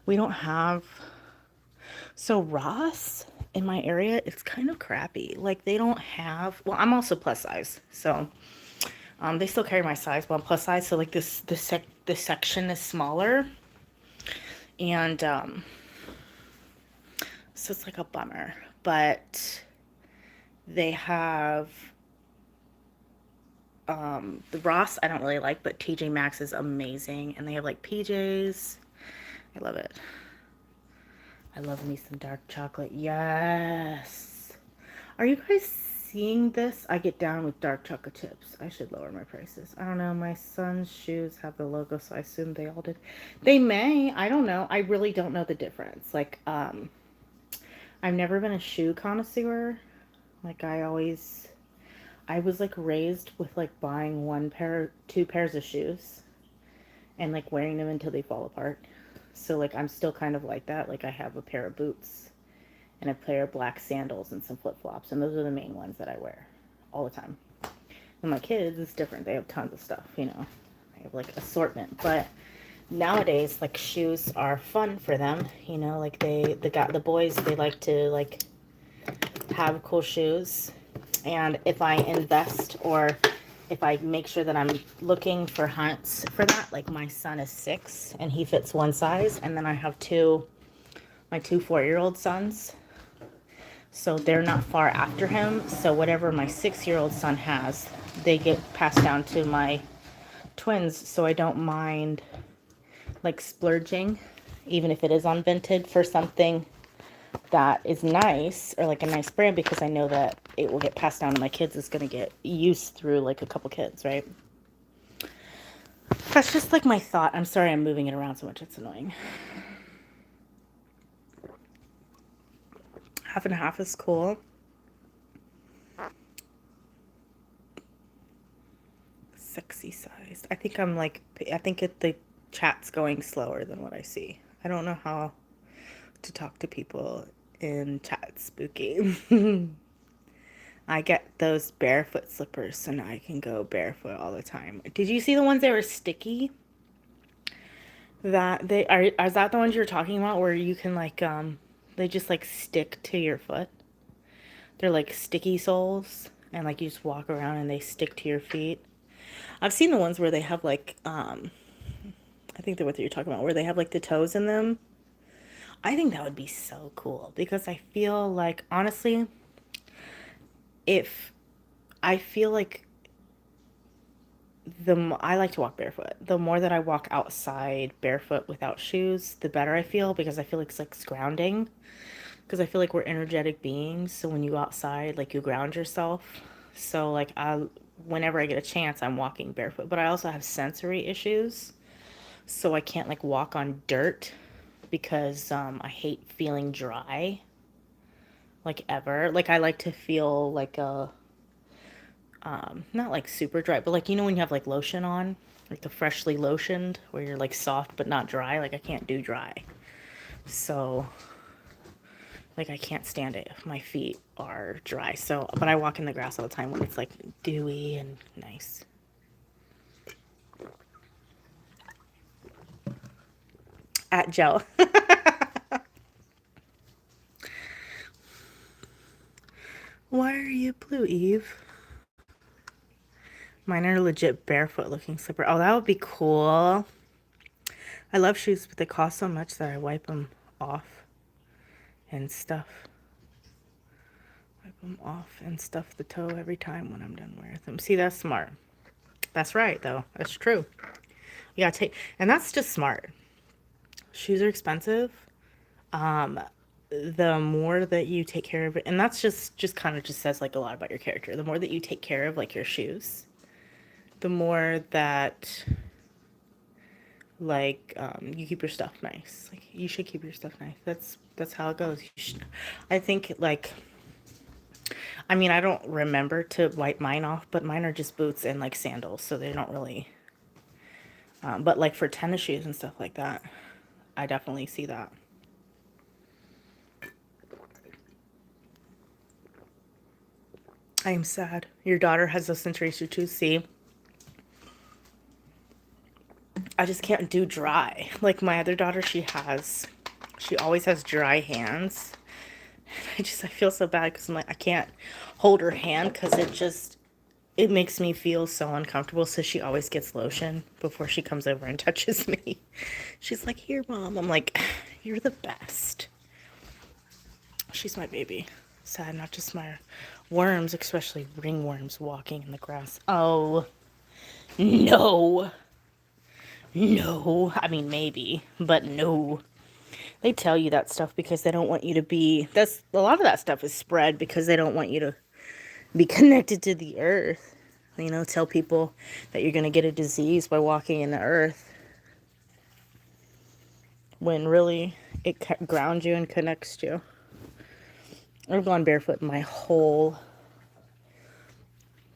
We don't have, so Ross in my area, it's kind of crappy. Like, they don't have, well, I'm also plus size, so they still carry my size, but I'm plus size, so like this section is smaller, and so it's like a bummer. But They have the Ross I don't really like, but TJ Maxx is amazing. And they have like PJs. I love it. I love me some dark chocolate. Yes. Are you guys seeing this? I get down with dark chocolate chips. I should lower my prices. I don't know. My son's shoes have the logo, so I assume they all did. They may. I don't know. I really don't know the difference. Like, I've never been a shoe connoisseur. Like, I was like raised with like buying two pairs of shoes and like wearing them until they fall apart. So like I'm still kind of like that. Like I have a pair of boots and a pair of black sandals and some flip-flops, and those are the main ones that I wear all the time. And my kids, it's different. They have tons of stuff, you know. They have like assortment, but nowadays like shoes are fun for them, you know, like the boys, they like to like have cool shoes. And if I invest or if I make sure that I'm looking for hunts for that, like my son is 6 and he fits one size, and then I have my two 4-year-old sons, so they're not far after him. So whatever my 6-year-old son has, they get passed down to my twins. So I don't mind like splurging, even if it is on Vinted, for something that is nice or like a nice brand, because I know that it will get passed down to my kids. It's going to get used through like a couple kids, right? That's just like my thought. I'm sorry I'm moving it around so much. It's annoying. Half and half is cool. Sexy sized. I think the chat's going slower than what I see. I don't know how to talk to people in chat. Spooky. I get those barefoot slippers, so now I can go barefoot all the time. Did you see the ones that were sticky? That they are, is that the ones you're talking about, where you can like they just like stick to your foot? They're like sticky soles, and like you just walk around and they stick to your feet. I've seen the ones where they have like I think they're what you're talking about, where they have like the toes in them. I think that would be so cool, because I feel like, honestly, if I feel like I like to walk barefoot. The more that I walk outside barefoot without shoes, the better I feel, because I feel like it's like grounding. Because I feel like we're energetic beings, so when you go outside, like you ground yourself. So like whenever I get a chance, I'm walking barefoot. But I also have sensory issues, so I can't like walk on dirt, because I hate feeling dry, like ever. Like I like to feel like a not like super dry, but like, you know, when you have like lotion on, like the freshly lotioned, where you're like soft but not dry. Like I can't do dry. So like I can't stand it if my feet are dry. So but I walk in the grass all the time when it's like dewy and nice. At Joe. Why are you blue, Eve? Mine are legit barefoot looking slipper. Oh, that would be cool. I love shoes, but they cost so much that I wipe them off and stuff. Wipe them off and stuff the toe every time when I'm done wearing them. See, that's smart. That's right, though. That's true. You gotta take, and that's just smart. Shoes are expensive. The more that you take care of it, and that's just kind of just says like a lot about your character. The more that you take care of like your shoes, the more that like you keep your stuff nice. Like you should keep your stuff nice. That's how it goes. I think like, I mean, I don't remember to wipe mine off, but mine are just boots and like sandals, so they don't really. But like for tennis shoes and stuff like that, I definitely see that. I am sad. Your daughter has those sensory issues too. See, I just can't do dry. Like my other daughter, she always has dry hands. I feel so bad, because I'm like, I can't hold her hand, because it makes me feel so uncomfortable. So she always gets lotion before she comes over and touches me. She's like, here, Mom. I'm like, you're the best. She's my baby. Sad, not just my Worms, especially ringworms walking in the grass. Oh, no. No. I mean, maybe, but no. They tell you that stuff because they don't want you to be, that's, a lot of that stuff is spread because they don't want you to be connected to the earth. You know, tell people that you're going to get a disease by walking in the earth. When really, it grounds you and connects you. I've gone barefoot my whole,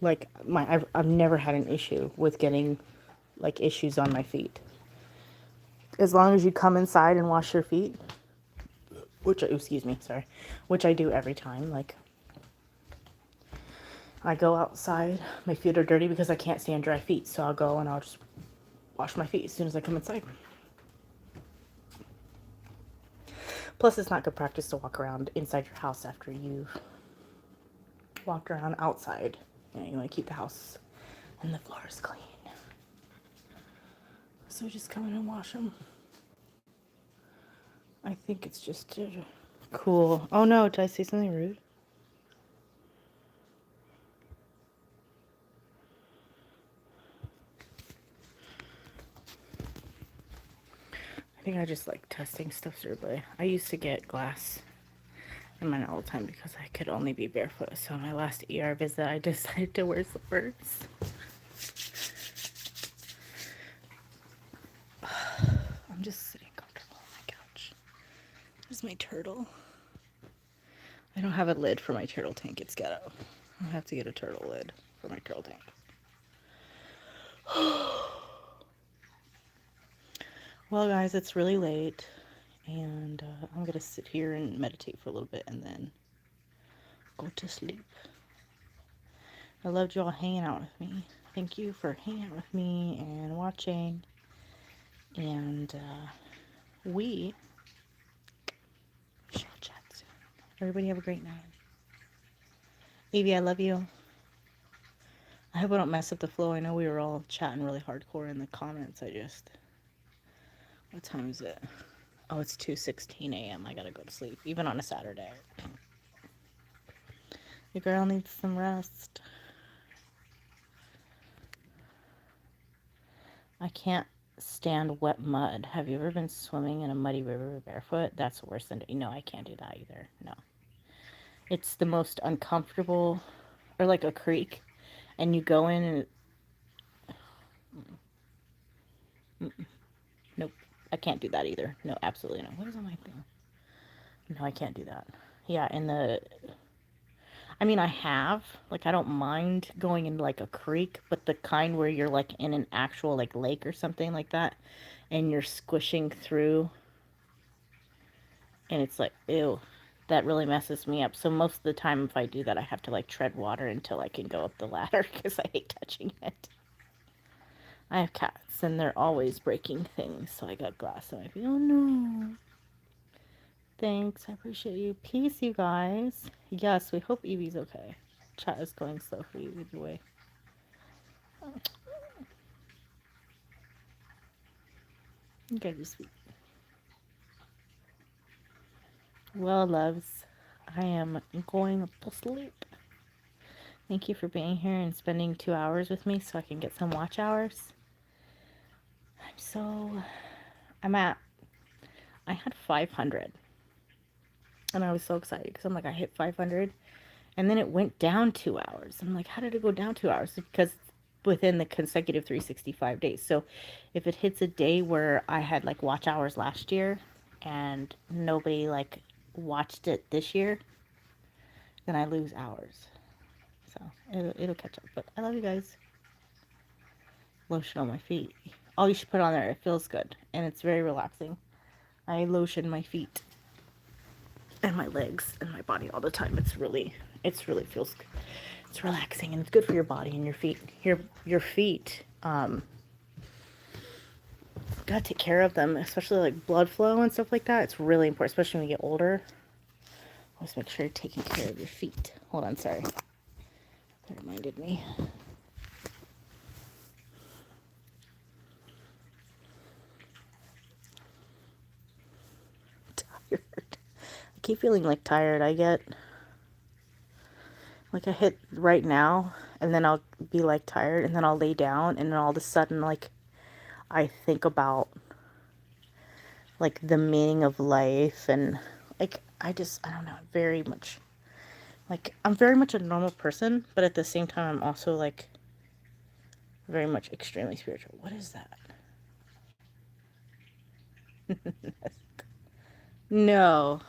like, I've never had an issue with getting, like, issues on my feet. As long as you come inside and wash your feet, which, excuse me, sorry, which I do every time, like, I go outside, my feet are dirty because I can't stand dry feet, so I'll go and I'll just wash my feet as soon as I come inside. Plus, it's not good practice to walk around inside your house after you've walked around outside. You know, you want to keep the house and the floors clean. So just come in and wash them. I think it's just cool. Oh no, did I say something rude? I think I just like testing stuff through, but I used to get glass in mine all the time because I could only be barefoot. So my last ER visit, I decided to wear slippers. I'm just sitting comfortable on my couch. There's my turtle. I don't have a lid for my turtle tank. It's ghetto. I'll have to get a turtle lid for my turtle tank. Well, guys, it's really late, and I'm going to sit here and meditate for a little bit and then go to sleep. I loved you all hanging out with me. Thank you for hanging out with me and watching. And we shall chat soon. Everybody have a great night. Evie, I love you. I hope I don't mess up the flow. I know we were all chatting really hardcore in the comments. What time is it? Oh, it's 2:16 a.m. I gotta go to sleep, even on a Saturday. Your girl needs some rest. I can't stand wet mud. Have you ever been swimming in a muddy river barefoot? That's worse than... No, I can't do that either. No. It's the most uncomfortable... Or like a creek, and you go in and... Nope. I can't do that either. No, absolutely no. What is on my thing? No, I can't do that. Yeah, I mean, I have, like, I don't mind going in, like, a creek, but the kind where you're, like, in an actual, like, lake or something like that, and you're squishing through, and it's like, ew, that really messes me up. So most of the time, if I do that, I have to, like, tread water until I can go up the ladder, because I hate touching it. I have cats, and they're always breaking things, so I got glass on my feet. Oh, no. Thanks, I appreciate you. Peace, you guys. Yes, we hope Evie's okay. Chat is going slow for you either way. You guys are sweet. Well, loves, I am going to sleep. Thank you for being here and spending 2 hours with me so I can get some watch hours. I had 500. And I was so excited because I'm like, I hit 500. And then it went down 2 hours. I'm like, how did it go down 2 hours? Because within the consecutive 365 days. So if it hits a day where I had like watch hours last year and nobody like watched it this year, then I lose hours. So it'll catch up. But I love you guys. Lotion on my feet. Oh, you should put it on there. It feels good. And it's very relaxing. I lotion my feet and my legs and my body all the time. It's really feels good. It's relaxing and it's good for your body and your feet. Your feet, gotta take care of them, especially like blood flow and stuff like that. It's really important, especially when you get older. Always make sure you're taking care of your feet. Hold on, sorry. That reminded me. Tired. I keep feeling like tired. I get Like I hit right now, and then I'll be like tired, and then I'll lay down, and then all of a sudden, like, I think about like the meaning of life, and like I don't know, very much like I'm very much a normal person, but at the same time I'm also like very much extremely spiritual. What is that? No.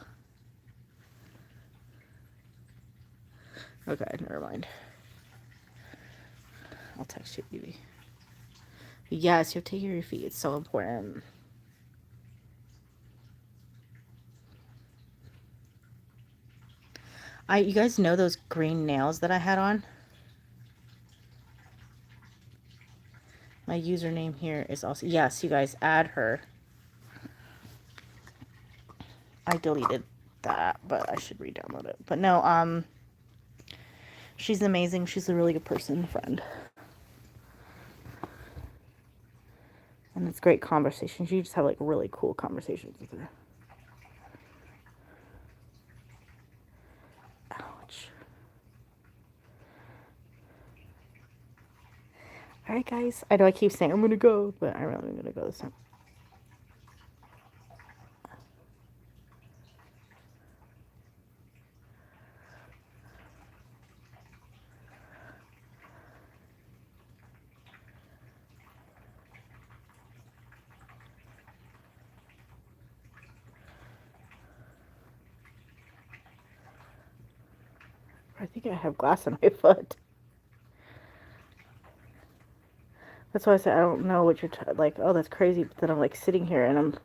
Okay, never mind. I'll text you, Evie. Yes, you have to take care of your feet. It's so important. You guys know those green nails that I had on? My username here is also, yes, you guys add her. I deleted that, but I should re-download it. But no, she's amazing. She's a really good person, friend. And it's great conversations. You just have like really cool conversations with her. Ouch. Alright guys, I know I keep saying I'm gonna go, but I really am gonna go this time. I think I have glass on my foot. That's why I said I don't know what you're like. Oh, that's crazy. But then I'm like sitting here and I'm.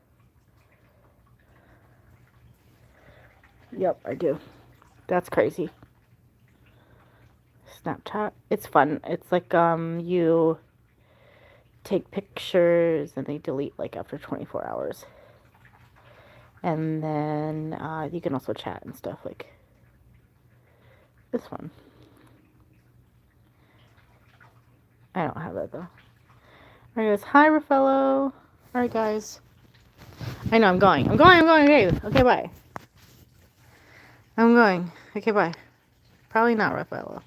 Yep, I do. That's crazy. Snapchat. It's fun. It's like you take pictures and they delete like after 24 hours. And then you can also chat and stuff. Like it's fun. I don't have that though. Alright guys, hi Raffaello. Alright guys. I know I'm going. Okay, okay, bye. I'm going. Okay, bye. Probably not Raffaello.